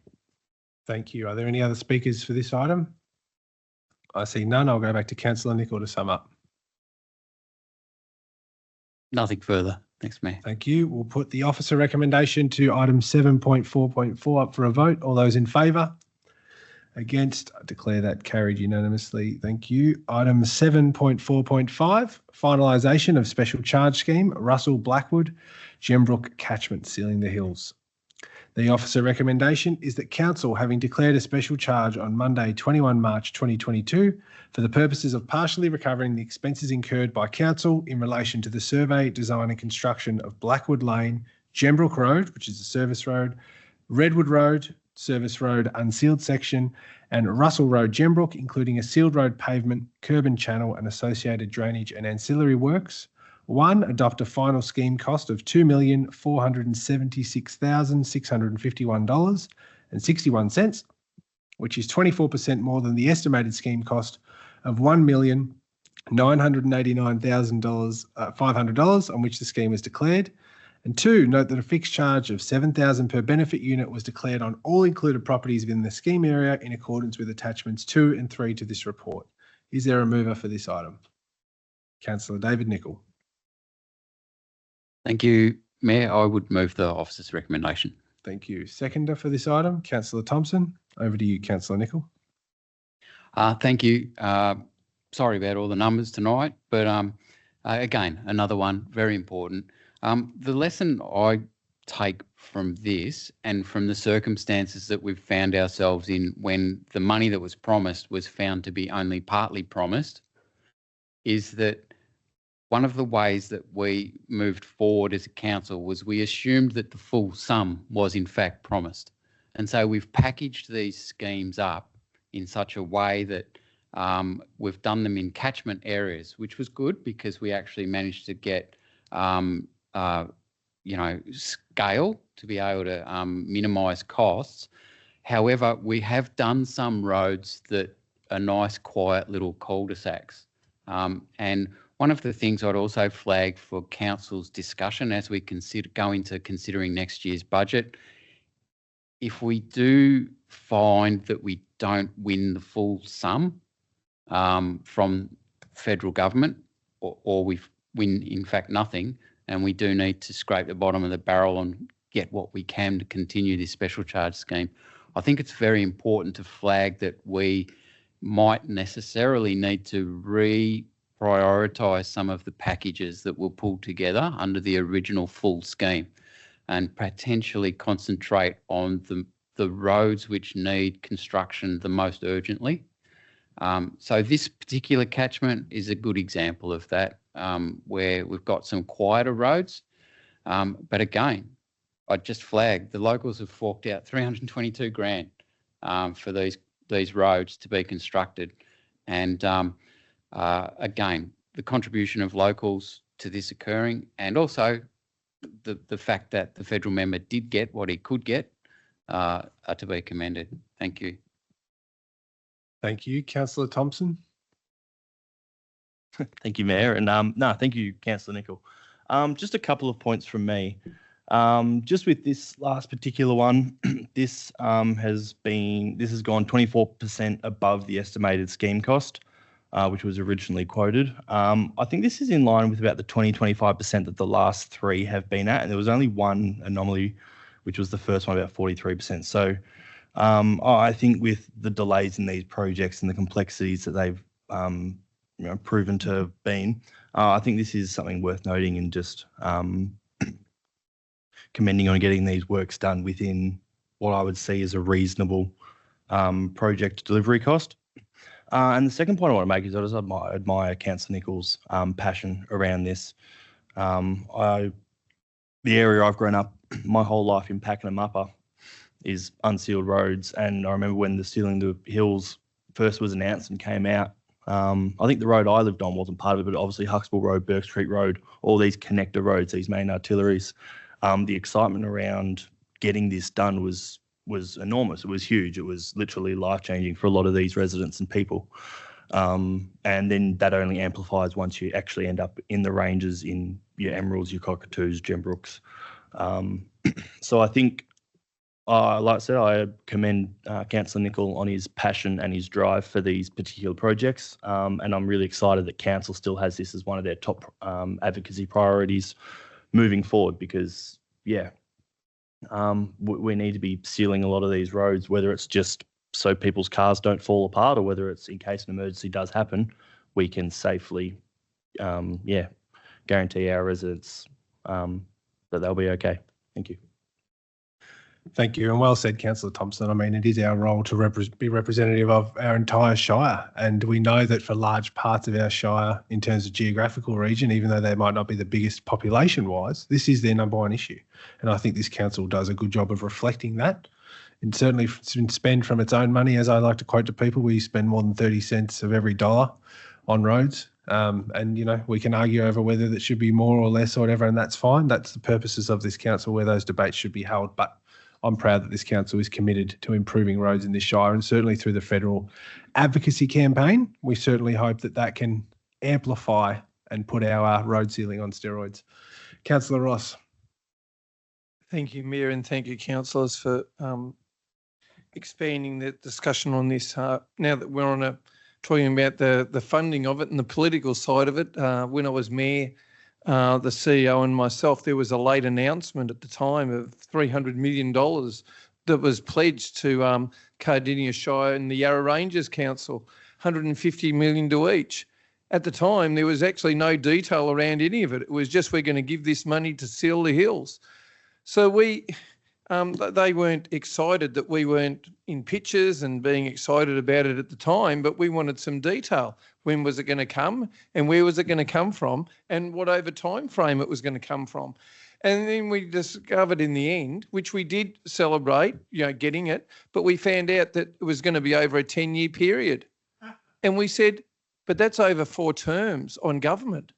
Thank you. Are there any other speakers for this item? I see none. I'll go back to Councillor Nicol to sum up. Nothing further. Thanks, Mayor. Thank you. We'll put the officer recommendation to item 7.4.4 up for a vote. All those in favour? Against? I declare that carried unanimously. Thank you. Item 7.4.5, finalisation of special charge scheme, Russell Blackwood, Gembrook Catchment, Sealing the Hills. The officer recommendation is that Council, having declared a special charge on Monday, 21 March 2022, for the purposes of partially recovering the expenses incurred by Council in relation to the survey, design and construction of Blackwood Lane, Gembrook Road, which is a service road, Redwood Road, service road unsealed section, and Russell Road, Gembrook, including a sealed road pavement, curb and channel and associated drainage and ancillary works. 1, adopt a final scheme cost of $2,476,651.61, which is 24% more than the estimated scheme cost of $1,989,500 on which the scheme was declared. And 2, note that a fixed charge of $7,000 per benefit unit was declared on all included properties within the scheme area in accordance with attachments 2 and 3 to this report. Is there a mover for this item? Councillor David Nicol. Thank you, Mayor. I would move the officer's recommendation. Thank you. Seconder for this item, Councillor Thompson. Over to you, Councillor Nicol. Thank you. Sorry about all the numbers tonight, but again, another one, very important. The lesson I take from this and from the circumstances that we've found ourselves in when the money that was promised was found to be only partly promised is that one of the ways that we moved forward as a council was we assumed that the full sum was in fact promised. And so we've packaged these schemes up in such a way that we've done them in catchment areas, which was good because we actually managed to get, scale to be able to minimise costs. However, we have done some roads that are nice, quiet little cul-de-sacs. And one of the things I'd also flag for council's discussion as we go into considering next year's budget, if we do find that we don't win the full sum from federal government, or we win in fact nothing, and we do need to scrape the bottom of the barrel and get what we can to continue this special charge scheme, I think it's very important to flag that we might necessarily need to prioritise some of the packages that were pulled together under the original full scheme and potentially concentrate on the roads which need construction the most urgently. So this particular catchment is a good example of that, where we've got some quieter roads. But again, I just flagged the locals have forked out $322,000 for these roads to be constructed. And again, the contribution of locals to this occurring, and also the fact that the federal member did get what he could get are to be commended. Thank you. Thank you. Councillor Thompson. Thank you, Mayor. And thank you, Councillor Nicol. Just a couple of points from me. Just with this last particular one, this has gone 24% above the estimated scheme cost, which was originally quoted. I think this is in line with about the 20-25% that the last three have been at, and there was only one anomaly, which was the first one, about 43%. So I think with the delays in these projects and the complexities that they've proven to have been, I think this is something worth noting and just commending on getting these works done within what I would see as a reasonable project delivery cost. And the second point I want to make is I just admire Councillor Nicol's passion around this. The area I've grown up my whole life in Pakenham Upper is unsealed roads, and I remember when the Sealing the Hills first was announced and came out. I think the road I lived on wasn't part of it, but obviously Huxtable Road, Burke Street Road, all these connector roads, these main arteries. The excitement around getting this done was enormous. It was huge. It was literally life-changing for a lot of these residents and people. And then that only amplifies once you actually end up in the ranges in your Emeralds, your Cockatoos, Gembrooks. So I think, like I said, I commend Councillor Nicol on his passion and his drive for these particular projects. And I'm really excited that Council still has this as one of their top advocacy priorities moving forward, because, yeah, we need to be sealing a lot of these roads, whether it's just so people's cars don't fall apart or whether it's in case an emergency does happen, we can safely, guarantee our residents that they'll be okay. Thank you. Thank you, and well said, Councillor Thompson. I mean, it is our role to be representative of our entire Shire, and we know that for large parts of our Shire, in terms of geographical region, even though they might not be the biggest population-wise, this is their number one issue. And I think this council does a good job of reflecting that. And certainly spend from its own money, as I like to quote to people, we spend more than 30 cents of every dollar on roads. And, you know, we can argue over whether that should be more or less or whatever, and that's fine. That's the purposes of this council, where those debates should be held. But I'm proud that this council is committed to improving roads in this Shire, and certainly through the federal advocacy campaign, we certainly hope that that can amplify and put our road sealing on steroids. Councillor Ross. Thank you, Mayor, and thank you, councillors, for expanding the discussion on this. Now that we're on talking about the funding of it and the political side of it, when I was Mayor, the CEO and myself, there was a late announcement at the time of $300 million that was pledged to Cardinia Shire and the Yarra Ranges Council, $150 million to each. At the time, there was actually no detail around any of it. It was just, we're going to give this money to seal the hills. So they weren't excited that we weren't in pictures and being excited about it at the time, but we wanted some detail. When was it going to come, and where was it going to come from, and what over time frame it was going to come from? And then we discovered in the end, which we did celebrate, getting it, but we found out that it was going to be over a 10-year period. And we said, but that's over 4 terms on government.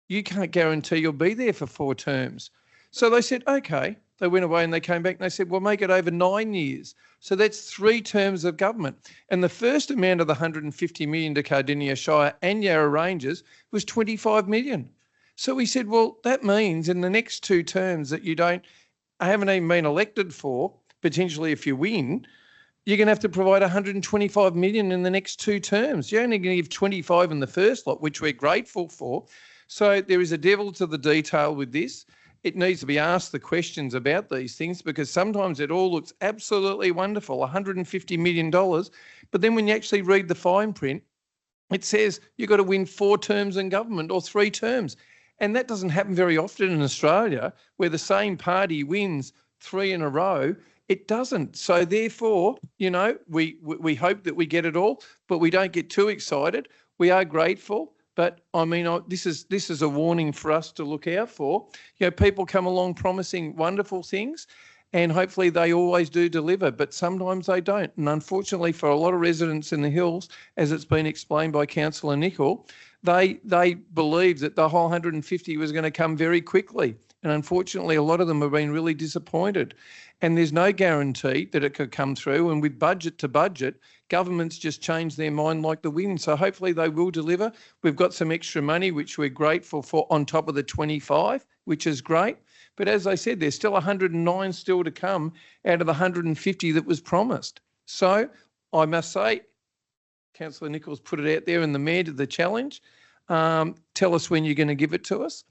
You can't guarantee you'll be there for 4 terms. So they said, okay. They went away and they came back and they said, well, make it over 9 years. So that's 3 terms of government. And the first amount of the $150 million to Cardinia Shire and Yarra Ranges was $25 million. So we said, well, that means in the next 2 terms that haven't even been elected for, potentially if you win, you're going to have to provide $125 million in the next 2 terms. You're only going to give 25 in the first lot, which we're grateful for. So there is a devil to the detail with this. It needs to be asked the questions about these things, because sometimes it all looks absolutely wonderful, $150 million. But then when you actually read the fine print, it says you've got to win 4 terms in government or 3 terms. And that doesn't happen very often in Australia, where the same party wins 3 in a row. It doesn't. So therefore, we hope that we get it all, but we don't get too excited. We are grateful. But I mean, this is a warning for us to look out for. People come along promising wonderful things, and hopefully they always do deliver, but sometimes they don't. And unfortunately, for a lot of residents in the hills, as it's been explained by Councillor Nicol, they believed that the whole 150 was going to come very quickly. And unfortunately, a lot of them have been really disappointed. And there's no guarantee that it could come through. And with budget to budget, governments just change their mind like the wind. So hopefully they will deliver. We've got some extra money, which we're grateful for, on top of the 25, which is great. But as I said, there's still 109 still to come out of the 150 that was promised. So I must say, Councillor Nicol's put it out there in the Mayor to the challenge. Tell us when you're going to give it to us.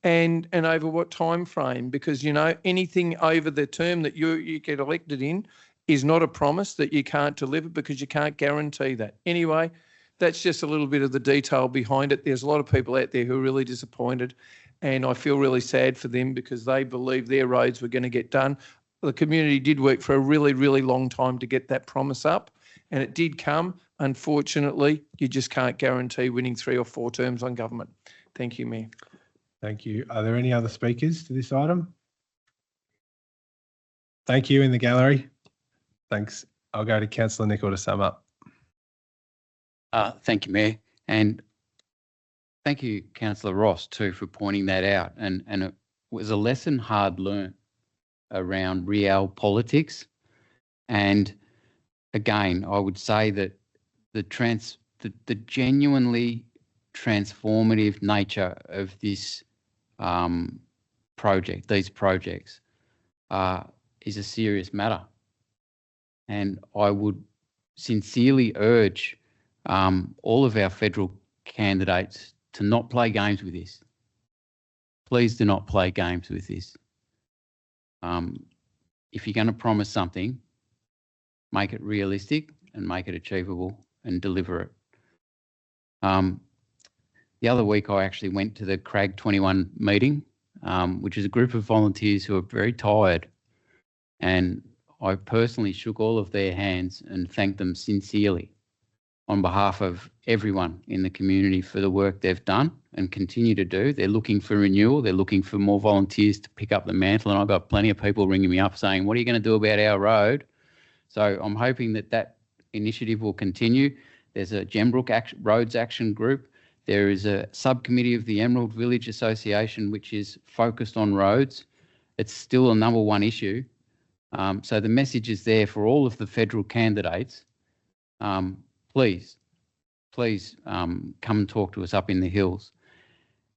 And over what time frame, because anything over the term that you get elected in is not a promise that you can't deliver, because you can't guarantee that. Anyway, that's just a little bit of the detail behind it. There's a lot of people out there who are really disappointed, and I feel really sad for them, because they believe their roads were going to get done. The community did work for a really, really long time to get that promise up, and it did come. Unfortunately, you just can't guarantee winning 3 or 4 terms on government. Thank you, Mayor. Thank you. Are there any other speakers to this item? Thank you in the gallery. Thanks. I'll go to Councillor Nicol to sum up. Thank you, Mayor. And thank you, Councillor Ross, too, for pointing that out. And it was a lesson hard learnt around real politics. And again, I would say that the genuinely transformative nature of this project, these projects, is a serious matter. And I would sincerely urge all of our federal candidates to not play games with this. Please do not play games with this. If you're going to promise something, make it realistic and make it achievable and deliver it. The other week I actually went to the CRAG 21 meeting, which is a group of volunteers who are very tired, and I personally shook all of their hands and thanked them sincerely on behalf of everyone in the community for the work they've done and continue to do. They're looking for renewal. They're looking for more volunteers to pick up the mantle. And I've got plenty of people ringing me up saying, what are you going to do about our road? So I'm hoping that that initiative will continue. There's a Gembrook Roads Action Group. There is a subcommittee of the Emerald Village Association, which is focused on roads. It's still a #1 issue. So the message is there for all of the federal candidates. Please come and talk to us up in the hills.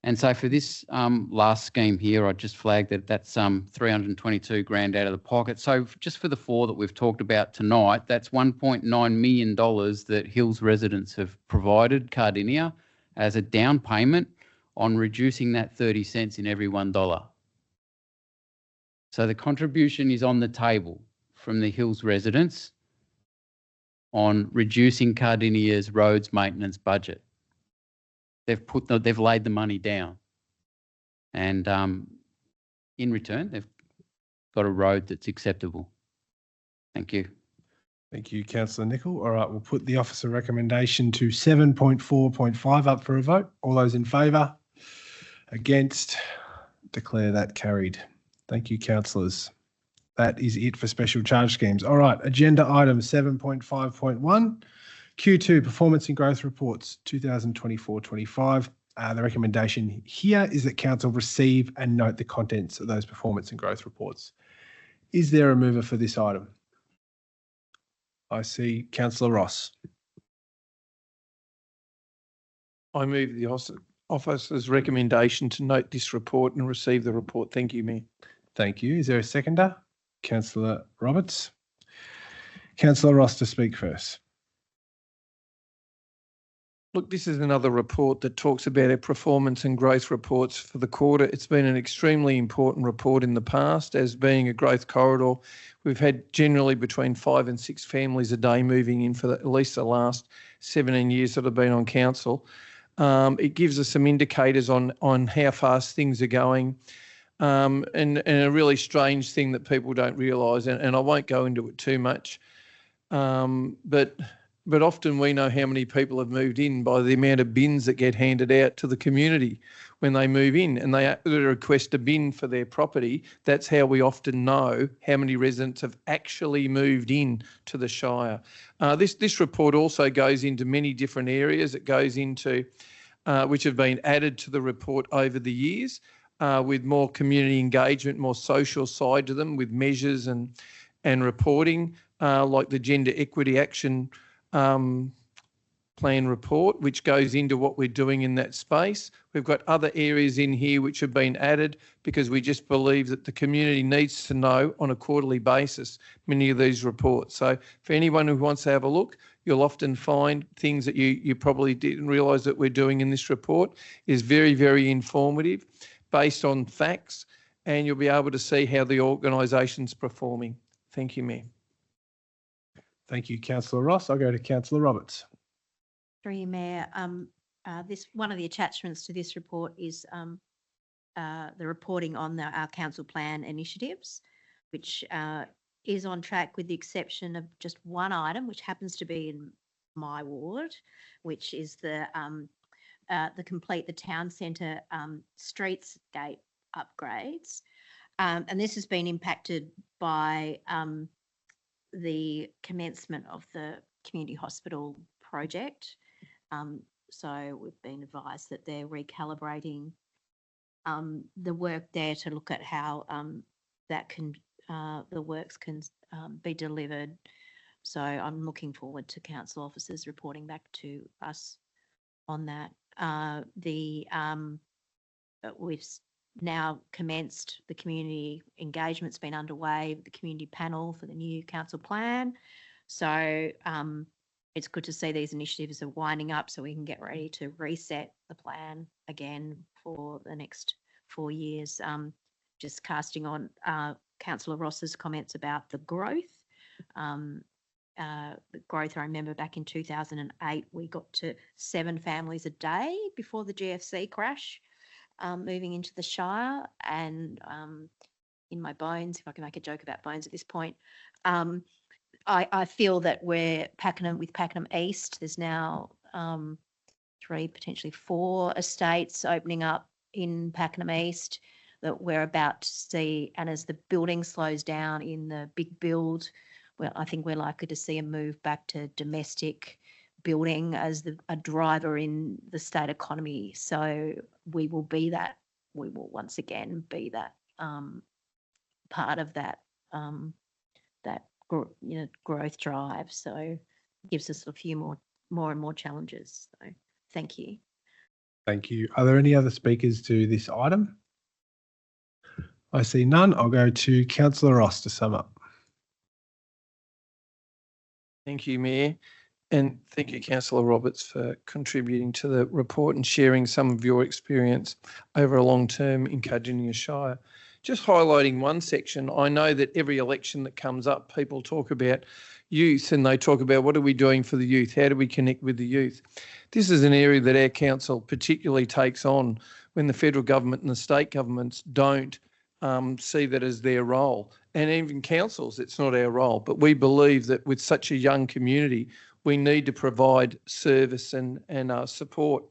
And so for this last scheme here, I just flagged that that's 322 grand out of the pocket. So just for the 4 that we've talked about tonight, that's $1.9 million that Hills residents have provided Cardinia as a down payment on reducing that 30 cents in every $1. So the contribution is on the table from the Hills residents on reducing Cardinia's roads maintenance budget. They've laid the money down, and in return, they've got a road that's acceptable. Thank you. Thank you, Councillor Nicol. All right, we'll put the officer recommendation to 7.4.5 up for a vote. All those in favour? Against? Declare that carried. Thank you, councillors. That is it for special charge schemes. All right, agenda item 7.5.1, Q2 Performance and Growth Reports 2024-25. The recommendation here is that council receive and note the contents of those performance and growth reports. Is there a mover for this item? I see Councillor Ross. I move the officer's recommendation to note this report and receive the report. Thank you, Mayor. Thank you. Is there a seconder? Councillor Roberts. Councillor Ross to speak first. Look, this is another report that talks about our performance and growth reports for the quarter. It's been an extremely important report in the past. As being a growth corridor, we've had generally between 5 and 6 families a day moving in for at least the last 17 years that I've been on council. It gives us some indicators on how fast things are going. And a really strange thing that people don't realise, and I won't go into it too much, but often we know how many people have moved in by the amount of bins that get handed out to the community when they move in and they request a bin for their property. That's how we often know how many residents have actually moved in to the Shire. This report also goes into many different areas. It goes into which have been added to the report over the years. With more community engagement, more social side to them, with measures and reporting, like the Gender Equity Action Plan report, which goes into what we're doing in that space. We've got other areas in here which have been added because we just believe that the community needs to know on a quarterly basis many of these reports. So for anyone who wants to have a look, you'll often find things that you probably didn't realise that we're doing in this report. It is very, very informative, based on facts, and you'll be able to see how the organisation's performing. Thank you, Mayor. Thank you, Councillor Ross. I'll go to Councillor Roberts. Through you, Mayor. This one of the attachments to this report is the reporting on our council plan initiatives, which is on track with the exception of just one item, which happens to be in my ward, which is the complete the town centre streetscape upgrades. And this has been impacted by the commencement of the community hospital project. So we've been advised that they're recalibrating the work there to look at how that can the works can be delivered. So I'm looking forward to council officers reporting back to us on that. We've now commenced the community engagement's been underway with the community panel for the new council plan. So it's good to see these initiatives are winding up so we can get ready to reset the plan again for the next 4 years. Just casting on Councillor Ross's comments about the growth. The growth, I remember back in 2008, we got to 7 families a day before the GFC crash, moving into the Shire. And in my bones, if I can make a joke about bones at this point, I feel that with Pakenham East, there's now 3, potentially 4 estates opening up in Pakenham East that we're about to see. And as the building slows down in the big build, well, I think we're likely to see a move back to domestic building as a driver in the state economy. So we will once again be that part of that growth drive. So it gives us a few more and more challenges. So thank you. Thank you. Are there any other speakers to this item? I see none. I'll go to Councillor Ross to sum up. Thank you, Mayor. And thank you, Councillor Roberts, for contributing to the report and sharing some of your experience over a long term in Cardinia Shire. Just highlighting one section, I know that every election that comes up, people talk about youth and they talk about what are we doing for the youth? How do we connect with the youth? This is an area that our council particularly takes on when the federal government and the state governments don't see that as their role. And even councils, it's not our role. But we believe that with such a young community, we need to provide service and support.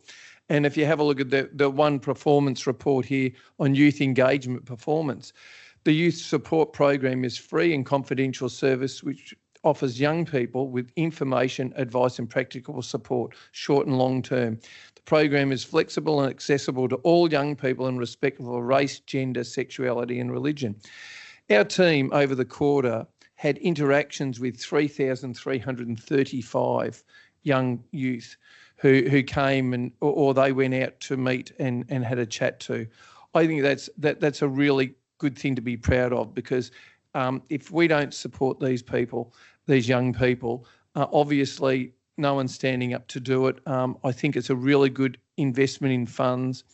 And if you have a look at the one performance report here on youth engagement performance, the youth support program is free and confidential service which offers young people with information, advice and practical support, short and long term. The program is flexible and accessible to all young people in respect of race, gender, sexuality and religion. Our team over the quarter had interactions with 3,335 young youth who came or they went out to meet and had a chat to. I think that's a really good thing to be proud of, because if we don't support these people, these young people, obviously no one's standing up to do it. I think it's a really good investment in funds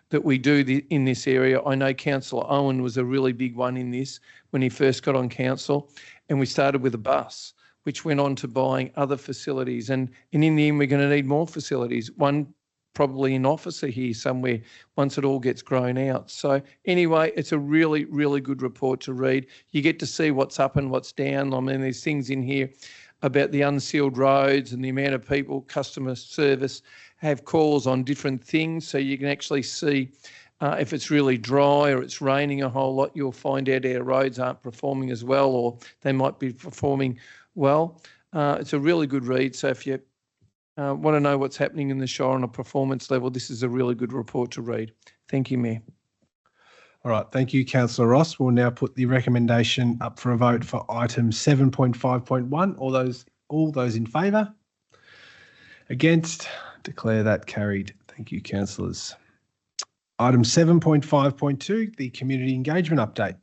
that we do in this area. I know Councillor Owen was a really big one in this when he first got on council, and we started with a bus, which went on to buying other facilities. And in the end, we're going to need more facilities, one probably in Officer here somewhere once it all gets grown out. So anyway, it's a really, really good report to read. You get to see what's up and what's down. I mean, there's things in here about the unsealed roads and the amount of people, customer service, have calls on different things. So you can actually see if it's really dry or it's raining a whole lot, you'll find out our roads aren't performing as well, or they might be performing well. It's a really good read. So if you want to know what's happening in the Shire on a performance level, this is a really good report to read. Thank you, Mayor. All right, thank you, Councillor Ross. We'll now put the recommendation up for a vote for item 7.5.1. All those in favour? Against? Declare that carried. Thank you, councillors. Item 7.5.2, the community engagement update.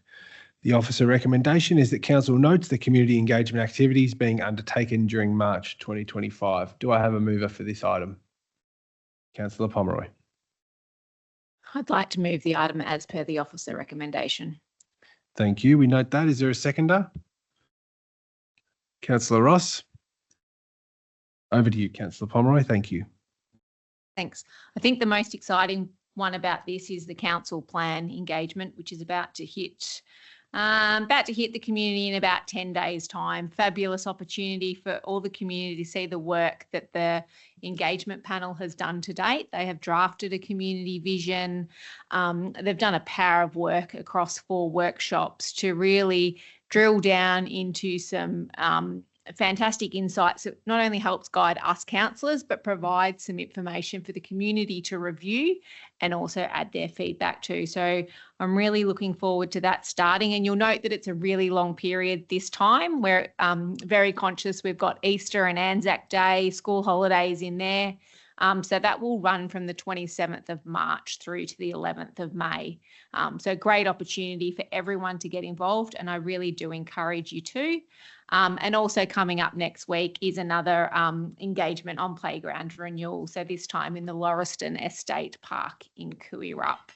The officer recommendation is that council notes the community engagement activities being undertaken during March 2025. Do I have a mover for this item? Councillor Pomeroy. I'd like to move the item as per the officer recommendation. Thank you. We note that. Is there a seconder? Councillor Ross. Over to you, Councillor Pomeroy. Thank you. Thanks. I think the most exciting one about this is the council plan engagement, which is about to hit About to hit the community in about 10 days' time. Fabulous opportunity for all the community to see the work that the engagement panel has done to date. They have drafted a community vision. They've done a power of work across 4 workshops to really drill down into some fantastic insights that not only helps guide us councillors, but provides some information for the community to review and also add their feedback to. So I'm really looking forward to that starting. And you'll note that it's a really long period this time. We're very conscious we've got Easter and Anzac Day, school holidays in there. So that will run from the 27th of March through to the 11th of May. So great opportunity for everyone to get involved, and I really do encourage you to. And also coming up next week is another engagement on playground renewal. So this time in the Lauriston Estate Park in Kuirup.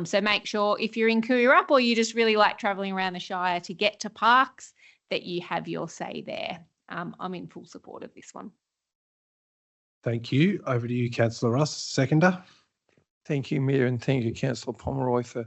So make sure if you're in Kuirup or you just really like travelling around the Shire to get to parks, that you have your say there. I'm in full support of this one. Thank you. Over to you, Councillor Ross. Seconder. Thank you, Mayor, and thank you, Councillor Pomeroy, for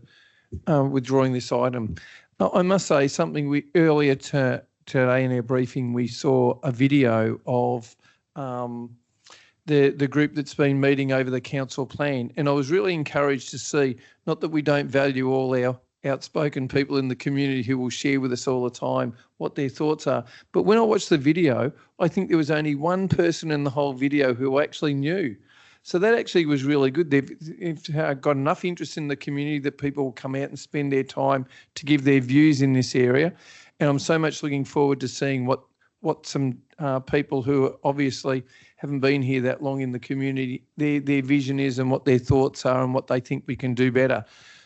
withdrawing this item. I must say something earlier today in our briefing, we saw a video of the group that's been meeting over the council plan, and I was really encouraged to see, not that we don't value all our outspoken people in the community who will share with us all the time what their thoughts are, but when I watched the video, I think there was only one person in the whole video who actually knew. So that actually was really good. They've got enough interest in the community that people will come out and spend their time to give their views in this area. And I'm so much looking forward to seeing what some people who obviously haven't been here that long in the community, their vision is and what their thoughts are and what they think we can do better.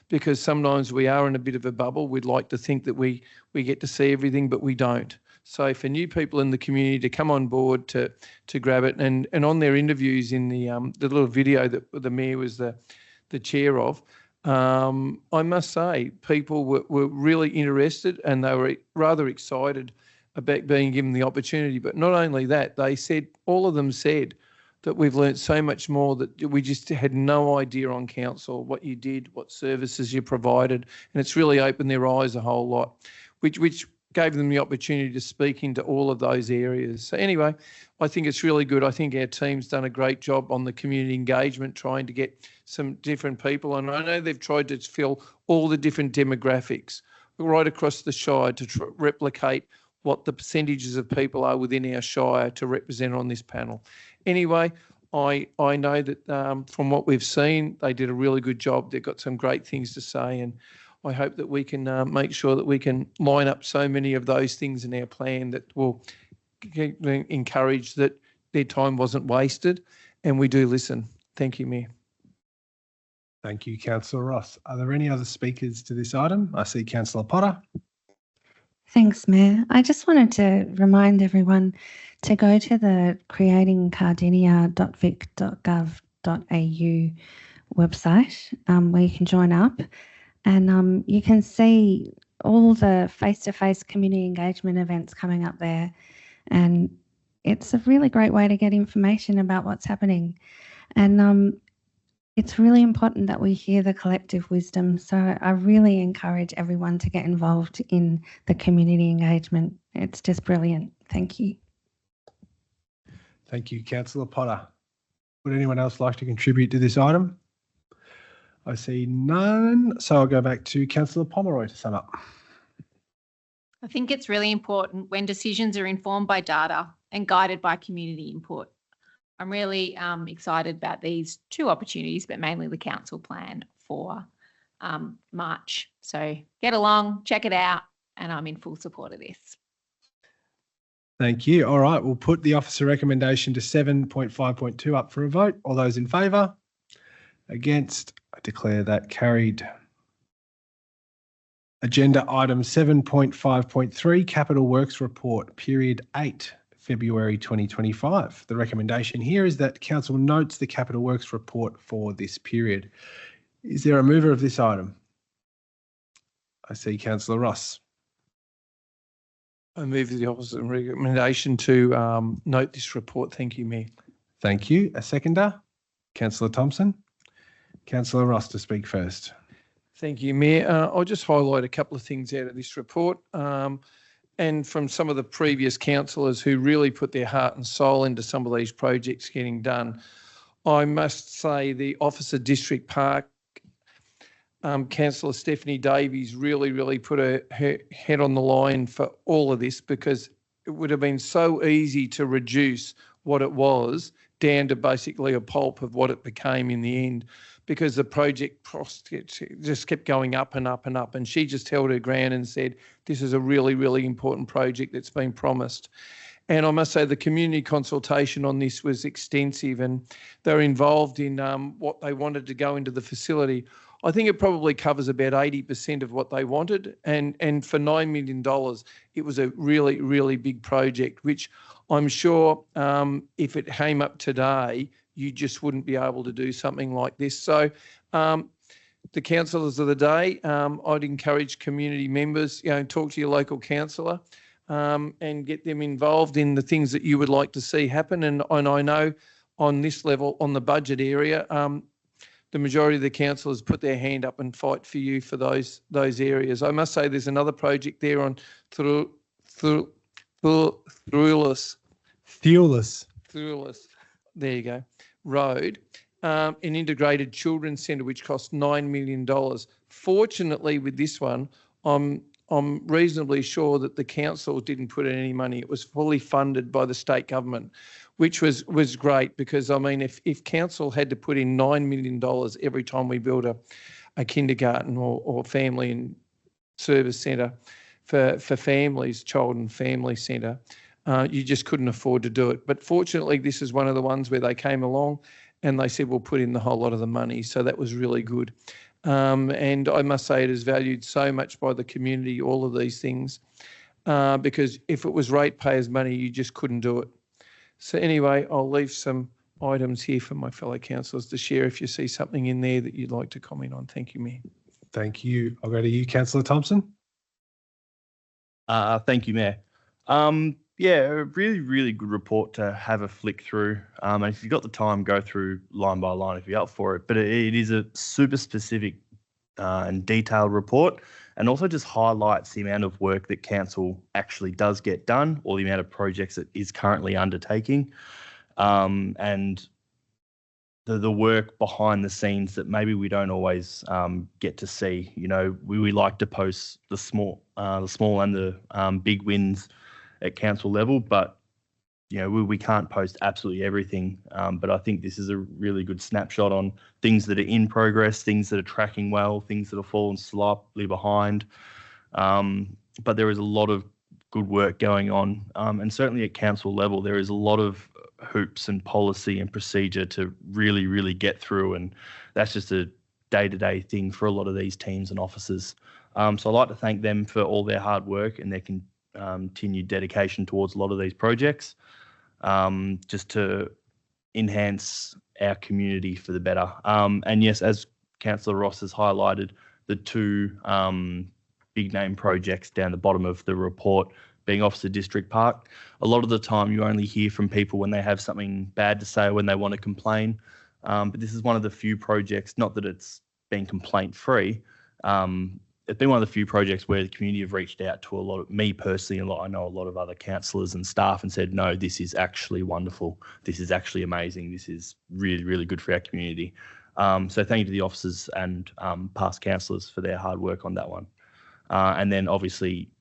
Because sometimes we are in a bit of a bubble. We'd like to think that we get to see everything, but we don't. So for new people in the community to come on board to grab it, and on their interviews in the little video that the Mayor was the chair of, I must say people were really interested and they were rather excited about being given the opportunity. But not only that, they said, all of them said that we've learnt so much more that we just had no idea on council, what you did, what services you provided, and it's really opened their eyes a whole lot, which gave them the opportunity to speak into all of those areas. So anyway, I think it's really good. I think our team's done a great job on the community engagement, trying to get some different people. And I know they've tried to fill all the different demographics right across the Shire to replicate what the percentages of people are within our Shire to represent on this panel. Anyway, I know that from what we've seen, they did a really good job. They've got some great things to say, and I hope that we can make sure that we can line up so many of those things in our plan that will encourage that their time wasn't wasted, and we do listen. Thank you, Mayor. Thank you, Councillor Ross. Are there any other speakers to this item? I see Councillor Potter. Thanks, Mayor. I just wanted to remind everyone to go to the creatingcardinia.vic.gov.au website where you can join up, and you can see all the face-to-face community engagement events coming up there, and it's a really great way to get information about what's happening. And it's really important that we hear the collective wisdom. So I really encourage everyone to get involved in the community engagement. It's just brilliant. Thank you. Thank you, Councillor Potter. Would anyone else like to contribute to this item? I see none. So I'll go back to Councillor Pomeroy to sum up. I think it's really important when decisions are informed by data and guided by community input. I'm really excited about these 2 opportunities, but mainly the council plan for March. So get along, check it out, and I'm in full support of this. Thank you. All right, we'll put the officer recommendation to 7.5.2 up for a vote. All those in favour? Against? I declare that carried. Agenda item 7.5.3, Capital Works Report, period 8. February 2025. The recommendation here is that Council notes the Capital Works report for this period. Is there a mover of this item? I see Councillor Ross. I move the officer recommendation to note this report. Thank you, Mayor. Thank you. A seconder? Councillor Thompson. Councillor Ross to speak first. Thank you, Mayor. I'll just highlight a couple of things out of this report. And from some of the previous councillors who really put their heart and soul into some of these projects getting done. I must say the Officer District Park, Councillor Stephanie Davies really put her head on the line for all of this, because it would have been so easy to reduce what it was down to basically a pulp of what it became in the end, because the project just kept going up and up and up. And she just held her ground and said, this is a really important project that's been promised. And I must say the community consultation on this was extensive, and they're involved in what they wanted to go into the facility. I think it probably covers about 80% of what they wanted. And for $9 million, it was a really big project, which I'm sure if it came up today, you just wouldn't be able to do something like this. So the councillors of the day, I'd encourage community members, talk to your local councillor and get them involved in the things that you would like to see happen. And I know on this level, on the budget area, the majority of the councillors put their hand up and fight for you for those areas. I must say there's another project there on Thulis. There you go. Road, an integrated children's centre which cost $9 million. Fortunately, with this one, I'm reasonably sure that the council didn't put in any money. It was fully funded by the state government, which was great, because I mean, if council had to put in $9 million every time we build a kindergarten or family and service centre for families, child and family centre, you just couldn't afford to do it. But fortunately, this is one of the ones where they came along and they said, we'll put in the whole lot of the money. So that was really good. And I must say it is valued so much by the community, all of these things, because if it was ratepayers' money, you just couldn't do it. So anyway, I'll leave some items here for my fellow councillors to share if you see something in there that you'd like to comment on. Thank you, Mayor. Thank you. I'll go to you, Councillor Thompson. Thank you, Mayor. Yeah, a really good report to have a flick through. And if you've got the time, go through line by line if you're up for it. But it is a super specific and detailed report, and also just highlights the amount of work that council actually does get done, or the amount of projects it is currently undertaking, and the work behind the scenes that maybe we don't always get to see. You know, we like to post the small and the big wins at council level, but you know, we can't post absolutely everything. But I think this is a really good snapshot on things that are in progress, things that are tracking well, things that have fallen slightly behind. But there is a lot of good work going on. And certainly at council level, there is a lot of hoops and policy and procedure to really get through. And that's just a day-to-day thing for a lot of these teams and officers. So I'd like to thank them for all their hard work and their continued dedication towards a lot of these projects, just to enhance our community for the better. And yes, as Councillor Ross has highlighted, the two big name projects down the bottom of the report being Officer District Park. A lot of the time you only hear from people when they have something bad to say or when they want to complain. But this is one of the few projects, not that it's been complaint free, it's been one of the few projects where the community have reached out to a lot of me personally, and I know a lot of other councillors and staff, and said, no, this is actually wonderful. This is actually amazing. This is really good for our community. So thank you to the officers and past councillors for their hard work on that one. And then obviously,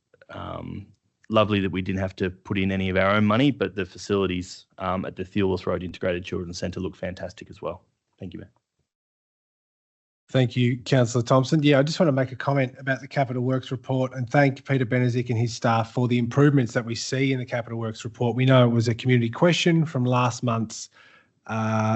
lovely that we didn't have to put in any of our own money, but the facilities at the Thulis Road Integrated Children's Centre look fantastic as well. Thank you, Mayor. Thank you, Councillor Thompson. Yeah, I just want to make a comment about the Capital Works report and thank Peter Benezik and his staff for the improvements that we see in the Capital Works report. We know it was a community question from last month's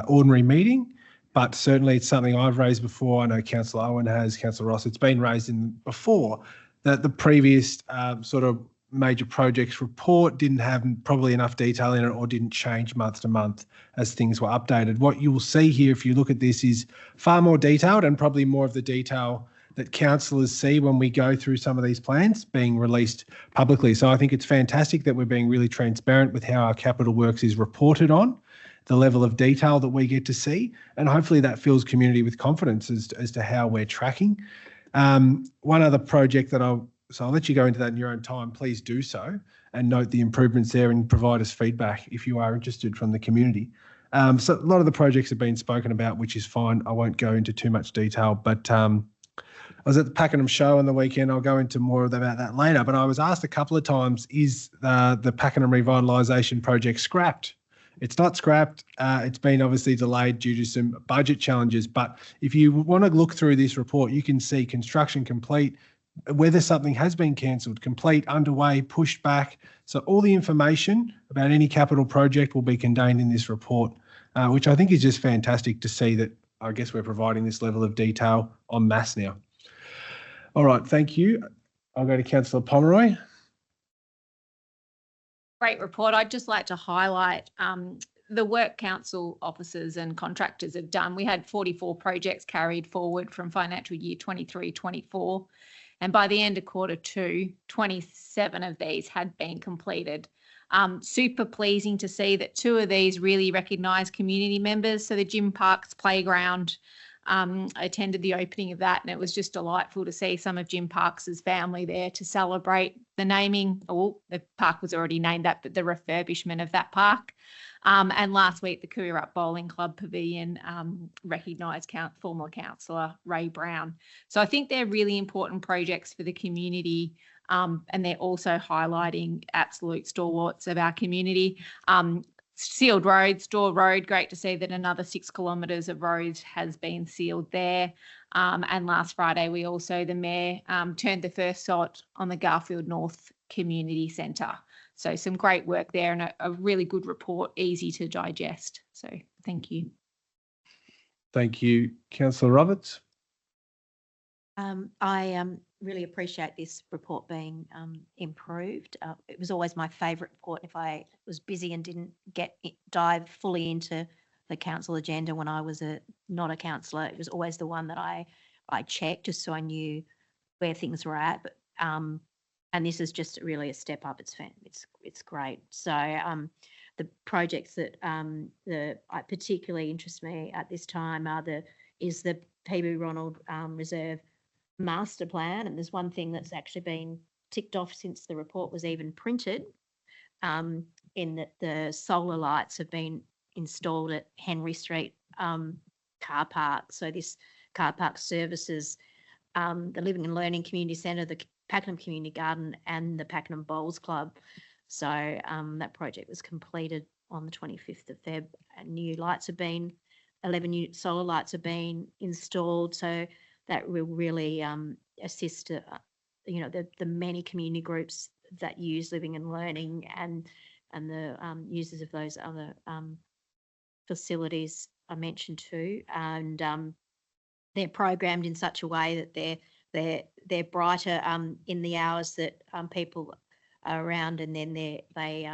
ordinary meeting, but certainly it's something I've raised before. I know Councillor Owen has, Councillor Ross. It's been raised before that the previous sort of major projects report didn't have probably enough detail in it, or didn't change month to month as things were updated. What you will see here, if you look at this, is far more detailed, and probably more of the detail that councillors see when we go through some of these plans being released publicly. So I think it's fantastic that we're being really transparent with how our capital works is reported on, the level of detail that we get to see, and hopefully that fills community with confidence as to how we're tracking. One other project that I'll let you go into that in your own time. Please do so and note the improvements there and provide us feedback if you are interested from the community. So a lot of the projects have been spoken about, which is fine. I won't go into too much detail, but I was at the Pakenham show on the weekend. I'll go into more about that later, but I was asked a couple of times, is the Pakenham Revitalisation project scrapped? It's not scrapped. It's been obviously delayed due to some budget challenges. But if you want to look through this report, you can see construction complete, whether something has been cancelled, complete, underway, pushed back. So all the information about any capital project will be contained in this report, which I think is just fantastic to see that I guess we're providing this level of detail en masse now. All right, thank you. I'll go to Councillor Pomeroy. Great report. I'd just like to highlight the work council officers and contractors have done. We had 44 projects carried forward from financial year 23-24. And by the end of Q2, 27 of these had been completed. Super pleasing to see that 2 of these really recognised community members. So the Jim Parks Playground, I attended the opening of that, and it was just delightful to see some of Jim Parks's family there to celebrate the naming. Oh, the park was already named that, but the refurbishment of that park. And last week, the Cooyarrup Bowling Club Pavilion recognised former councillor Ray Brown. So I think they're really important projects for the community, and they're also highlighting absolute stalwarts of our community. Sealed road, Store Road, great to see that another 6 kilometres of road has been sealed there. And last Friday, the Mayor turned the first sod on the Garfield North Community Centre. So some great work there and a really good report, easy to digest. So thank you. Thank you. Councillor Roberts. I really appreciate this report being improved. It was always my favourite report. If I was busy and didn't dive fully into the council agenda when I was not a councillor, it was always the one that I checked just so I knew where things were at. But and this is just really a step up. It's great. So the projects that particularly interest me at this time is the PB Ronald Reserve Master Plan, and there's one thing that's actually been ticked off since the report was even printed, in that the solar lights have been installed at Henry Street car park. So this car park services the Living and Learning Community Centre, the Pakenham Community Garden and the Pakenham Bowls Club. So that project was completed on the 25th of Feb, and 11 new solar lights have been installed. So that will really assist, the many community groups that use Living and Learning and the users of those other facilities I mentioned too. And they're programmed in such a way that they're brighter in the hours that people are around, and then they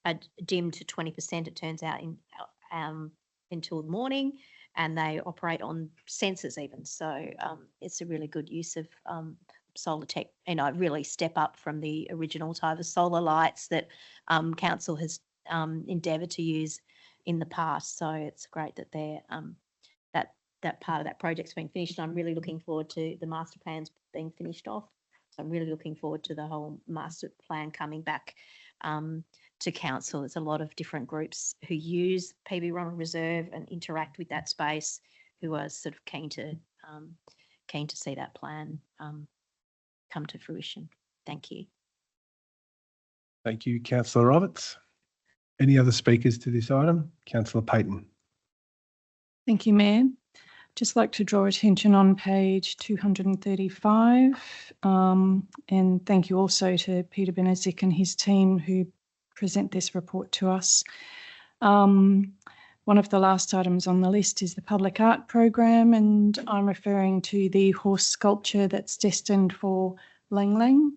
are dimmed to 20%. It turns out until the morning. And they operate on sensors even. So it's a really good use of solar tech, really step up from the original type of solar lights that council has endeavoured to use in the past. So it's great that they're that part of that project's been finished. And I'm really looking forward to the master plans being finished off. So I'm really looking forward to the whole master plan coming back to council. There's a lot of different groups who use PB Ronald Reserve and interact with that space, who are sort of keen to see that plan come to fruition. Thank you. Thank you, Councillor Roberts. Any other speakers to this item? Councillor Payton. Thank you, Mayor. Just like to draw attention on page 235, and thank you also to Peter Benezik and his team who present this report to us. One of the last items on the list is the public art program, and I'm referring to the horse sculpture that's destined for Lang Lang.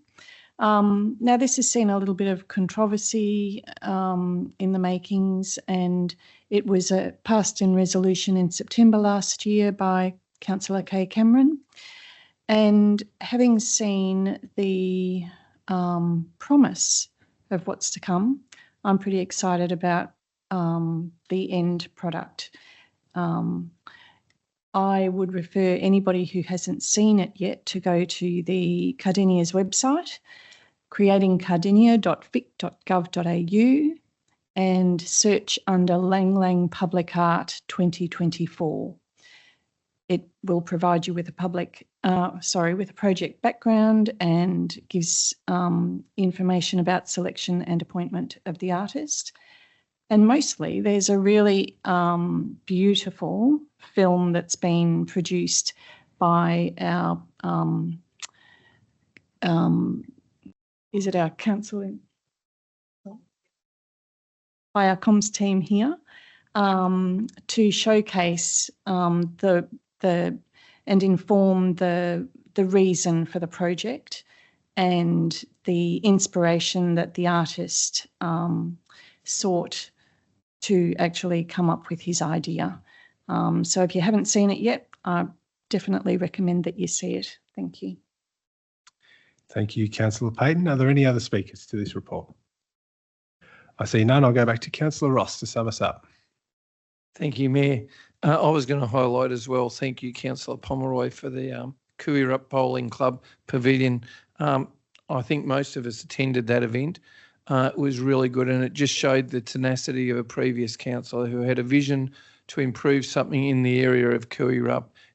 Now, this has seen a little bit of controversy in the makings, and it was passed in resolution in September last year by Councillor Kay Cameron. And having seen the promise of what's to come, I'm pretty excited about the end product. I would refer anybody who hasn't seen it yet to go to the Cardinia's website, creatingcardinia.vic.gov.au, and search under Lang Lang Public Art 2024. It will provide you with a with a project background and gives information about selection and appointment of the artist. And mostly there's a really beautiful film that's been produced by our, is it our council? By our comms team here to showcase and inform the reason for the project and the inspiration that the artist sought to actually come up with his idea. So if you haven't seen it yet, I definitely recommend that you see it. Thank you. Thank you, Councillor Payton. Are there any other speakers to this report? I see none. I'll go back to Councillor Ross to sum us up. Thank you, Mayor. I was going to highlight as well, thank you, Councillor Pomeroy, for the Cooey Bowling Club Pavilion. I think most of us attended that event. It was really good, and it just showed the tenacity of a previous councillor who had a vision to improve something in the area of Cooey,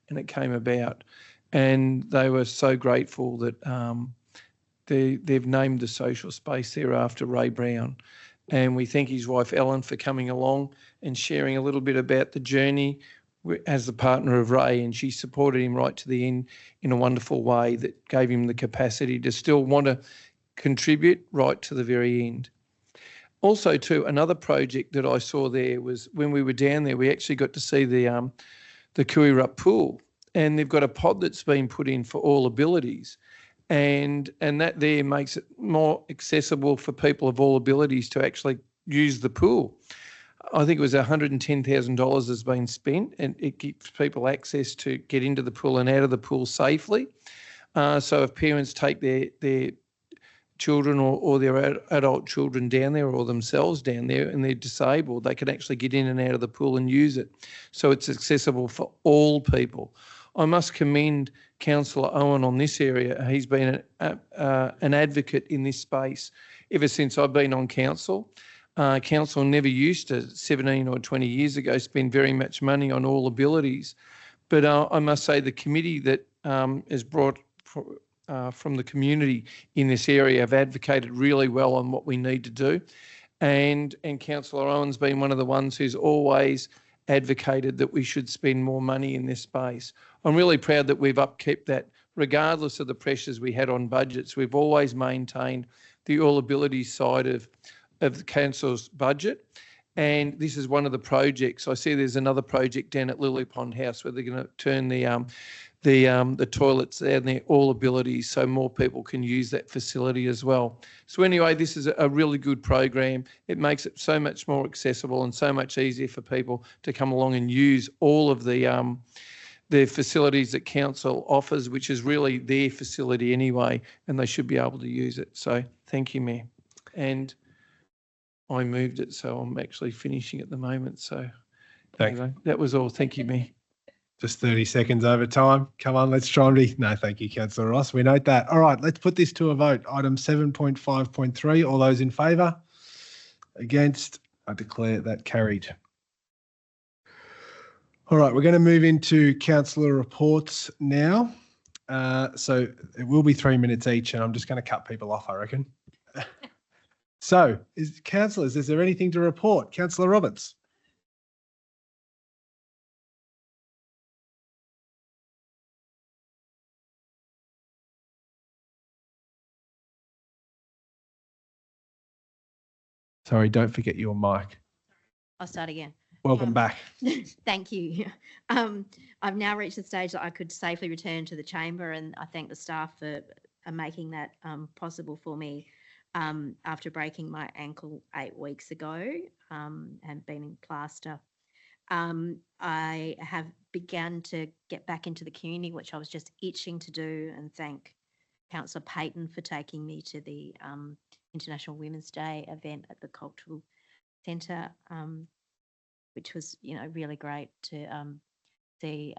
and it came about. And they were so grateful that they've named the social space there after Ray Brown. And we thank his wife Ellen for coming along and sharing a little bit about the journey as the partner of Ray, and she supported him right to the end in a wonderful way that gave him the capacity to still want to contribute right to the very end. Also too, another project that I saw there was when we were down there, we actually got to see the Cooey pool, and they've got a pod that's been put in for all abilities. And that there makes it more accessible for people of all abilities to actually use the pool. I think it was $110,000 has been spent, and it gives people access to get into the pool and out of the pool safely. So if parents take their children or their adult children down there or themselves down there and they're disabled, they can actually get in and out of the pool and use it. So it's accessible for all people. I must commend Councillor Owen on this area. He's been an advocate in this space ever since I've been on council. Council never used to, 17 or 20 years ago, spend very much money on all abilities. But I must say the committee that is brought from the community in this area have advocated really well on what we need to do. And Councillor Owen's been one of the ones who's always advocated that we should spend more money in this space. I'm really proud that we've upkept that regardless of the pressures we had on budgets. We've always maintained the all abilities side of the council's budget. And this is one of the projects. I see there's another project down at Lily Pond House where they're going to turn the toilets down there, all abilities, so more people can use that facility as well. So anyway, this is a really good program. It makes it so much more accessible and so much easier for people to come along and use all of the facilities that council offers, which is really their facility anyway, and they should be able to use it. So thank you, Mayor. And I moved it, so I'm actually finishing at the moment. So anyway, that was all. Thank you, Mayor. Just 30 seconds over time. Come on, let's try and be. No, thank you, Councillor Ross. We note that. All right, let's put this to a vote. Item 7.5.3. All those in favour? Against? I declare that carried. All right, we're going to move into councillor reports now. So it will be 3 minutes each, and I'm just going to cut people off, I reckon. So, councillors, is there anything to report? Councillor Roberts. Sorry, don't forget your mic. I'll start again. Welcome back. Thank you. I've now reached the stage that I could safely return to the chamber, and I thank the staff for making that possible for me after breaking my ankle 8 weeks ago and being in plaster. I have begun to get back into the community, which I was just itching to do, and thank Councillor Payton for taking me to the International Women's Day event at the Cultural Centre, which was, really great to see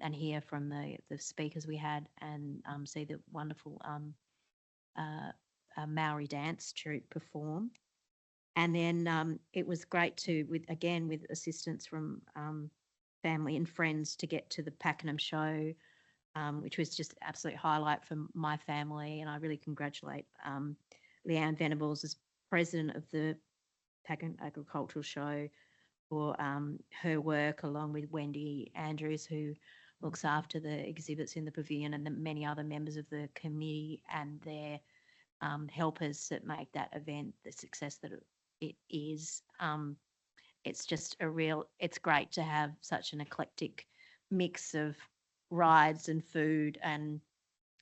and hear from the speakers we had, and see the wonderful Maori dance troupe perform. And then it was great to, with assistance from family and friends, to get to the Pakenham show, which was just an absolute highlight for my family. And I really congratulate Leanne Venables as president of the Pakenham Agricultural Show for her work, along with Wendy Andrews, who looks after the exhibits in the pavilion, and the many other members of the committee and their helpers that make that event the success that it is. It's just it's great to have such an eclectic mix of rides and food and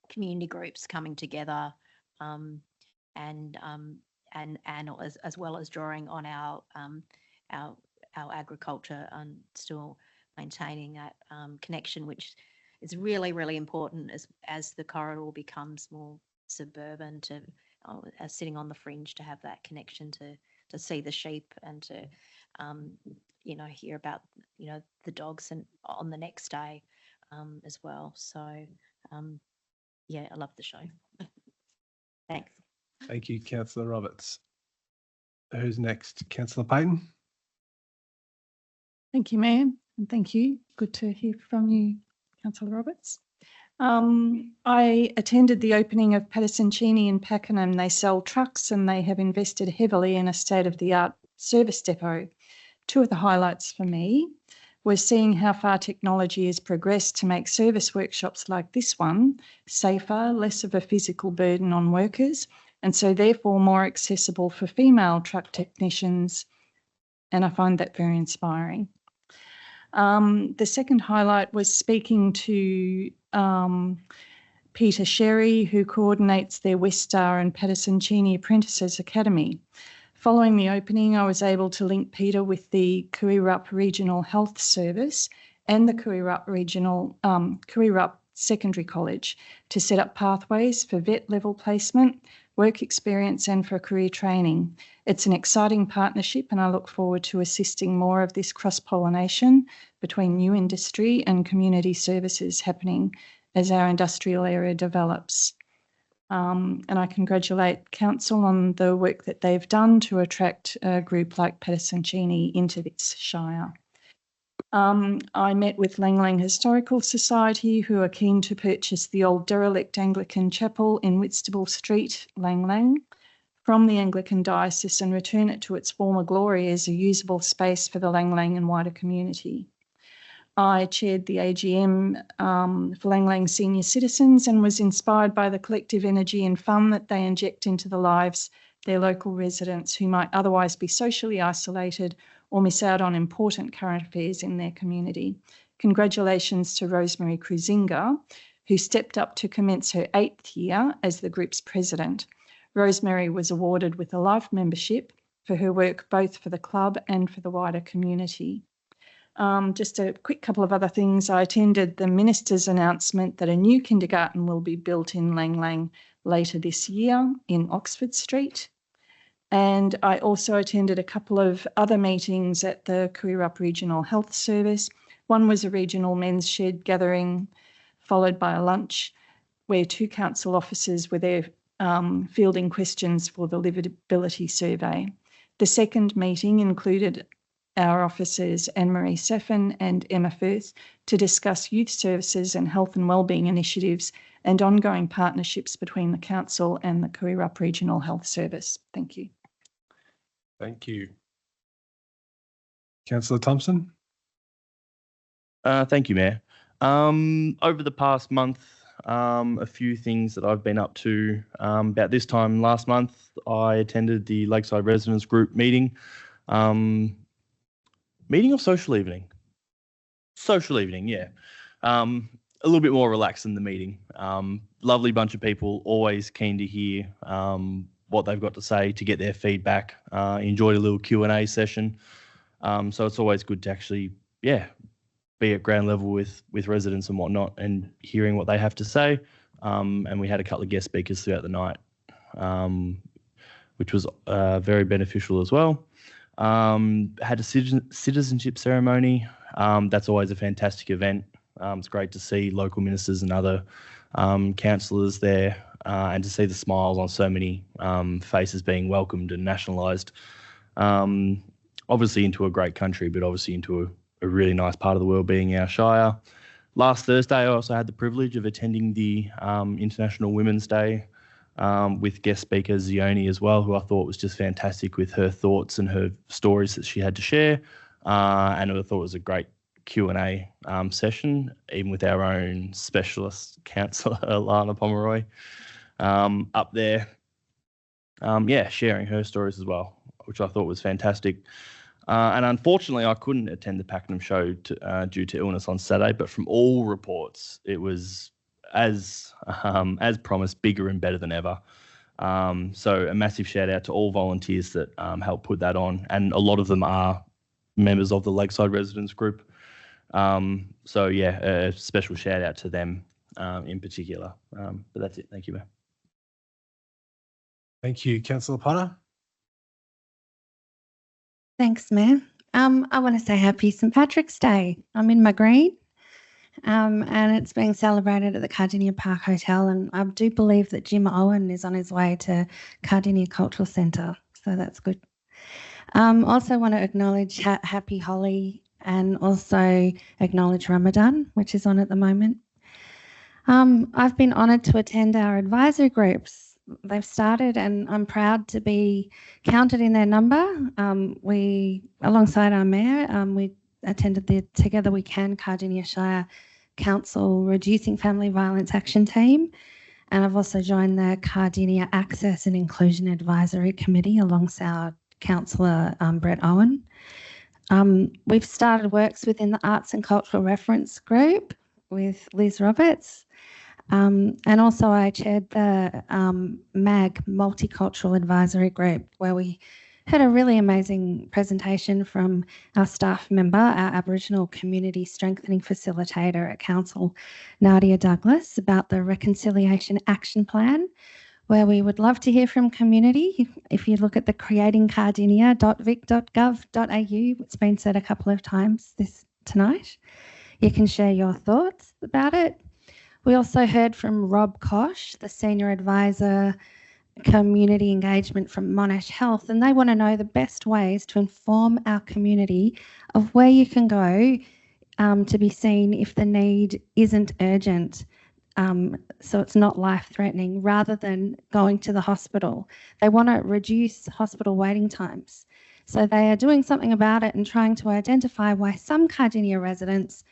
community groups coming together, and as well as drawing on our agriculture and still maintaining that connection, which is really, really important as the corridor becomes more suburban, to sitting on the fringe, to have that connection to see the sheep and to hear about the dogs and on the next day as well. So yeah, I love the show. Thanks. Thank you, Councillor Roberts. Who's next? Councillor Payton. Thank you, Mayor, and thank you. Good to hear from you, Councillor Roberts. I attended the opening of Patterson-Cheney in Pakenham. They sell trucks and they have invested heavily in a state-of-the-art service depot. Two of the highlights for me was seeing how far technology has progressed to make service workshops like this one safer, less of a physical burden on workers, and so therefore more accessible for female truck technicians, and I find that very inspiring. The second highlight was speaking to Peter Sherry, who coordinates their West Star and Patterson-Cheney Apprentices Academy. Following the opening, I was able to link Peter with the Kuirup Regional Health Service and the Kuirup Secondary College to set up pathways for vet level placement, work experience and for career training. It's an exciting partnership, and I look forward to assisting more of this cross-pollination between new industry and community services happening as our industrial area develops. And I congratulate Council on the work that they've done to attract a group like Patterson-Cheney into this Shire. I met with Lang Lang Historical Society, who are keen to purchase the old derelict Anglican chapel in Whitstable Street, Lang Lang, from the Anglican Diocese and return it to its former glory as a usable space for the Lang Lang and wider community. I chaired the AGM for Lang Lang senior citizens and was inspired by the collective energy and fun that they inject into the lives of their local residents who might otherwise be socially isolated or miss out on important current affairs in their community. Congratulations to Rosemary Cruisinga, who stepped up to commence her 8th year as the group's president. Rosemary was awarded with a life membership for her work both for the club and for the wider community. Just a quick couple of other things. I attended the Minister's announcement that a new kindergarten will be built in Lang Lang later this year in Oxford Street. And I also attended a couple of other meetings at the Kuirup Regional Health Service. One was a regional men's shed gathering, followed by a lunch where 2 council officers were there fielding questions for the livability survey. The second meeting included our officers Anne-Marie Saffin and Emma Firth to discuss youth services and health and wellbeing initiatives and ongoing partnerships between the council and the Kuirup Regional Health Service. Thank you. Thank you. Councillor Thompson. Thank you, Mayor. Over the past month, a few things that I've been up to. About this time last month, I attended the Lakeside Residents Group meeting. Meeting or social evening? Social evening, yeah. A little bit more relaxed than the meeting. Lovely bunch of people, always keen to hear what they've got to say, to get their feedback. Enjoyed a little Q&A session. So it's always good to actually, be at ground level with residents and whatnot and hearing what they have to say. And we had a couple of guest speakers throughout the night, which was very beneficial as well. Had a citizenship ceremony That's always a fantastic event. It's great to see local ministers and other councillors there and to see the smiles on so many faces being welcomed and nationalised. Obviously into a great country, but obviously into a really nice part of the world being our Shire. Last Thursday, I also had the privilege of attending the International Women's Day with guest speaker Zioni as well, who I thought was just fantastic with her thoughts and her stories that she had to share. And I thought it was a great Q&A session, even with our own specialist counsellor, Lana Pomeroy, up there, sharing her stories as well, which I thought was fantastic. And unfortunately, I couldn't attend the Pakenham show due to illness on Saturday, but from all reports, it was, as promised, bigger and better than ever. So a massive shout out to all volunteers that helped put that on, and a lot of them are members of the Lakeside Residents Group. So yeah, a special shout out to them in particular. But that's it. Thank you, Mayor. Thank you, Councillor Potter. Thanks, Mayor. I want to say happy St Patrick's Day. I'm in my green, and it's being celebrated at the Cardinia Park Hotel, and I do believe that Jim Owen is on his way to Cardinia Cultural Centre, so that's good. Also want to acknowledge Happy Holi and also acknowledge Ramadan, which is on at the moment. I've been honoured to attend our advisory groups. They've started and I'm proud to be counted in their number. We, alongside our mayor, we attended the Together We Can Cardinia Shire Council Reducing Family Violence Action Team. And I've also joined the Cardinia Access and Inclusion Advisory Committee alongside Councillor Brett Owen. We've started works within the Arts and Cultural Reference Group with Liz Roberts. And also I chaired the MAG Multicultural Advisory Group, where we had a really amazing presentation from our staff member, our Aboriginal Community Strengthening Facilitator at Council, Nadia Douglas, about the Reconciliation Action Plan, where we would love to hear from community. If you look at the creatingcardinia.vic.gov.au, it's been said a couple of times tonight, you can share your thoughts about it. We also heard from Rob Kosh, the Senior Advisor, Community Engagement from Monash Health, and they want to know the best ways to inform our community of where you can go to be seen if the need isn't urgent, so it's not life-threatening, rather than going to the hospital. They want to reduce hospital waiting times. So they are doing something about it and trying to identify why some Cardinia residents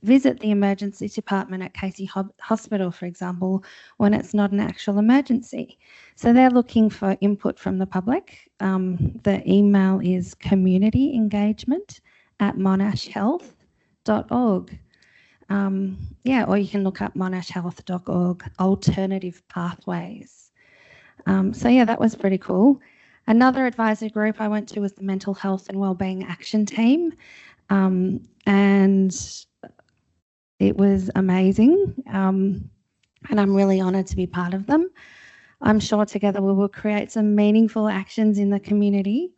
visit the emergency department at Casey Hospital, for example, when it's not an actual emergency. So they're looking for input from the public. The email is communityengagement@monashhealth.org. Or you can look up monashhealth.org, alternative pathways. That was pretty cool. Another advisory group I went to was the Mental Health and Wellbeing Action Team. And it was amazing, and I'm really honoured to be part of them. I'm sure together we will create some meaningful actions in the community.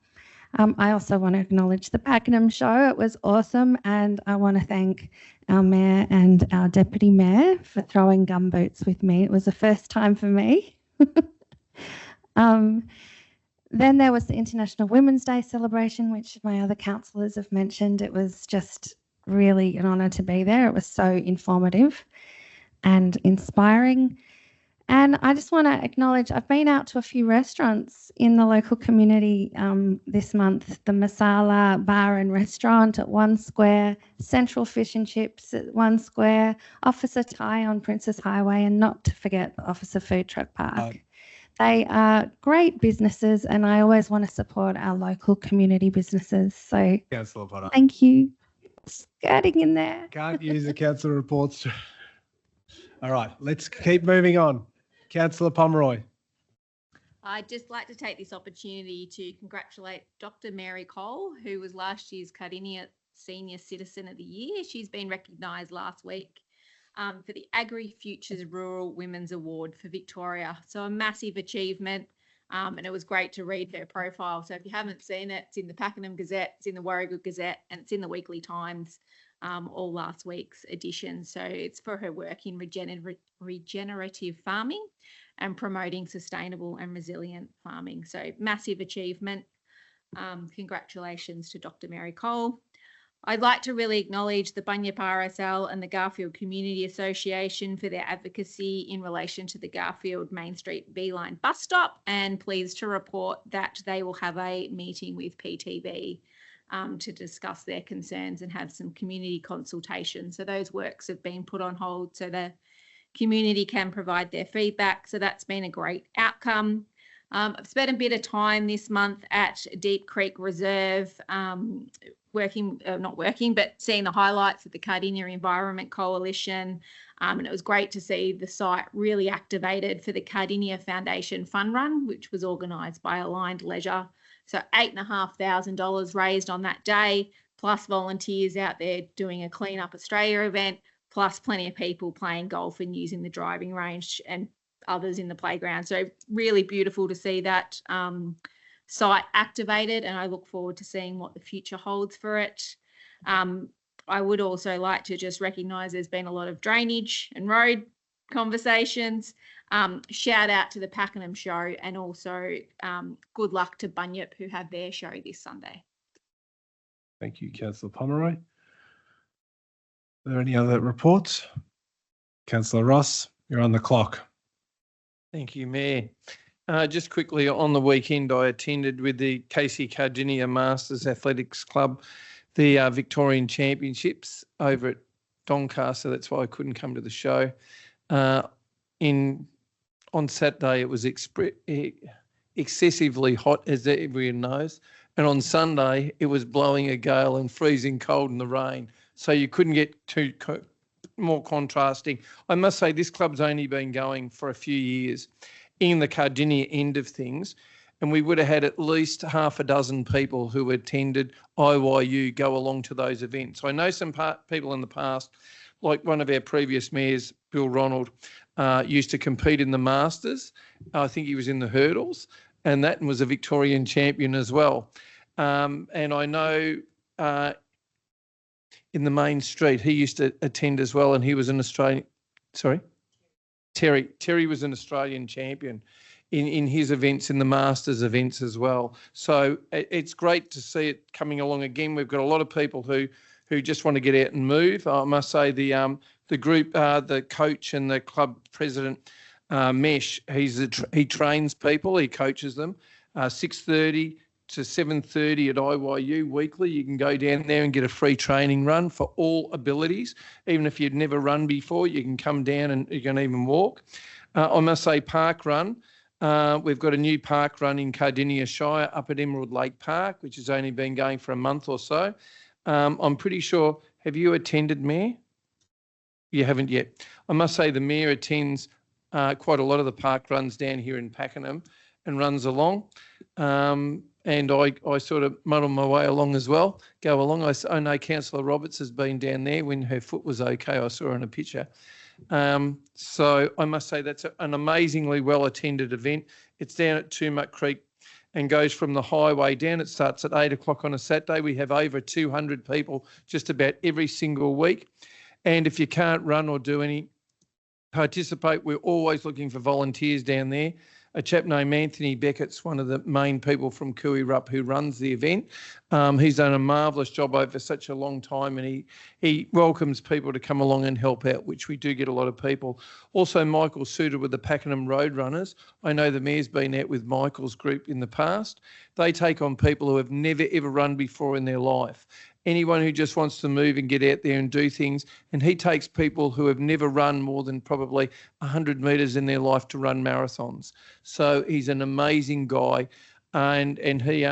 I also want to acknowledge the Pakenham show. It was awesome, and I want to thank our mayor and our deputy mayor for throwing gumboots with me. It was the first time for me. Then there was the International Women's Day celebration, which my other councillors have mentioned. It was just really an honour to be there. It was so informative and inspiring. And I just want to acknowledge, I've been out to a few restaurants in the local community this month. The Masala Bar and Restaurant at 1 Square, Central Fish and Chips at 1 Square, Officer Thai on Princess Highway, and not to forget the Officer Food Truck Park. They are great businesses, and I always want to support our local community businesses. So Councillor Potter. Thank you. Skirting in there. Can't use the council reports. All right, let's keep moving on. Councillor Pomeroy. I'd just like to take this opportunity to congratulate Dr. Mary Cole, who was last year's Cardinia Senior Citizen of the Year. She's been recognised last week for the Agri Futures Rural Women's Award for Victoria. So a massive achievement, and it was great to read her profile. So if you haven't seen it, it's in the Pakenham Gazette, it's in the Warragul Gazette, and it's in the Weekly Times. all last week's edition. So it's for her work in regenerative farming and promoting sustainable and resilient farming. So massive achievement. Congratulations to Dr. Mary Cole. I'd like to really acknowledge the Bunyip RSL and the Garfield Community Association for their advocacy in relation to the Garfield Main Street B-Line bus stop, and pleased to report that they will have a meeting with PTB to discuss their concerns and have some community consultation. So those works have been put on hold so the community can provide their feedback. So that's been a great outcome. I've spent a bit of time this month at Deep Creek Reserve, seeing the highlights of the Cardinia Environment Coalition. And it was great to see the site really activated for the Cardinia Foundation Fun Run, which was organised by Aligned Leisure. So $8,500 raised on that day, plus volunteers out there doing a Clean Up Australia event, plus plenty of people playing golf and using the driving range and others in the playground. So really beautiful to see that site activated, and I look forward to seeing what the future holds for it. I would also like to just recognise there's been a lot of drainage and road conversations. Shout out to the Pakenham show, and also good luck to Bunyip, who have their show this Sunday. Thank you, Councillor Pomeroy. Are there any other reports? Councillor Ross, you're on the clock. Thank you, Mayor. Just quickly, on the weekend, I attended with the Casey Cardinia Masters Athletics Club the Victorian Championships over at Doncaster. That's why I couldn't come to the show. On Saturday, it was excessively hot, as everyone knows, and on Sunday, it was blowing a gale and freezing cold in the rain. So you couldn't get too more contrasting. I must say this club's only been going for a few years in the Cardinia end of things, and we would have had at least half a dozen people who attended IYU go along to those events. I know some people in the past, like one of our previous mayors, Bill Ronald, used to compete in the Masters. I think he was in the hurdles, and that was a Victorian champion as well. And I know in the main street, he used to attend as well, and he was an Australian. Sorry, Terry was an Australian champion in his events, in the Masters events as well. So it's great to see it coming along again. We've got a lot of people who just want to get out and move. I must say the group, the coach and the club president, Mesh, he trains people, he coaches them. 6:30 to 7:30 at IYU weekly. You can go down there and get a free training run for all abilities. Even if you'd never run before, you can come down and you can even walk. I must say park run. We've got a new park run in Cardinia Shire up at Emerald Lake Park, which has only been going for a month or so. I'm pretty sure, have you attended, Mayor? You haven't yet. I must say the Mayor attends quite a lot of the park runs down here in Pakenham and runs along. And I sort of muddle my way along as well, go along. I know Councillor Roberts has been down there when her foot was okay. I saw her in a picture. So I must say that's an amazingly well-attended event. It's down at Tumut Creek and goes from the highway down. It starts at 8 o'clock on a Saturday. We have over 200 people just about every single week. And if you can't run or do any participate, we're always looking for volunteers down there. A chap named Anthony Beckett's one of the main people from Cooey-Rupp who runs the event. He's done a marvellous job over such a long time, and he welcomes people to come along and help out, which we do get a lot of people. Also, Michael Suter with the Pakenham Road Runners. I know the Mayor's been out with Michael's group in the past. They take on people who have never, ever run before in their life. Anyone who just wants to move and get out there and do things. And he takes people who have never run more than probably 100 metres in their life to run marathons. So he's an amazing guy. And he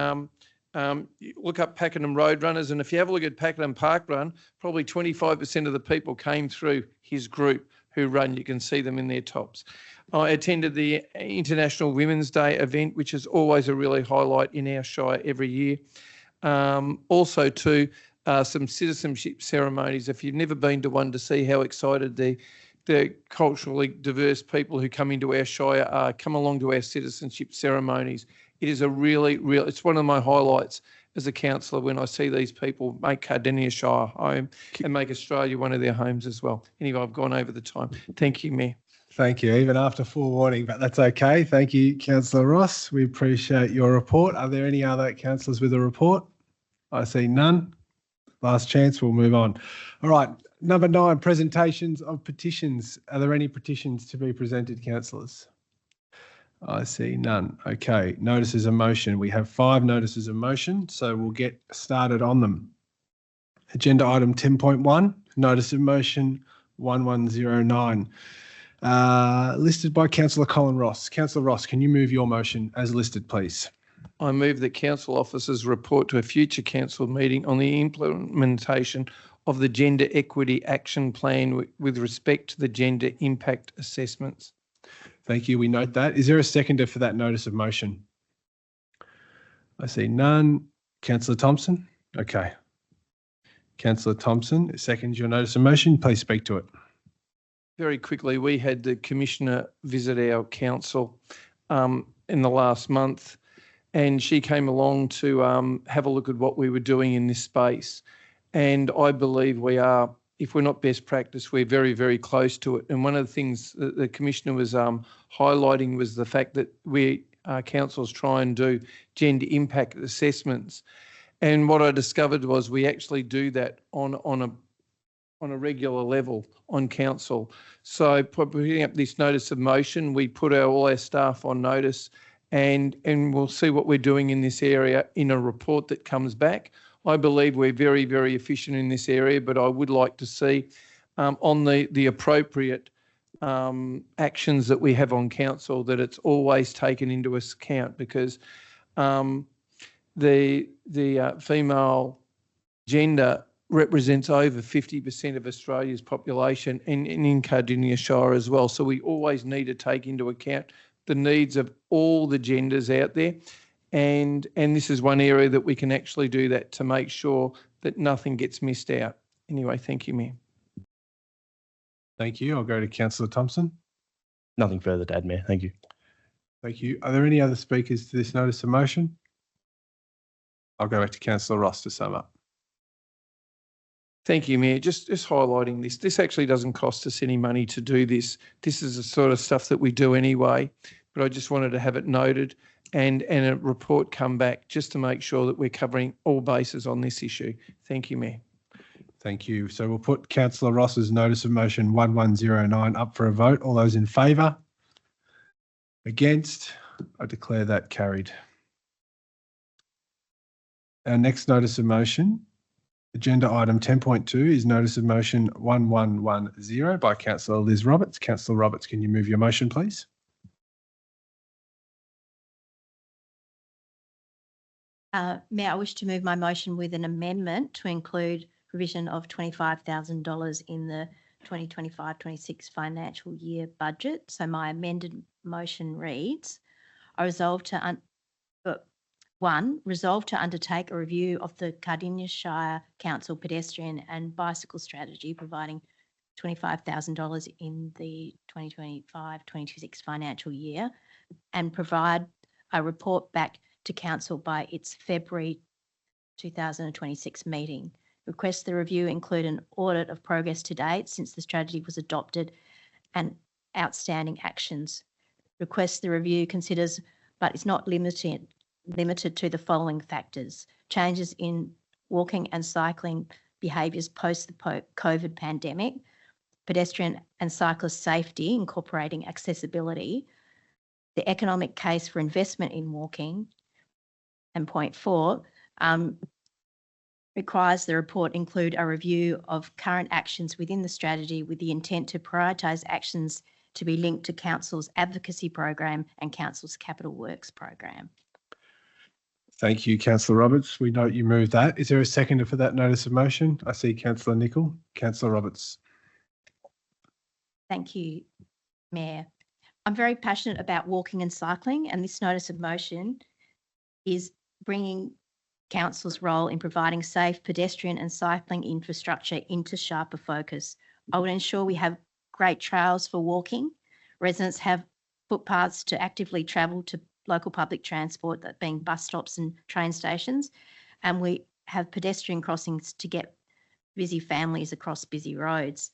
look up Pakenham Road Runners, and if you have a look at Pakenham Park Run, probably 25% of the people came through his group who run. You can see them in their tops. I attended the International Women's Day event, which is always a really highlight in our Shire every year. Also too, some citizenship ceremonies. If you've never been to one, to see how excited the culturally diverse people who come into our Shire are, come along to our citizenship ceremonies. It is a really, it's one of my highlights as a councillor when I see these people make Cardinia Shire home and make Australia one of their homes as well. Anyway, I've gone over the time. Thank you, Mayor. Thank you, even after forewarning, but that's okay. Thank you, Councillor Ross. We appreciate your report. Are there any other councillors with a report? I see none. Last chance, we'll move on. All right, number 9, presentations of petitions. Are there any petitions to be presented, councillors? I see none. Okay, notices of motion. We have 5 notices of motion, so we'll get started on them. Agenda item 10.1, notice of motion 1109. Listed by Councillor Colin Ross. Councillor Ross, can you move your motion as listed, please? I move that council officers report to a future council meeting on the implementation of the Gender Equity Action Plan with respect to the gender impact assessments. Thank you. We note that. Is there a seconder for that notice of motion? I see none. Councillor Thompson? Okay. Councillor Thompson seconds your notice of motion. Please speak to it. Very quickly, we had the Commissioner visit our council in the last month, and she came along to have a look at what we were doing in this space. And I believe we are, if we're not best practice, we're very, very close to it. And one of the things that the Commissioner was highlighting was the fact that our councils try and do gender impact assessments. And what I discovered was we actually do that on a regular level on council. So putting up this notice of motion, we put all our staff on notice, and we'll see what we're doing in this area in a report that comes back. I believe we're very, very efficient in this area, but I would like to see on the appropriate actions that we have on council that it's always taken into account, because the female gender represents over 50% of Australia's population and in Cardinia Shire as well. So we always need to take into account the needs of all the genders out there. And this is one area that we can actually do that to make sure that nothing gets missed out. Anyway, thank you, Mayor. Thank you. I'll go to Councillor Thompson. Nothing further to add, Mayor. Thank you. Thank you. Are there any other speakers to this notice of motion? I'll go back to Councillor Ross to sum up. Thank you, Mayor. Just highlighting this. This actually doesn't cost us any money to do this. This is the sort of stuff that we do anyway, but I just wanted to have it noted and a report come back just to make sure that we're covering all bases on this issue. Thank you, Mayor. Thank you. So we'll put Councillor Ross's notice of motion 1109 up for a vote. All those in favour? Against? I declare that carried. Our next notice of motion, agenda item 10.2, is notice of motion 1110 by Councillor Liz Roberts. Councillor Roberts, can you move your motion, please? Mayor, I wish to move my motion with an amendment to include provision of $25,000 in the 2025-26 financial year budget. So my amended motion reads, I resolve to resolve to undertake a review of the Cardinia Shire Council pedestrian and bicycle strategy, providing $25,000 in the 2025-26 financial year, and provide a report back to Council by its February 2026 meeting. Request the review include an audit of progress to date since the strategy was adopted and outstanding actions. Request the review considers, but is not limited to the following factors: changes in walking and cycling behaviours post the COVID pandemic, pedestrian and cyclist safety, incorporating accessibility, the economic case for investment in walking, and point 4, requires the report include a review of current actions within the strategy with the intent to prioritise actions to be linked to Council's advocacy program and Council's capital works program. Thank you, Councillor Roberts. We note you moved that. Is there a seconder for that notice of motion? I see Councillor Nicol. Councillor Roberts. Thank you, Mayor. I'm very passionate about walking and cycling, and this notice of motion is bringing Council's role in providing safe pedestrian and cycling infrastructure into sharper focus. I would ensure we have great trails for walking. Residents have footpaths to actively travel to local public transport, that being bus stops and train stations. and we have pedestrian crossings to get busy families across busy roads.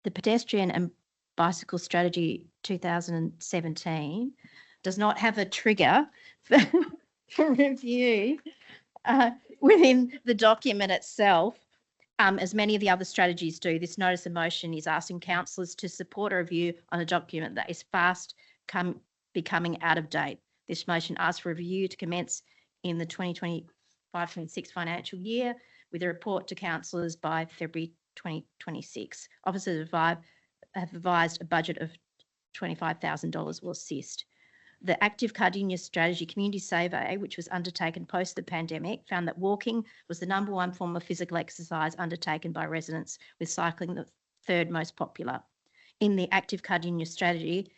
The pedestrian and bicycle strategy 2017 does not have a trigger for review within the document itself, as many of the other strategies do. This notice of motion is asking councillors to support a review on a document that is fast becoming out of date. This motion asks for a review to commence in the 2025-26 financial year with a report to councillors by February 2026. Officers have advised a budget of $25,000 will assist. The Active Cardinia Strategy Community Survey, which was undertaken post the pandemic, found that walking was the #1 form of physical exercise undertaken by residents, with cycling the third most popular. In the Active Cardinia Strategy,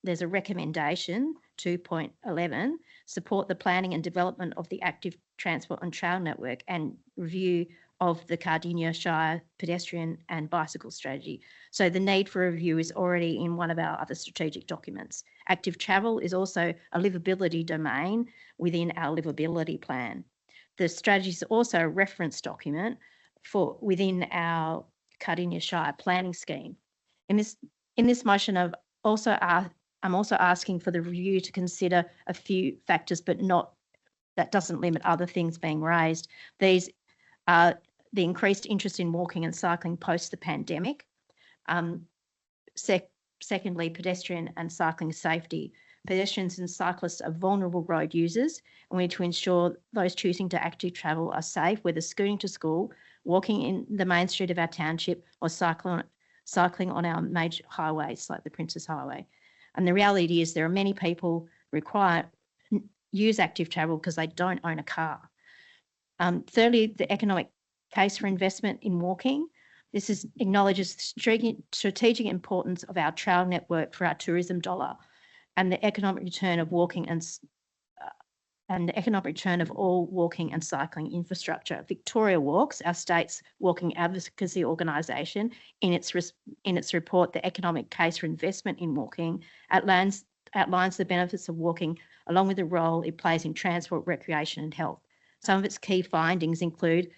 there's a recommendation, 2.11, support the planning and development of the active transport and trail network and review of the Cardinia Shire pedestrian and bicycle strategy. So the need for review is already in one of our other strategic documents. Active travel is also a livability domain within our livability plan. The strategy is also a reference document for within our Cardinia Shire planning scheme. In this motion, I'm also asking for the review to consider a few factors, but that doesn't limit other things being raised. These are the increased interest in walking and cycling post the pandemic. Secondly, pedestrian and cycling safety. Pedestrians and cyclists are vulnerable road users, and we need to ensure those choosing to active travel are safe, whether scooting to school, walking in the main street of our township, or cycling on our major highways like the Princess Highway. And the reality is there are many people use active travel because they don't own a car. Thirdly, the economic case for investment in walking. This acknowledges the strategic importance of our trail network for our tourism dollar and the economic return of walking and the economic return of all walking and cycling infrastructure. Victoria Walks, our state's walking advocacy organisation, in its report, The Economic Case for Investment in Walking, outlines the benefits of walking along with the role it plays in transport, recreation and health. Some of its key findings include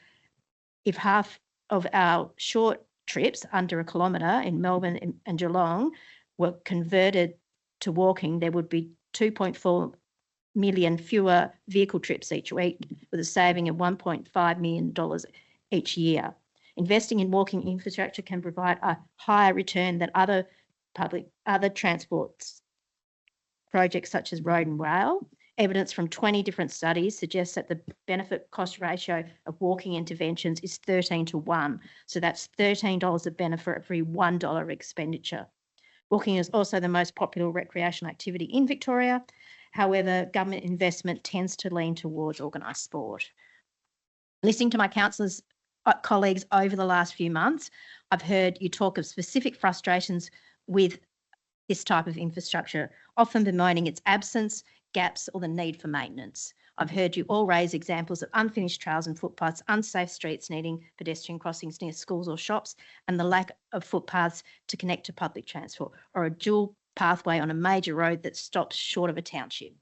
if half of our short trips under 1 kilometre in Melbourne and Geelong were converted to walking, there would be 2.4 million fewer vehicle trips each week, with a saving of $1.5 million each year. Investing in walking infrastructure can provide a higher return than other transports projects such as road and rail. Evidence from 20 different studies suggests that the benefit cost ratio of walking interventions is 13:1. So that's $13 of benefit for every $1 expenditure. Walking is also the most popular recreational activity in Victoria. However, government investment tends to lean towards organised sport. Listening to my councillors, colleagues over the last few months, I've heard you talk of specific frustrations with this type of infrastructure, often bemoaning its absence, gaps or the need for maintenance. I've heard you all raise examples of unfinished trails and footpaths, unsafe streets needing pedestrian crossings near schools or shops, and the lack of footpaths to connect to public transport, or a dual pathway on a major road that stops short of a township.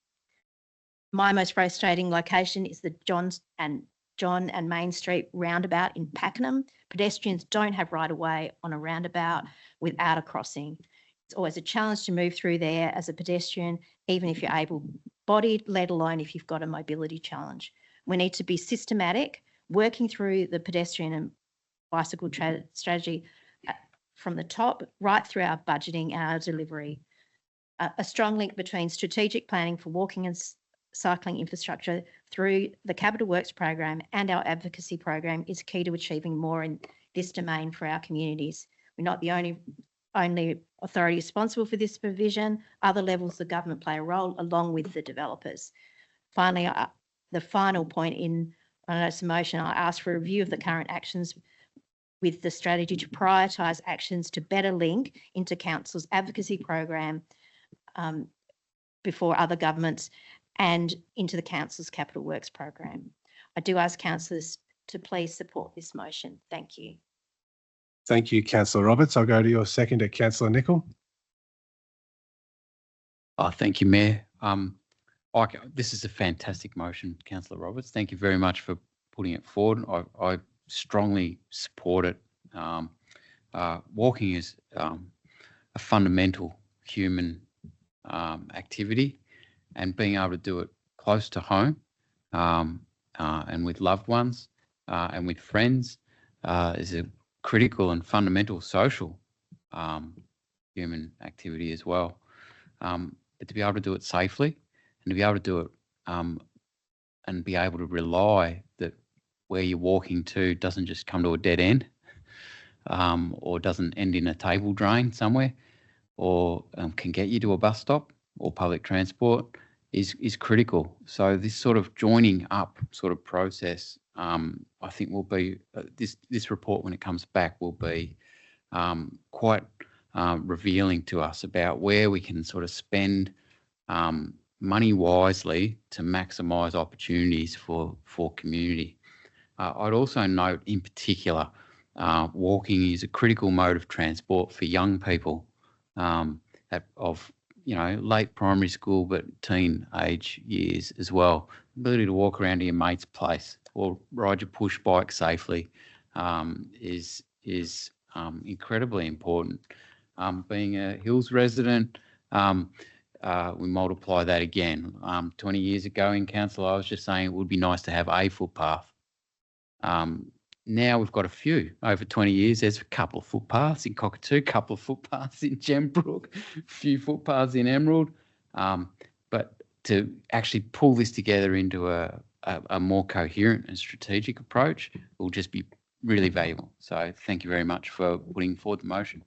My most frustrating location is the John and Main Street roundabout in Pakenham. Pedestrians don't have right of way on a roundabout without a crossing. It's always a challenge to move through there as a pedestrian, even if you're able-bodied, let alone if you've got a mobility challenge. We need to be systematic, working through the pedestrian and bicycle strategy from the top right through our budgeting and our delivery. A strong link between strategic planning for walking and cycling infrastructure through the Capital Works program and our advocacy program is key to achieving more in this domain for our communities. We're not the only authority responsible for this provision. Other levels of government play a role along with the developers. Finally, the final point in this motion, I ask for a review of the current actions with the strategy to prioritise actions to better link into Council's advocacy program before other governments and into the Council's Capital Works program. I do ask councillors to please support this motion. Thank you. Thank you, Councillor Roberts. I'll go to your seconder, Councillor Nicol. Thank you, Mayor. This is a fantastic motion, Councillor Roberts. Thank you very much for putting it forward. I strongly support it. Walking is a fundamental human activity, and being able to do it close to home and with loved ones and with friends is a critical and fundamental social human activity as well. But to be able to do it safely and to be able to do it and be able to rely that where you're walking to doesn't just come to a dead end or doesn't end in a table drain somewhere, or can get you to a bus stop or public transport is critical. So this sort of joining up sort of process, I think will be, this report when it comes back will be quite revealing to us about where we can sort of spend money wisely to maximise opportunities for community. I'd also note in particular, walking is a critical mode of transport for young people of late primary school but teen age years as well. Ability to walk around to your mate's place or ride your push bike safely is incredibly important. Being a Hills resident, we multiply that again. 20 years ago in council, I was just saying it would be nice to have a footpath. Now we've got a few. Over 20 years, there's a couple of footpaths in Cockatoo, a couple of footpaths in Gembrook, a few footpaths in Emerald. But to actually pull this together into a more coherent and strategic approach will just be really valuable. So thank you very much for putting forward the motion.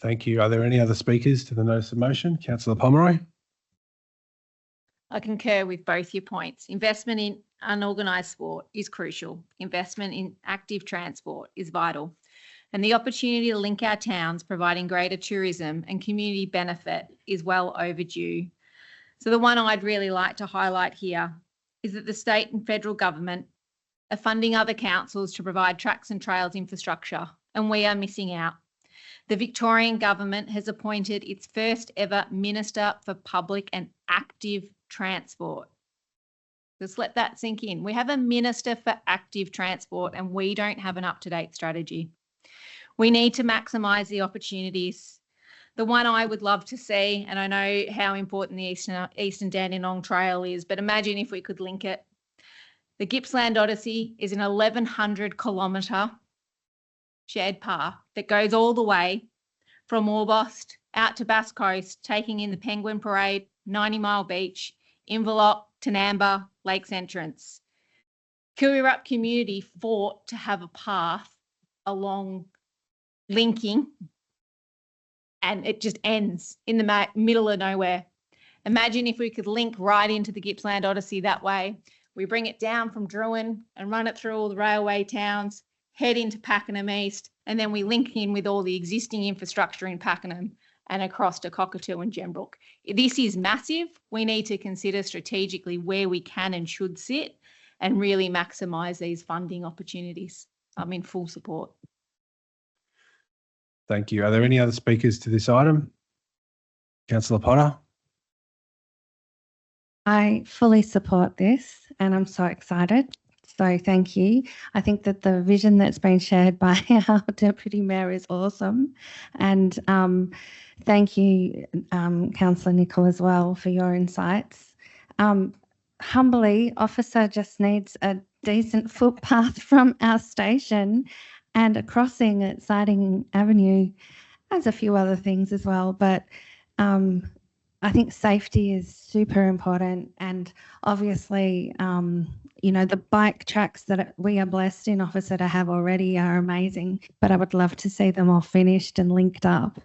Thank you. Are there any other speakers to the notice of motion? Councillor Pomeroy. I concur with both your points. Investment in unorganised sport is crucial. Investment in active transport is vital. And the opportunity to link our towns, providing greater tourism and community benefit, is well overdue. So the one I'd really like to highlight here is that the state and federal government are funding other councils to provide tracks and trails infrastructure, and we are missing out. The Victorian government has appointed its first ever Minister for Public and Active Transport. Just let that sink in. We have a Minister for Active Transport and we don't have an up-to-date strategy. We need to maximise the opportunities. The one I would love to see, and I know how important the Eastern Dandenong Trail is, but imagine if we could link it. The Gippsland Odyssey is an 1,100 kilometre shared path that goes all the way from Orbost out to Bass Coast, taking in the Penguin Parade, 90 Mile Beach, Inverloch, Tanamba, Lakes Entrance. Kirirup community fought to have a path along linking, and it just ends in the middle of nowhere. Imagine if we could link right into the Gippsland Odyssey that way. We bring it down from Druin and run it through all the railway towns, head into Pakenham East, and then we link in with all the existing infrastructure in Pakenham and across to Cockatoo and Gembrook. This is massive. We need to consider strategically where we can and should sit and really maximise these funding opportunities. I'm in full support. Thank you. Are there any other speakers to this item? Councillor Potter. I fully support this and I'm so excited. So thank you. I think that the vision that's been shared by our Deputy Mayor is awesome. And thank you, Councillor Nicol, as well for your insights. Humbly, Officer just needs a decent footpath from our station and a crossing at Siding Avenue, as a few other things as well. But I think safety is super important, and obviously, the bike tracks that we are blessed in Officer to have already are amazing, but I would love to see them all finished and linked up.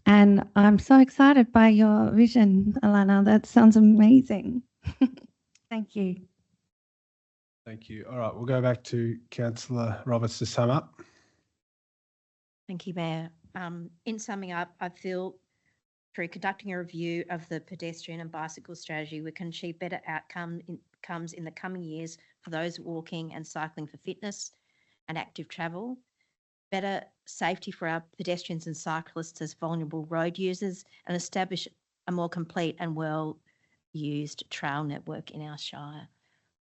And I'm so excited by your vision, Alana. That sounds amazing. Thank you. Thank you. All right, we'll go back to Councillor Roberts to sum up. Thank you, Mayor. In summing up, I feel through conducting a review of the pedestrian and bicycle strategy, we can achieve better outcomes in the coming years for those walking and cycling for fitness and active travel, better safety for our pedestrians and cyclists as vulnerable road users, and establish a more complete and well used trail network in our Shire.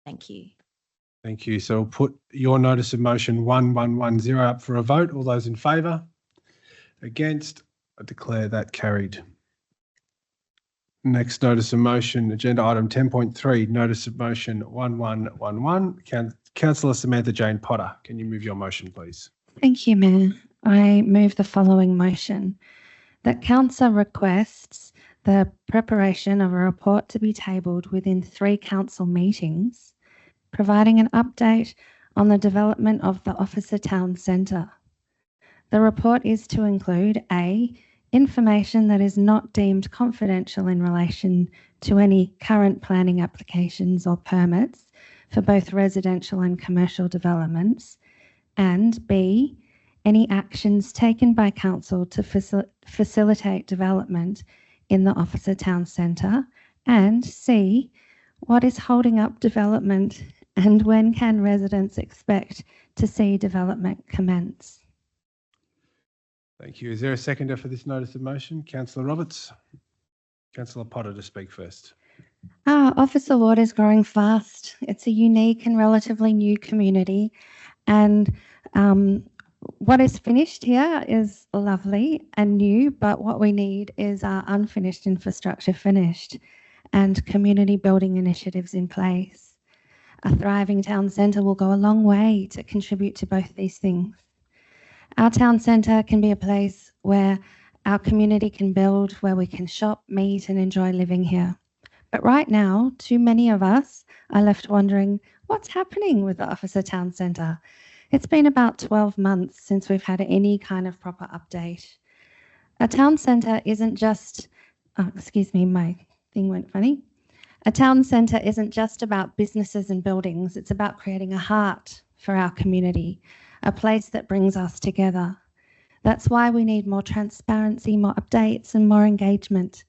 Thank you. Thank you. So we'll put your notice of motion 1110 up for a vote. All those in favour? Against? I declare that carried. Next notice of motion, agenda item 10.3, notice of motion 1111. Councillor Samantha Jane Potter, can you move your motion, please? Thank you, Mayor. I move the following motion, that Council requests the preparation of a report to be tabled within 3 council meetings, providing an update on the development of the Officer Town Centre. The report is to include A, information that is not deemed confidential in relation to any current planning applications or permits for both residential and commercial developments, and B, any actions taken by Council to facilitate development in the Officer Town Centre, and C, what is holding up development and when can residents expect to see development commence? Thank you. Is there a seconder for this notice of motion? Councillor Roberts. Councillor Potter to speak first. Officer Ward is growing fast. It's a unique and relatively new community, and what is finished here is lovely and new, but what we need is our unfinished infrastructure finished and community building initiatives in place. A thriving town centre will go a long way to contribute to both these things. Our town centre can be a place where our community can build, where we can shop, meet and enjoy living here. But right now, too many of us are left wondering what's happening with the Officer Town Centre. It's been about 12 months since we've had any kind of proper update. A town centre isn't just, excuse me, my thing went funny. A town centre isn't just about businesses and buildings. It's about creating a heart for our community, a place that brings us together. That's why we need more transparency, more updates and more engagement.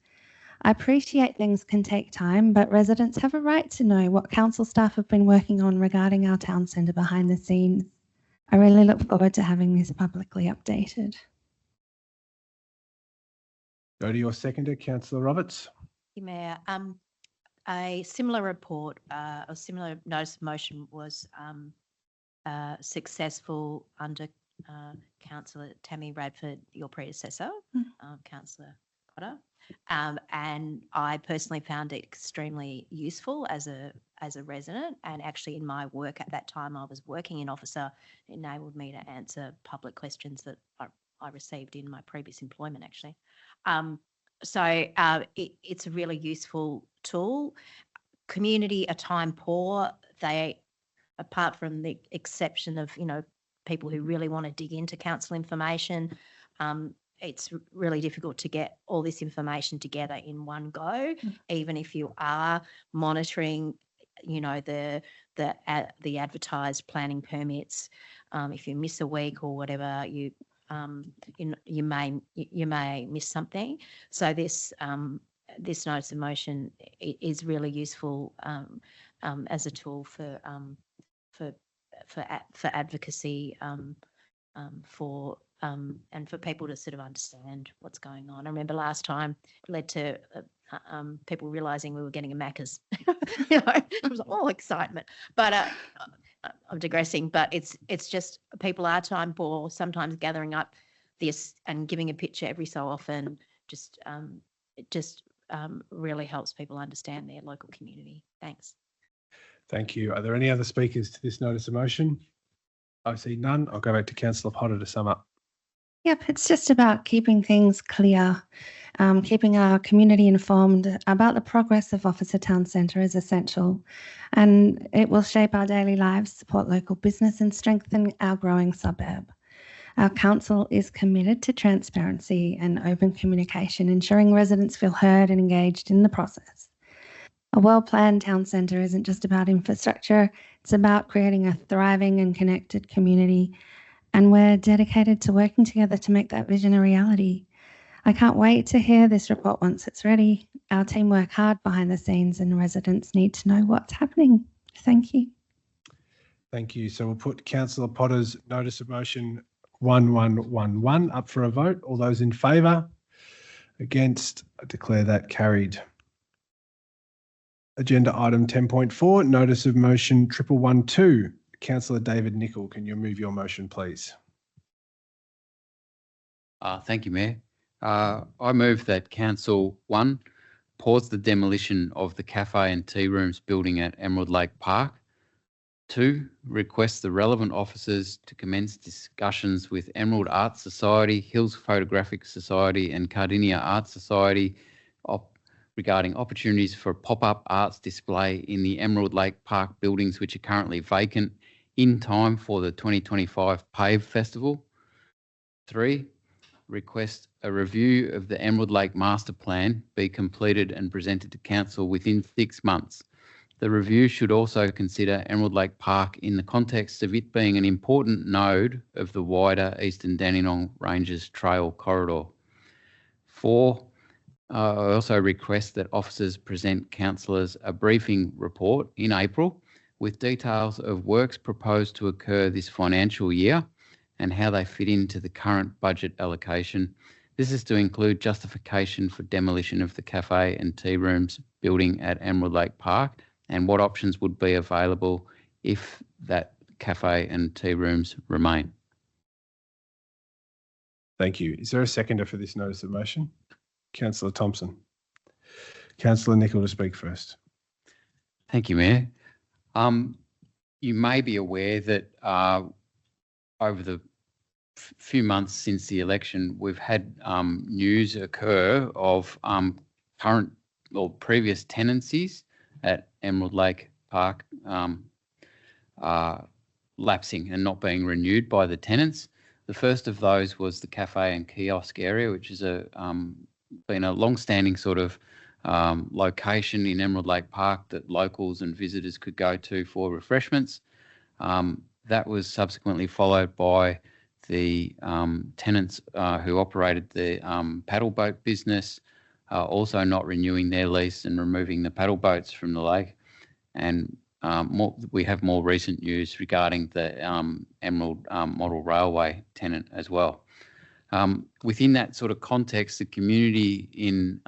I appreciate things can take time, but residents have a right to know what council staff have been working on regarding our town centre behind the scenes. I really look forward to having this publicly updated. Go to your seconder, Councillor Roberts. Thank you, Mayor. A similar report, a similar notice of motion was successful under Councillor Tammy Radford, your predecessor, Councillor Potter, and I personally found it extremely useful as a resident, and actually in my work at that time I was working in Officer, it enabled me to answer public questions that I received in my previous employment actually. It's a really useful tool. Community are time poor. They, apart from the exception of, people who really want to dig into council information, it's really difficult to get all this information together in one go, even if you are monitoring, the advertised planning permits. If you miss a week or whatever, you may miss something. So this notice of motion is really useful as a tool for advocacy and for people to sort of understand what's going on. I remember last time it led to people realising we were getting a Macca's. It was all excitement. But I'm digressing. But it's just people are time poor. Sometimes gathering up this and giving a picture every so often just really helps people understand their local community. Thanks. Thank you. Are there any other speakers to this notice of motion? I see none. I'll go back to Councillor Potter to sum up. Yep, it's just about keeping things clear, keeping our community informed about the progress of Officer Town Centre is essential, and it will shape our daily lives, support local business and strengthen our growing suburb. Our council is committed to transparency and open communication, ensuring residents feel heard and engaged in the process. A well-planned town centre isn't just about infrastructure, it's about creating a thriving and connected community, and we're dedicated to working together to make that vision a reality. I can't wait to hear this report once it's ready. Our team work hard behind the scenes and residents need to know what's happening. Thank you. Thank you. So we'll put Councillor Potter's notice of motion 1111 up for a vote. All those in favour? Against? I declare that carried. Agenda item 10.4, notice of motion 1112. Councillor David Nicol, can you move your motion, please? Thank you, Mayor. I move that Council 1, pause the demolition of the cafe and tea rooms building at Emerald Lake Park. 2, request the relevant officers to commence discussions with Emerald Arts Society, Hills Photographic Society and Cardinia Arts Society regarding opportunities for a pop-up arts display in the Emerald Lake Park buildings which are currently vacant in time for the 2025 PAVE Festival. 3, request a review of the Emerald Lake Master Plan be completed and presented to Council within 6 months. The review should also consider Emerald Lake Park in the context of it being an important node of the wider Eastern Dandenong Ranges Trail corridor. 4, I also request that officers present councillors a briefing report in April with details of works proposed to occur this financial year and how they fit into the current budget allocation. This is to include justification for demolition of the cafe and tea rooms building at Emerald Lake Park and what options would be available if that cafe and tea rooms remain. Thank you. Is there a seconder for this notice of motion? Councillor Thompson. Councillor Nicol to speak first. Thank you, Mayor. You may be aware that over the few months since the election, we've had news occur of current or previous tenancies at Emerald Lake Park lapsing and not being renewed by the tenants. The first of those was the cafe and kiosk area, which is been a long-standing sort of location in Emerald Lake Park that locals and visitors could go to for refreshments. That was subsequently followed by the tenants who operated the paddle boat business also not renewing their lease and removing the paddle boats from the lake. And we have more recent news regarding the Emerald Model Railway tenant as well. Within that sort of context, the community in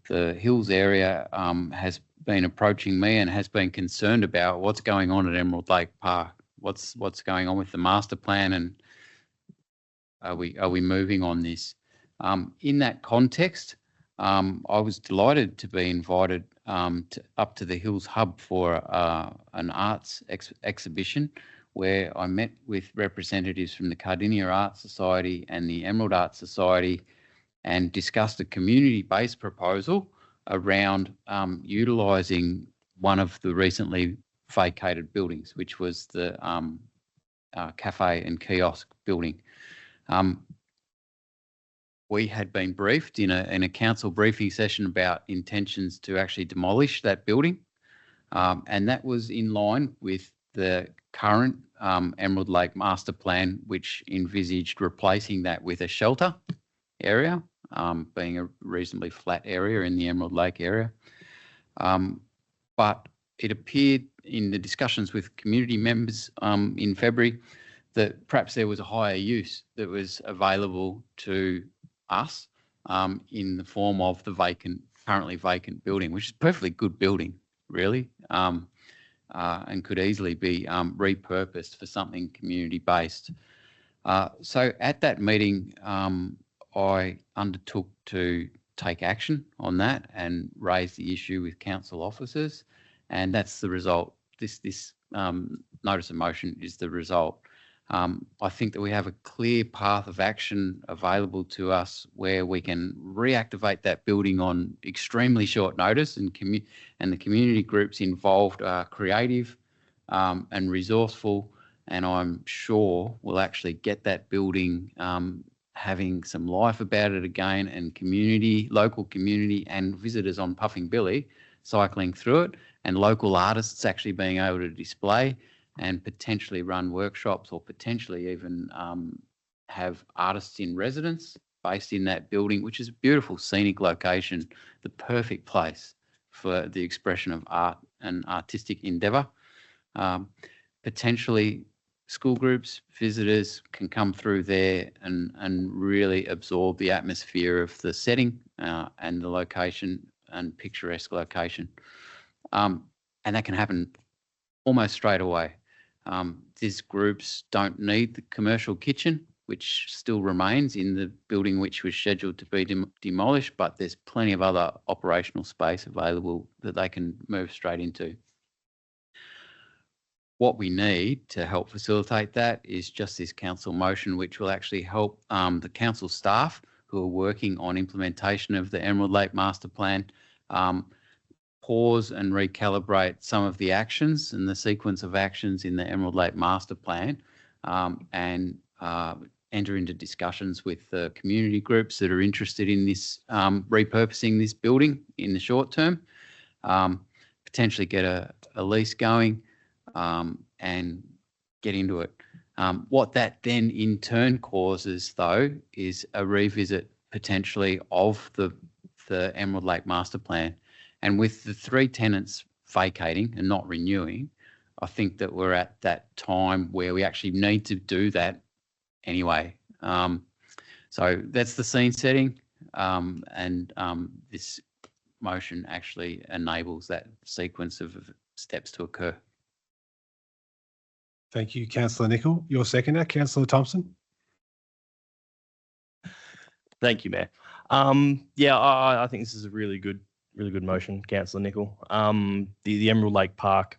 the Hills area has been approaching me and has been concerned about what's going on at Emerald Lake Park. What's going on with the master plan, and are we moving on this? In that context, I was delighted to be invited up to the Hills Hub for an arts exhibition where I met with representatives from the Cardinia Arts Society and the Emerald Arts Society and discussed a community-based proposal around utilising one of the recently vacated buildings, which was the cafe and kiosk building. We had been briefed in a council briefing session about intentions to actually demolish that building, and that was in line with the current Emerald Lake Master Plan, which envisaged replacing that with a shelter area, being a reasonably flat area in the Emerald Lake area. But it appeared in the discussions with community members in February that perhaps there was a higher use that was available to us in the form of the currently vacant building, which is a perfectly good building, really, and could easily be repurposed for something community-based. So at that meeting, I undertook to take action on that and raise the issue with council officers, and that's the result. This notice of motion is the result. I think that we have a clear path of action available to us where we can reactivate that building on extremely short notice, and the community groups involved are creative and resourceful, and I'm sure we'll actually get that building having some life about it again, and local community and visitors on Puffing Billy cycling through it, and local artists actually being able to display and potentially run workshops, or potentially even have artists in residence based in that building, which is a beautiful scenic location, the perfect place for the expression of art and artistic endeavour. Potentially school groups, visitors can come through there and really absorb the atmosphere of the setting and the location and picturesque location. and that can happen almost straight away. These groups don't need the commercial kitchen, which still remains in the building which was scheduled to be demolished, but there's plenty of other operational space available that they can move straight into. What we need to help facilitate that is just this council motion, which will actually help the council staff who are working on implementation of the Emerald Lake Master Plan pause and recalibrate some of the actions and the sequence of actions in the Emerald Lake Master Plan, and enter into discussions with the community groups that are interested in this, repurposing this building in the short term, potentially get a lease going, and get into it. What that then in turn causes, though, is a revisit potentially of the Emerald Lake Master Plan. And with the 3 tenants vacating and not renewing, I think that we're at that time where we actually need to do that anyway. So that's the scene setting, and this motion actually enables that sequence of steps to occur. Thank you, Councillor Nicol. Your seconder, Councillor Thompson. Thank you, Mayor. Yeah, I think this is a really good motion, Councillor Nicol. The Emerald Lake Park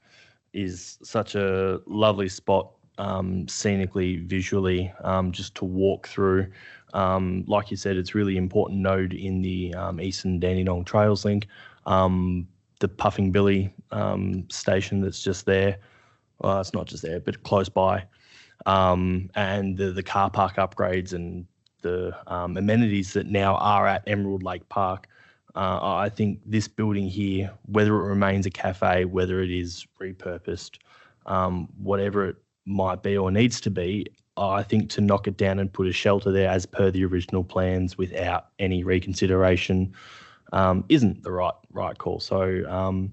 is such a lovely spot, scenically, visually, just to walk through. Like you said, it's really important node in the Eastern Dandenong Trails link. The Puffing Billy station that's just there. Well, it's not just there, but close by. And the car park upgrades and the amenities that now are at Emerald Lake Park. I think this building here, whether it remains a cafe, whether it is repurposed, whatever it might be or needs to be, I think to knock it down and put a shelter there as per the original plans without any reconsideration isn't the right call. So,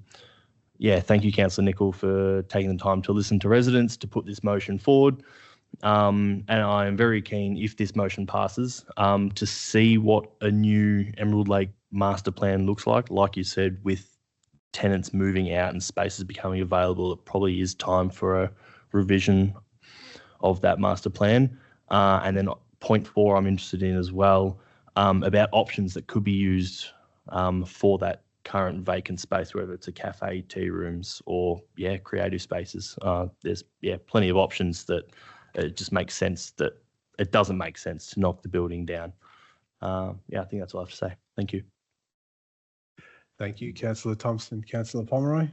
yeah, thank you, Councillor Nicol, for taking the time to listen to residents, to put this motion forward. And I am very keen, if this motion passes, to see what a new Emerald Lake Master Plan looks like. Like you said, with tenants moving out and spaces becoming available, it probably is time for a revision of that master plan. And then point 4, I'm interested in as well, about options that could be used for that current vacant space, whether it's a cafe, tea rooms, or creative spaces. There's plenty of options that it just makes sense that it doesn't make sense to knock the building down. I think that's all I have to say. Thank you. Thank you, Councillor Thompson. Councillor Pomeroy.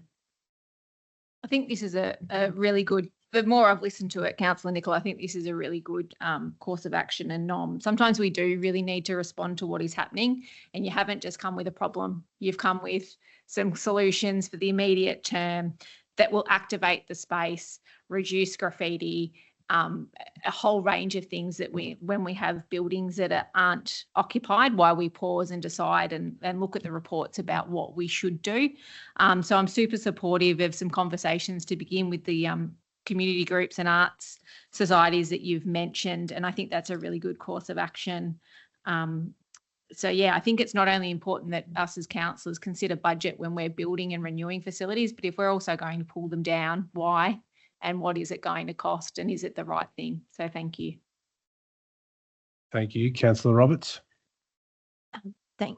I think this is a really good, the more I've listened to it, Councillor Nicol, I think this is a really good course of action and norm. Sometimes we do really need to respond to what is happening, and you haven't just come with a problem. You've come with some solutions for the immediate term that will activate the space, reduce graffiti, a whole range of things that when we have buildings that aren't occupied, why we pause and decide and look at the reports about what we should do. So I'm super supportive of some conversations to begin with the community groups and arts societies that you've mentioned, and I think that's a really good course of action. So I think it's not only important that us as councillors consider budget when we're building and renewing facilities, but if we're also going to pull them down, why? And what is it going to cost, and is it the right thing? So thank you. Thank you, Councillor Roberts.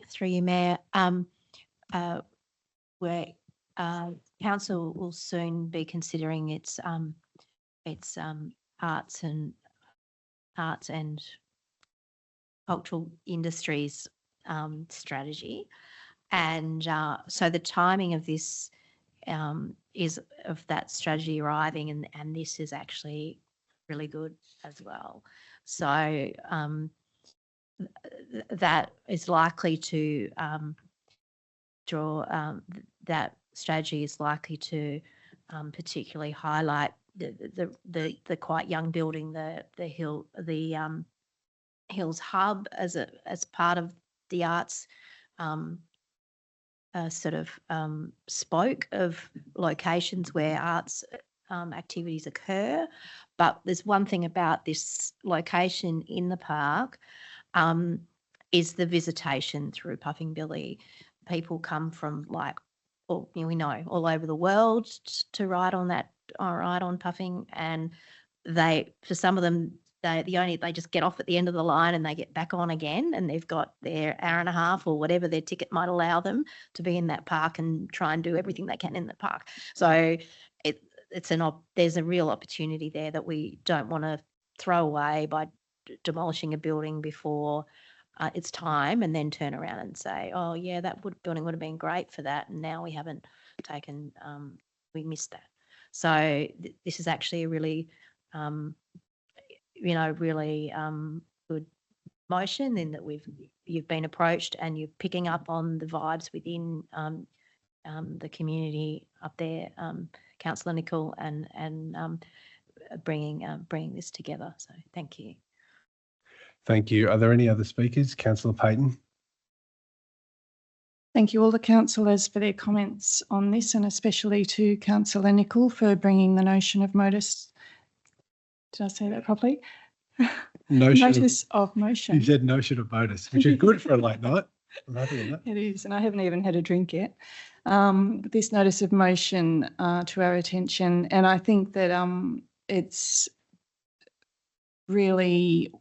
Through you, Mayor. Where council will soon be considering its arts and cultural industries strategy, and so the timing of this is of that strategy arriving, and this is actually really good as well. So that is likely to that strategy is likely to particularly highlight the quite young building, the Hills Hub as part of the arts spoke of locations where arts activities occur. But there's one thing about this location in the park is the visitation through Puffing Billy. People come from like or we know all over the world to ride on that, ride on puffing, and for some of them, they just get off at the end of the line and they get back on again, and they've got their hour and a half or whatever their ticket might allow them to be in that park and try and do everything they can in the park. So there's a real opportunity there that we don't want to throw away by demolishing a building before it's time, and then turn around and say, oh yeah, that building would have been great for that, and now we haven't taken, we missed that. So this is actually a really really good motion, in that you've been approached and you're picking up on the vibes within the community up there, Councillor Nicol, and bringing this together. So thank you. Thank you. Are there any other speakers? Councillor Payton. Thank you all the councillors for their comments on this, and especially to Councillor Nicol for bringing the notion of modus. Did I say that properly? Notice of motion. You said notion of modus, which is good for a late night. I'm happy with that. It is, and I haven't even had a drink yet. This notice of motion to our attention, and I think that it's really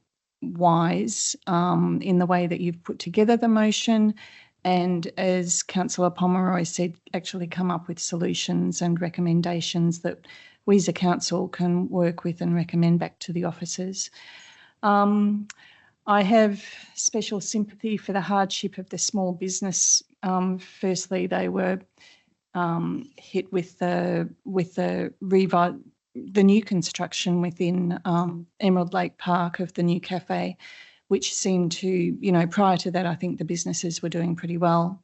wise in the way that you've put together the motion, and as Councillor Pomeroy said, actually come up with solutions and recommendations that we as a council can work with and recommend back to the officers. I have special sympathy for the hardship of the small business. Firstly, they were hit with the new construction within Emerald Lake Park of the new cafe, which seemed to, prior to that, I think the businesses were doing pretty well.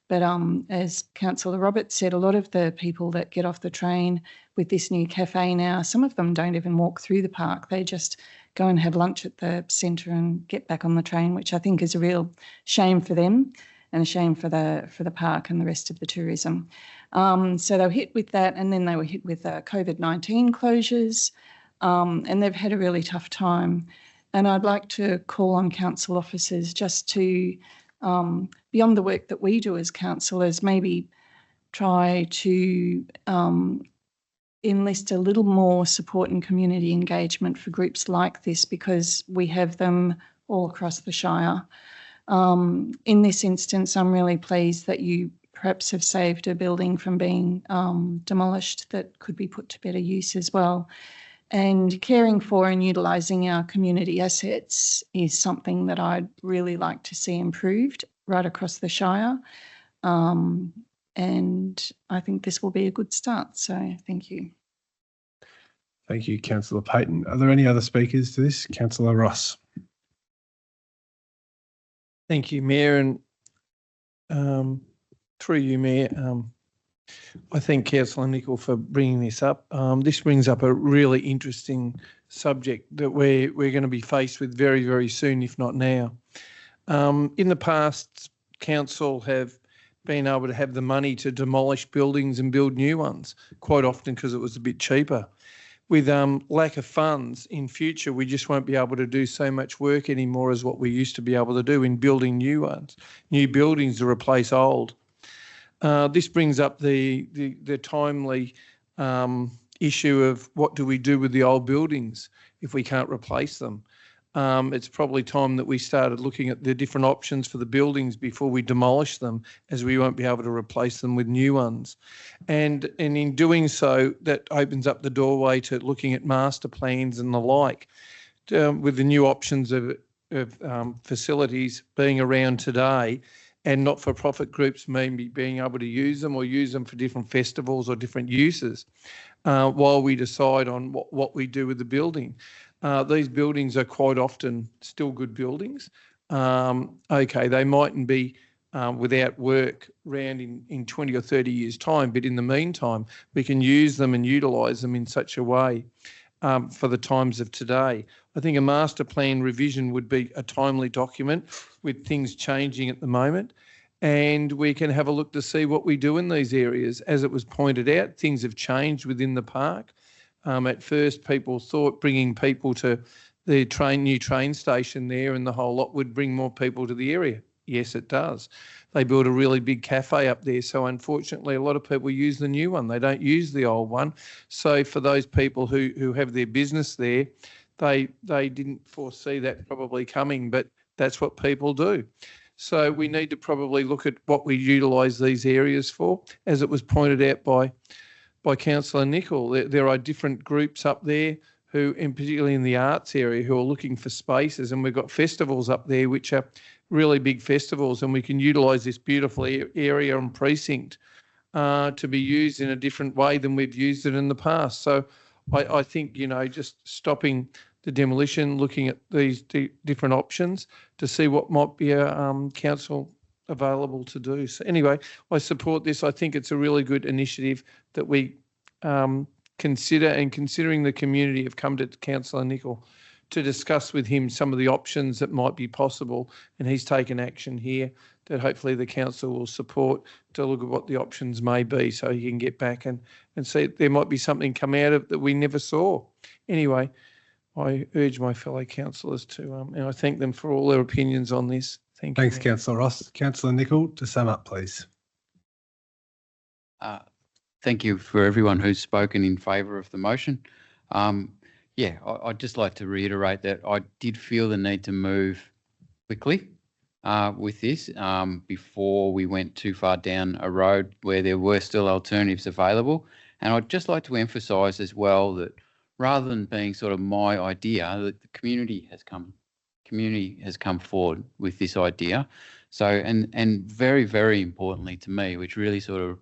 But as Councillor Roberts said, a lot of the people that get off the train with this new cafe now, some of them don't even walk through the park. They just go and have lunch at the centre and get back on the train, which I think is a real shame for them and a shame for the park and the rest of the tourism. So they were hit with that, and then they were hit with COVID-19 closures, and they've had a really tough time. And I'd like to call on council officers just to, beyond the work that we do as councillors, maybe try to enlist a little more support and community engagement for groups like this, because we have them all across the Shire. In this instance, I'm really pleased that you perhaps have saved a building from being demolished that could be put to better use as well. And caring for and utilising our community assets is something that I'd really like to see improved right across the Shire. And I think this will be a good start. So thank you. Thank you, Councillor Payton. Are there any other speakers to this? Councillor Ross. Thank you, Mayor. And through you, Mayor, I thank Councillor Nicol for bringing this up. This brings up a really interesting subject that we're going to be faced with very, very soon, if not now. In the past, council have been able to have the money to demolish buildings and build new ones, quite often because it was a bit cheaper. With lack of funds in future, we just won't be able to do so much work anymore as what we used to be able to do in building new ones, new buildings to replace old. This brings up the timely issue of what do we do with the old buildings if we can't replace them. It's probably time that we started looking at the different options for the buildings before we demolish them, as we won't be able to replace them with new ones. And in doing so, that opens up the doorway to looking at master plans and the like, with the new options of facilities being around today, and not-for-profit groups maybe being able to use them or use them for different festivals or different uses while we decide on what we do with the building. These buildings are quite often still good buildings. Okay, they mightn't be without work around in 20 or 30 years' time, but in the meantime, we can use them and utilise them in such a way for the times of today. I think a master plan revision would be a timely document with things changing at the moment, and we can have a look to see what we do in these areas. As it was pointed out, things have changed within the park. At first, people thought bringing people to the new train station there and the whole lot would bring more people to the area. Yes, it does. They built a really big cafe up there. So unfortunately, a lot of people use the new one. They don't use the old one. So for those people who have their business there, they didn't foresee that probably coming, but that's what people do. So we need to probably look at what we utilise these areas for. As it was pointed out by Councillor Nicol, there are different groups up there who, in particularly in the arts area, who are looking for spaces, and we've got festivals up there which are really big festivals, and we can utilise this beautiful area and precinct to be used in a different way than we've used it in the past. So I think, just stopping the demolition, looking at these different options to see what might be a council available to do. So anyway, I support this. I think it's a really good initiative that we consider, and considering the community have come to Councillor Nicol to discuss with him some of the options that might be possible, and he's taken action here that hopefully the council will support to look at what the options may be, so he can get back and see there might be something come out of that we never saw. Anyway, I urge my fellow councillors to, and I thank them for all their opinions on this. Thank you. Thanks, Councillor Ross. Councillor Nicol, to sum up, please. Thank you for everyone who's spoken in favour of the motion. I'd just like to reiterate that I did feel the need to move quickly with this before we went too far down a road where there were still alternatives available. And I'd just like to emphasise as well that rather than being sort of my idea, that the community has come forward with this idea. So, and very, very importantly to me, which really sort of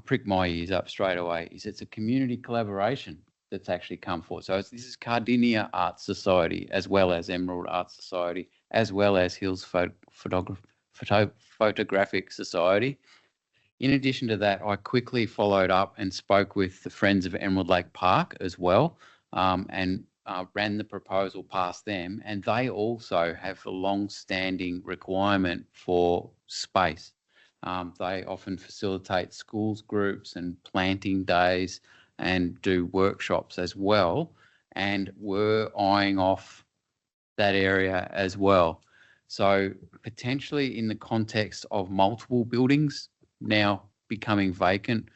pricked my ears up straight away, is it's a community collaboration that's actually come forward. So this is Cardinia Arts Society, as well as Emerald Arts Society, as well as Hills Photographic Society. In addition to that, I quickly followed up and spoke with the Friends of Emerald Lake Park as well, and ran the proposal past them. And they also have a long-standing requirement for space. They often facilitate schools groups and planting days and do workshops as well, and were eyeing off that area as well. So potentially in the context of multiple buildings now becoming vacant,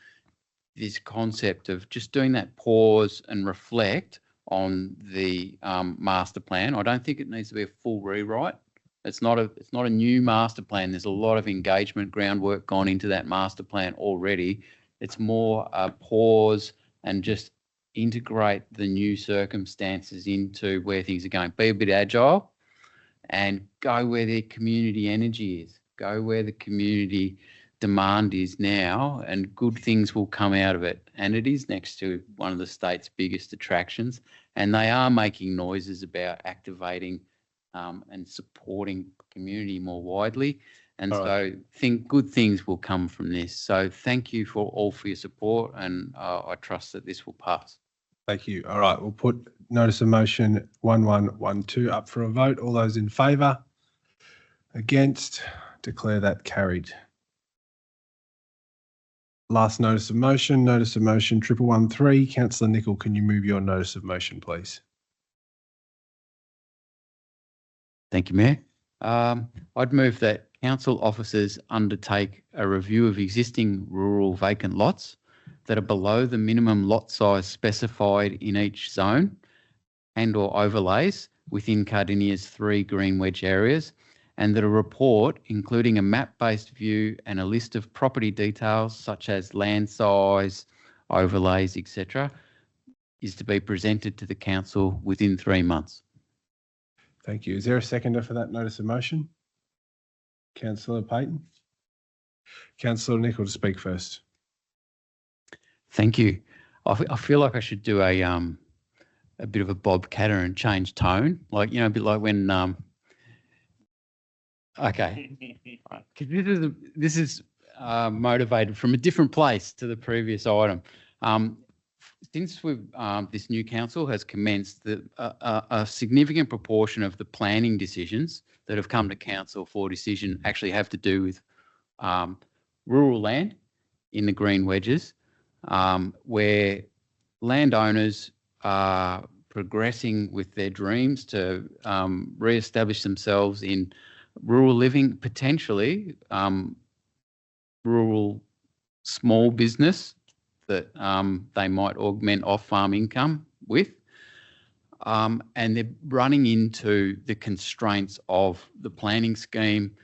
this concept of just doing that pause and reflect on the master plan. I don't think it needs to be a full rewrite. It's not a new master plan. There's a lot of engagement groundwork gone into that master plan already. It's more a pause and just integrate the new circumstances into where things are going. Be a bit agile and go where the community energy is. Go where the community demand is now, and good things will come out of it. And it is next to one of the state's biggest attractions, and they are making noises about activating and supporting community more widely. And good things will come from this. So thank you all for your support, and I trust that this will pass. Thank you. All right, we'll put notice of motion 1112 up for a vote. All those in favour? Against? Declare that carried. Last notice of motion 1113. Councillor Nicol, can you move your notice of motion, please? Thank you, Mayor. I'd move that council officers undertake a review of existing rural vacant lots that are below the minimum lot size specified in each zone and/or overlays within Cardinia's 3 green wedge areas, and that a report, including a map-based view and a list of property details such as land size, overlays, etc., is to be presented to the council within 3 months. Thank you. Is there a seconder for that notice of motion? Councillor Payton. Councillor Nicol to speak first. Thank you. I feel like I should do a bit of a Bob Catter and change tone, like, a bit like when okay. Because this is motivated from a different place to the previous item. Since this new council has commenced, a significant proportion of the planning decisions that have come to council for decision actually have to do with rural land in the green wedges, where landowners are progressing with their dreams to re-establish themselves in rural living, potentially rural small business that they might augment off-farm income with. And they're running into the constraints of the planning scheme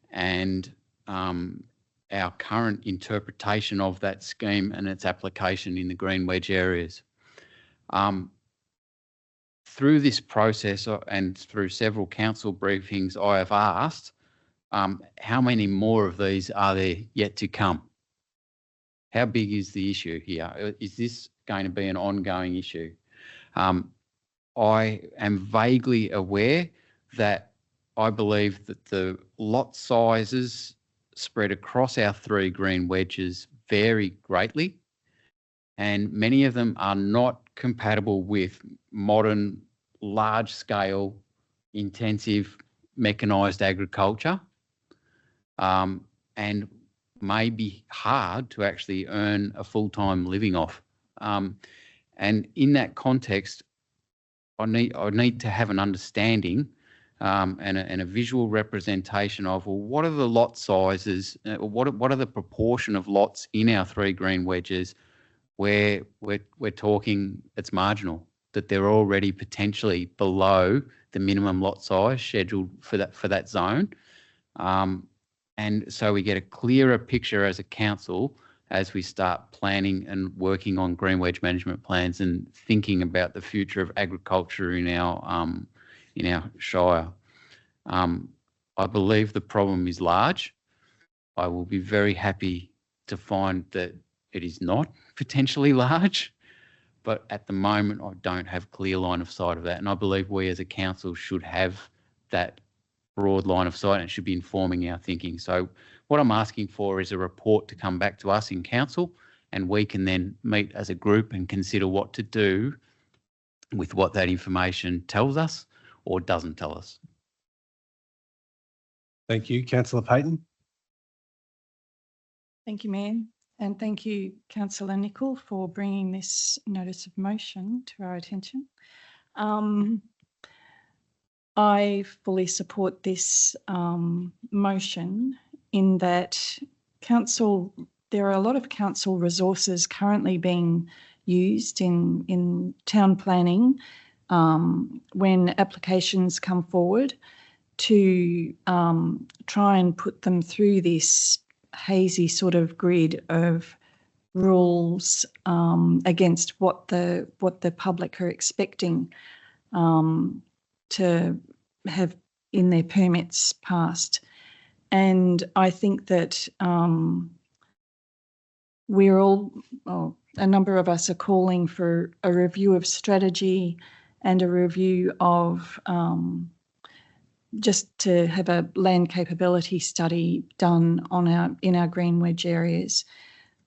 and our current interpretation of that scheme and its application in the green wedge areas. Through this process and through several council briefings, I have asked, how many more of these are there yet to come? How big is the issue here? Is this going to be an ongoing issue? I am vaguely aware that I believe that the lot sizes spread across our 3 green wedges vary greatly, and many of them are not compatible with modern, large-scale, intensive, mechanised agriculture, and may be hard to actually earn a full-time living off. And in that context, I need to have an understanding and a visual representation of, well, what are the lot sizes, what are the proportion of lots in our 3 green wedges where we're talking it's marginal, that they're already potentially below the minimum lot size scheduled for that zone. And so we get a clearer picture as a council as we start planning and working on green wedge management plans and thinking about the future of agriculture in our Shire. I believe the problem is large. I will be very happy to find that it is not potentially large, but at the moment I don't have clear line of sight of that, and I believe we as a council should have that broad line of sight and it should be informing our thinking. So what I'm asking for is a report to come back to us in council, and we can then meet as a group and consider what to do with what that information tells us or doesn't tell us. Thank you. Councillor Payton. Thank you, Mayor. And thank you, Councillor Nicol, for bringing this notice of motion to our attention. I fully support this motion in that there are a lot of council resources currently being used in town planning when applications come forward to try and put them through this hazy sort of grid of rules against what the public are expecting to have in their permits passed. And I think that we're all, a number of us are calling for a review of strategy and a review of just to have a land capability study done in our green wedge areas.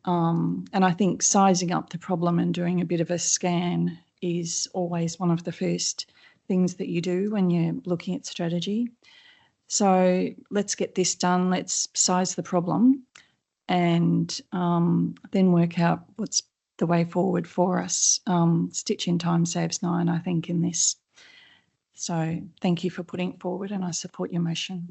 And I think sizing up the problem and doing a bit of a scan is always one of the first things that you do when you're looking at strategy. So let's get this done. Let's size the problem and then work out what's the way forward for us. Stitch in time saves 9, I think, in this. So thank you for putting it forward, and I support your motion.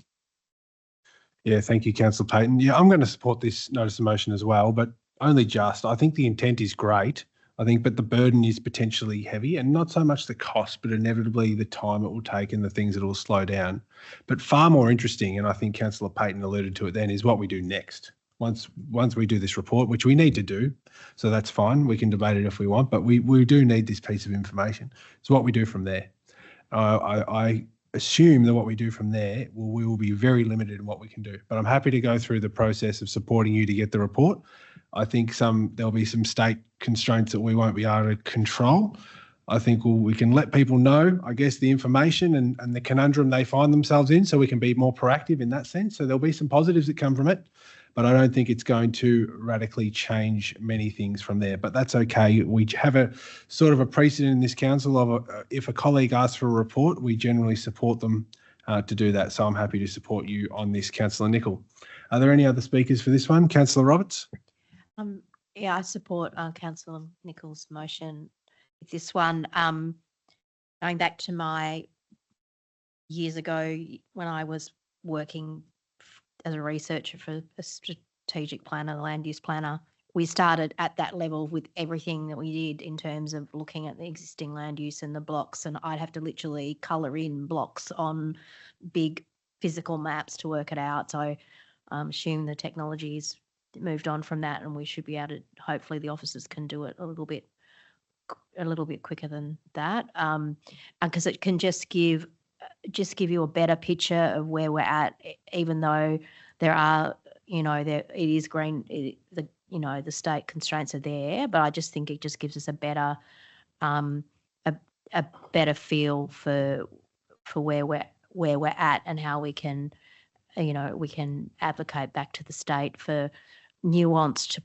Yeah, thank you, Councillor Payton. Yeah, I'm going to support this notice of motion as well, but only just. I think the intent is great. But the burden is potentially heavy, and not so much the cost, but inevitably the time it will take and the things that will slow down. But far more interesting, and I think Councillor Payton alluded to it then, is what we do next. Once we do this report, which we need to do, so that's fine. We can debate it if we want, but we do need this piece of information. It's what we do from there. I assume that what we do from there, we will be very limited in what we can do. But I'm happy to go through the process of supporting you to get the report. I think there'll be some state constraints that we won't be able to control. I think we can let people know, I guess, the information and the conundrum they find themselves in, so we can be more proactive in that sense. So there'll be some positives that come from it, but I don't think it's going to radically change many things from there. But that's okay. We have a sort of a precedent in this council of if a colleague asks for a report, we generally support them to do that. So I'm happy to support you on this, Councillor Nicol. Are there any other speakers for this one? Councillor Roberts? Yeah, I support Councillor Nicol's motion with this one. Going back to my years ago when I was working as a researcher for a strategic planner, the land use planner, we started at that level with everything that we did in terms of looking at the existing land use and the blocks, and I'd have to literally colour in blocks on big physical maps to work it out. So I assume the technology's moved on from that, and we should be able to, hopefully the officers can do it a little bit quicker than that, because it can just give you a better picture of where we're at, even though there are, it is green, the state constraints are there, but I just think it just gives us a better better feel for where we're at and how we can advocate back to the state for more nuanced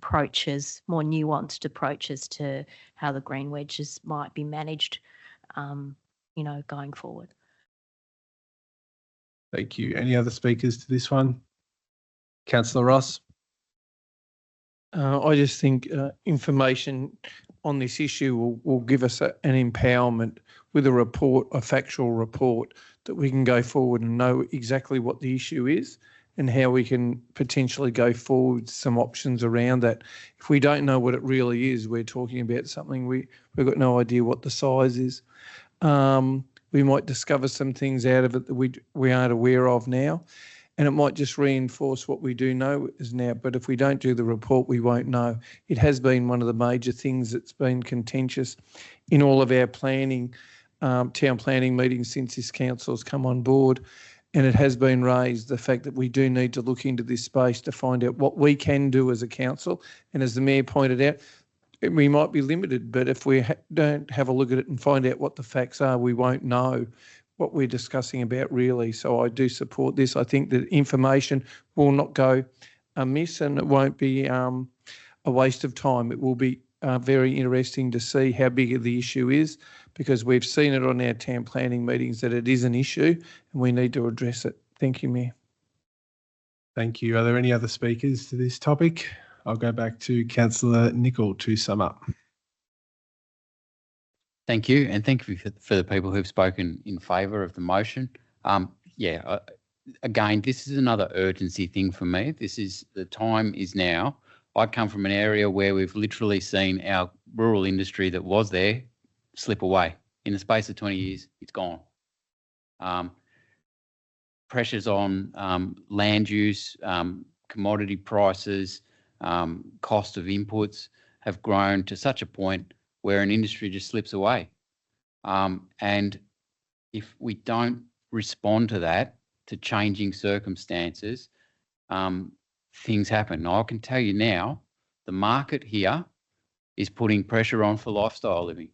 approaches to how the green wedges might be managed, going forward. Thank you. Any other speakers to this one? Councillor Ross? I just think information on this issue will give us an empowerment with a factual report that we can go forward and know exactly what the issue is and how we can potentially go forward some options around that. If we don't know what it really is, we're talking about something we've got no idea what the size is. We might discover some things out of it that we aren't aware of now. And it might just reinforce what we do know is now. But if we don't do the report, we won't know. It has been one of the major things that's been contentious in all of our planning, town planning meetings since this council's come on board. And it has been raised, the fact that we do need to look into this space to find out what we can do as a council. And as the Mayor pointed out, we might be limited, but if we don't have a look at it and find out what the facts are, we won't know what we're discussing about really. So I do support this. I think that information will not go amiss and it won't be a waste of time. It will be very interesting to see how big the issue is, because we've seen it on our town planning meetings that it is an issue and we need to address it. Thank you, Mayor. Thank you. Are there any other speakers to this topic? I'll go back to Councillor Nicol to sum up. Thank you, and thank you for the people who've spoken in favour of the motion. Again, this is another urgency thing for me. The time is now. I come from an area where we've literally seen our rural industry that was there slip away. In the space of 20 years, it's gone. Pressures on land use, commodity prices, cost of inputs have grown to such a point where an industry just slips away. And if we don't respond to that, to changing circumstances, things happen. Now, I can tell you now, the market here is putting pressure on for lifestyle living.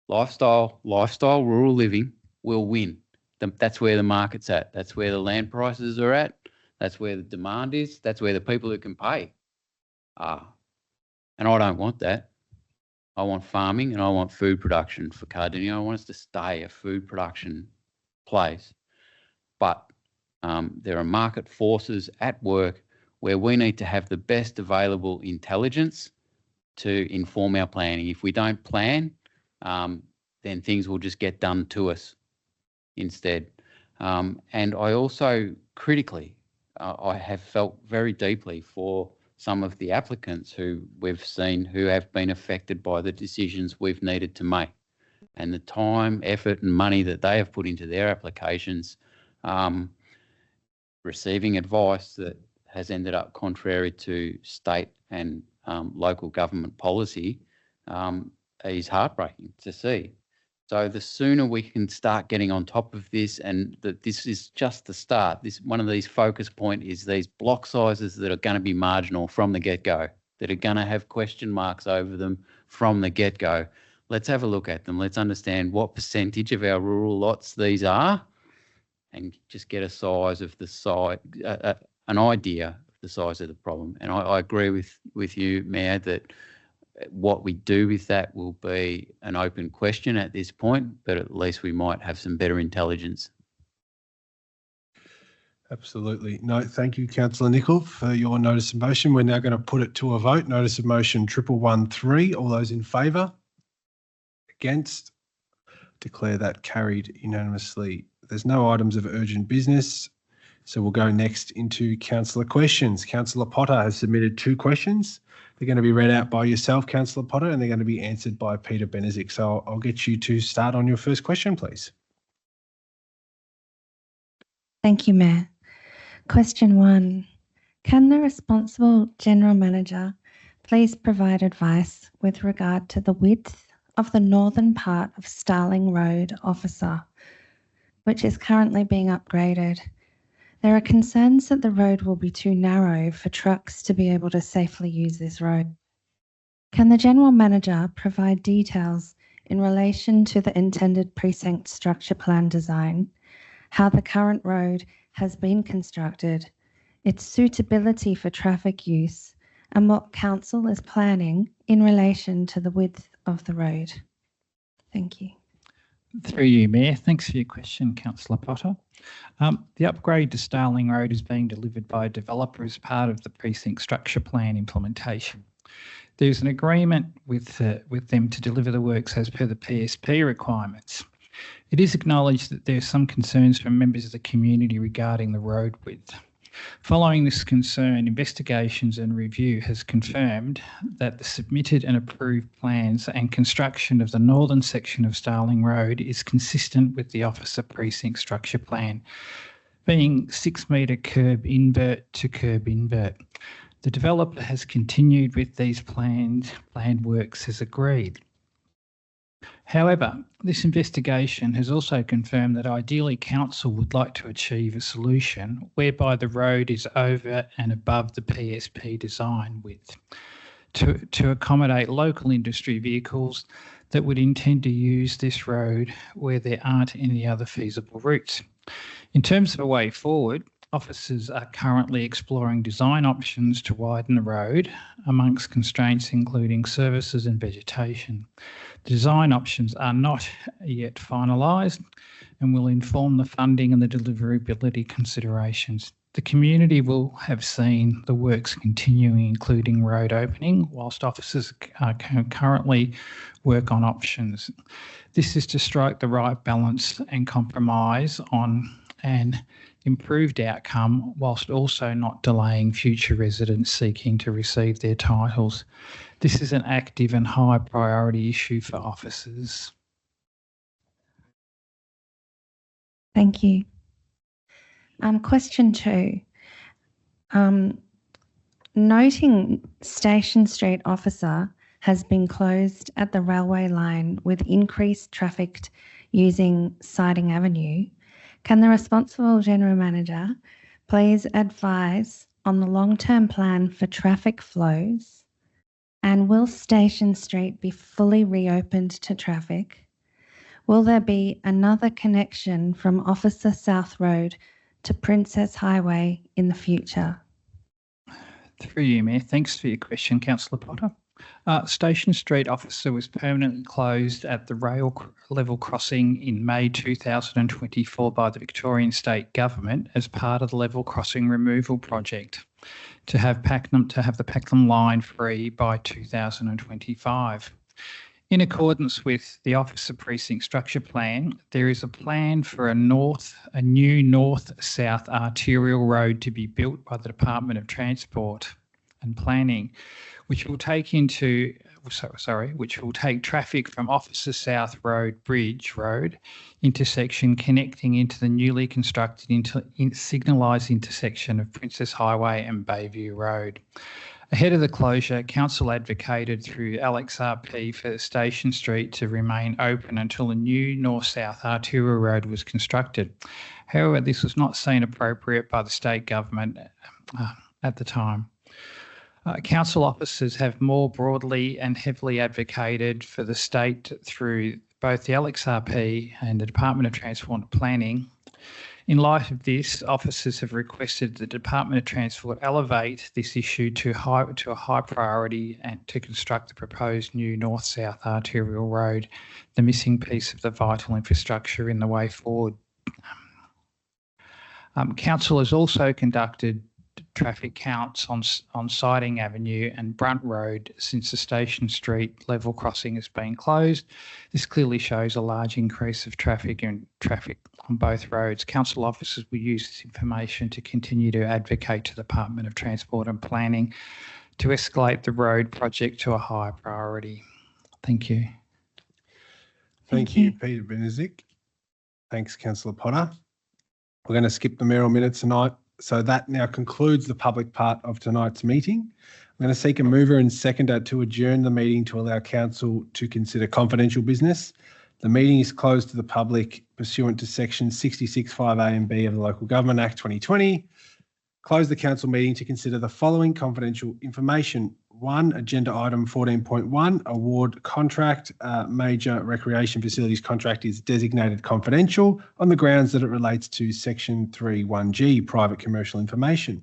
Lifestyle rural living will win. That's where the market's at. That's where the land prices are at. That's where the demand is. That's where the people who can pay are. And I don't want that. I want farming and I want food production for Cardinia. I want us to stay a food production place. But there are market forces at work where we need to have the best available intelligence to inform our planning. If we don't plan, then things will just get done to us instead. And I also critically, I have felt very deeply for some of the applicants who we've seen who have been affected by the decisions we've needed to make, and the time, effort and money that they have put into their applications, receiving advice that has ended up contrary to state and local government policy is heartbreaking to see. So the sooner we can start getting on top of this, and that this is just the start. One of these focus points is these block sizes that are going to be marginal from the get-go, that are going to have question marks over them from the get-go. Let's have a look at them. Let's understand what percentage of our rural lots these are, and just get a size of the size, an idea of the size of the problem. And I agree with you, Mayor, that what we do with that will be an open question at this point, but at least we might have some better intelligence. Absolutely. No, thank you, Councillor Nicol, for your notice of motion. We're now going to put it to a vote. Notice of motion 1113. All those in favour? Against? Declare that carried unanimously. There's no items of urgent business. So we'll go next into councillor questions. Councillor Potter has submitted 2 questions. They're going to be read out by yourself, Councillor Potter, and they're going to be answered by Peter Benezic. So I'll get you to start on your first question, please. Thank you, Mayor. Question 1. Can the responsible General Manager please provide advice with regard to the width of the northern part of Starling Road, Officer, which is currently being upgraded? There are concerns that the road will be too narrow for trucks to be able to safely use this road. Can the General Manager provide details in relation to the intended precinct structure plan design, how the current road has been constructed, its suitability for traffic use, and what Council is planning in relation to the width of the road? Thank you. Through you, Mayor. Thanks for your question, Councillor Potter. The upgrade to Starling Road is being delivered by a developer as part of the precinct structure plan implementation. There's an agreement with them to deliver the works as per the PSP requirements. It is acknowledged that there are some concerns from members of the community regarding the road width. Following this concern, investigations and review has confirmed that the submitted and approved plans and construction of the northern section of Starling Road is consistent with the Officer Precinct Structure Plan, being 6 metre curb invert to curb invert. The developer has continued with these planned works as agreed. However, this investigation has also confirmed that ideally Council would like to achieve a solution whereby the road is over and above the PSP design width to accommodate local industry vehicles that would intend to use this road where there aren't any other feasible routes. In terms of a way forward, officers are currently exploring design options to widen the road amongst constraints including services and vegetation. The design options are not yet finalised and will inform the funding and the deliverability considerations. The community will have seen the works continuing, including road opening, whilst officers currently work on options. This is to strike the right balance and compromise on an improved outcome whilst also not delaying future residents seeking to receive their titles. This is an active and high priority issue for officers. Thank you. Question 2. Noting Station Street Officer has been closed at the railway line with increased traffic using Siding Avenue, can the responsible General Manager please advise on the long-term plan for traffic flows, and will Station Street be fully reopened to traffic? Will there be another connection from Officer South Road to Princess Highway in the future? Through you, Mayor. Thanks for your question, Councillor Potter. Station Street Officer was permanently closed at the rail level crossing in May 2024 by the Victorian State Government as part of the level crossing removal project to have the Pakenham line free by 2025. In accordance with the Officer Precinct Structure Plan, there is a plan for a new north-south arterial road to be built by the Department of Transport and Planning, which will take traffic from Officer South Road Bridge Road intersection connecting into the newly constructed signalised intersection of Princess Highway and Bayview Road. Ahead of the closure, Council advocated through LXRP for Station Street to remain open until a new north-south arterial road was constructed. However, this was not seen appropriate by the state government at the time. Council officers have more broadly and heavily advocated for the state through both the LXRP and the Department of Transport and Planning. In light of this, officers have requested the Department of Transport elevate this issue to a high priority and to construct the proposed new north-south arterial road, the missing piece of the vital infrastructure in the way forward. Council has also conducted traffic counts on Siding Avenue and Brunt Road since the Station Street level crossing has been closed. This clearly shows a large increase of traffic on both roads. Council officers will use this information to continue to advocate to the Department of Transport and Planning to escalate the road project to a higher priority. Thank you. Thank you, Peter Benezik. Thanks, Councillor Potter. We're going to skip the mayoral minutes tonight. So that now concludes the public part of tonight's meeting. I'm going to seek a mover and seconder to adjourn the meeting to allow council to consider confidential business. The meeting is closed to the public pursuant to section 66(5)(a) and (b) of the Local Government Act 2020. Close the council meeting to consider the following confidential information. 1, agenda item 14.1, award contract, major recreation facilities contract is designated confidential on the grounds that it relates to section 3(1)(g), private commercial information.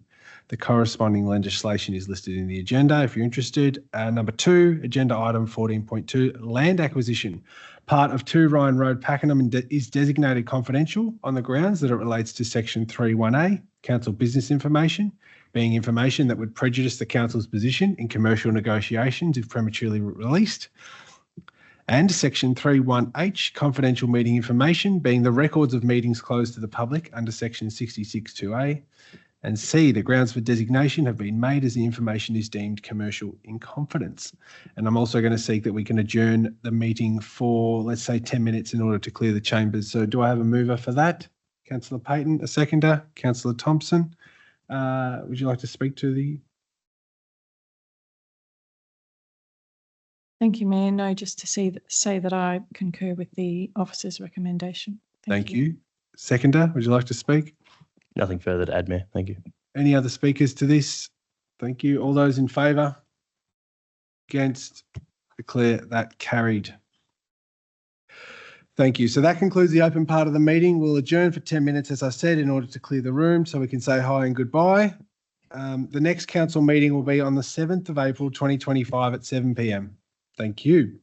The corresponding legislation is listed in the agenda if you're interested. Number 2, agenda item 14.2, land acquisition. Part of 2 Ryan Road, Pakenham is designated confidential on the grounds that it relates to section 3(1)(a), council business information, being information that would prejudice the council's position in commercial negotiations if prematurely released. And section 3(1)(h), confidential meeting information, being the records of meetings closed to the public under section 66(2)(a). And C, the grounds for designation have been made as the information is deemed commercial in confidence. And I'm also going to seek that we can adjourn the meeting for, let's say, 10 minutes in order to clear the chambers. So do I have a mover for that? Councillor Payton, a seconder. Councillor Thompson, would you like to speak to the... Thank you, Mayor. No, just to say that I concur with the officer's recommendation. Thank you. Seconder, would you like to speak? Nothing further to add, Mayor. Thank you. Any other speakers to this? Thank you. All those in favour? Against? Declare that carried. Thank you. So that concludes the open part of the meeting. We'll adjourn for 10 minutes, as I said, in order to clear the room so we can say hi and goodbye. The next council meeting will be on the 7th of April 2025 at 7 p.m. Thank you.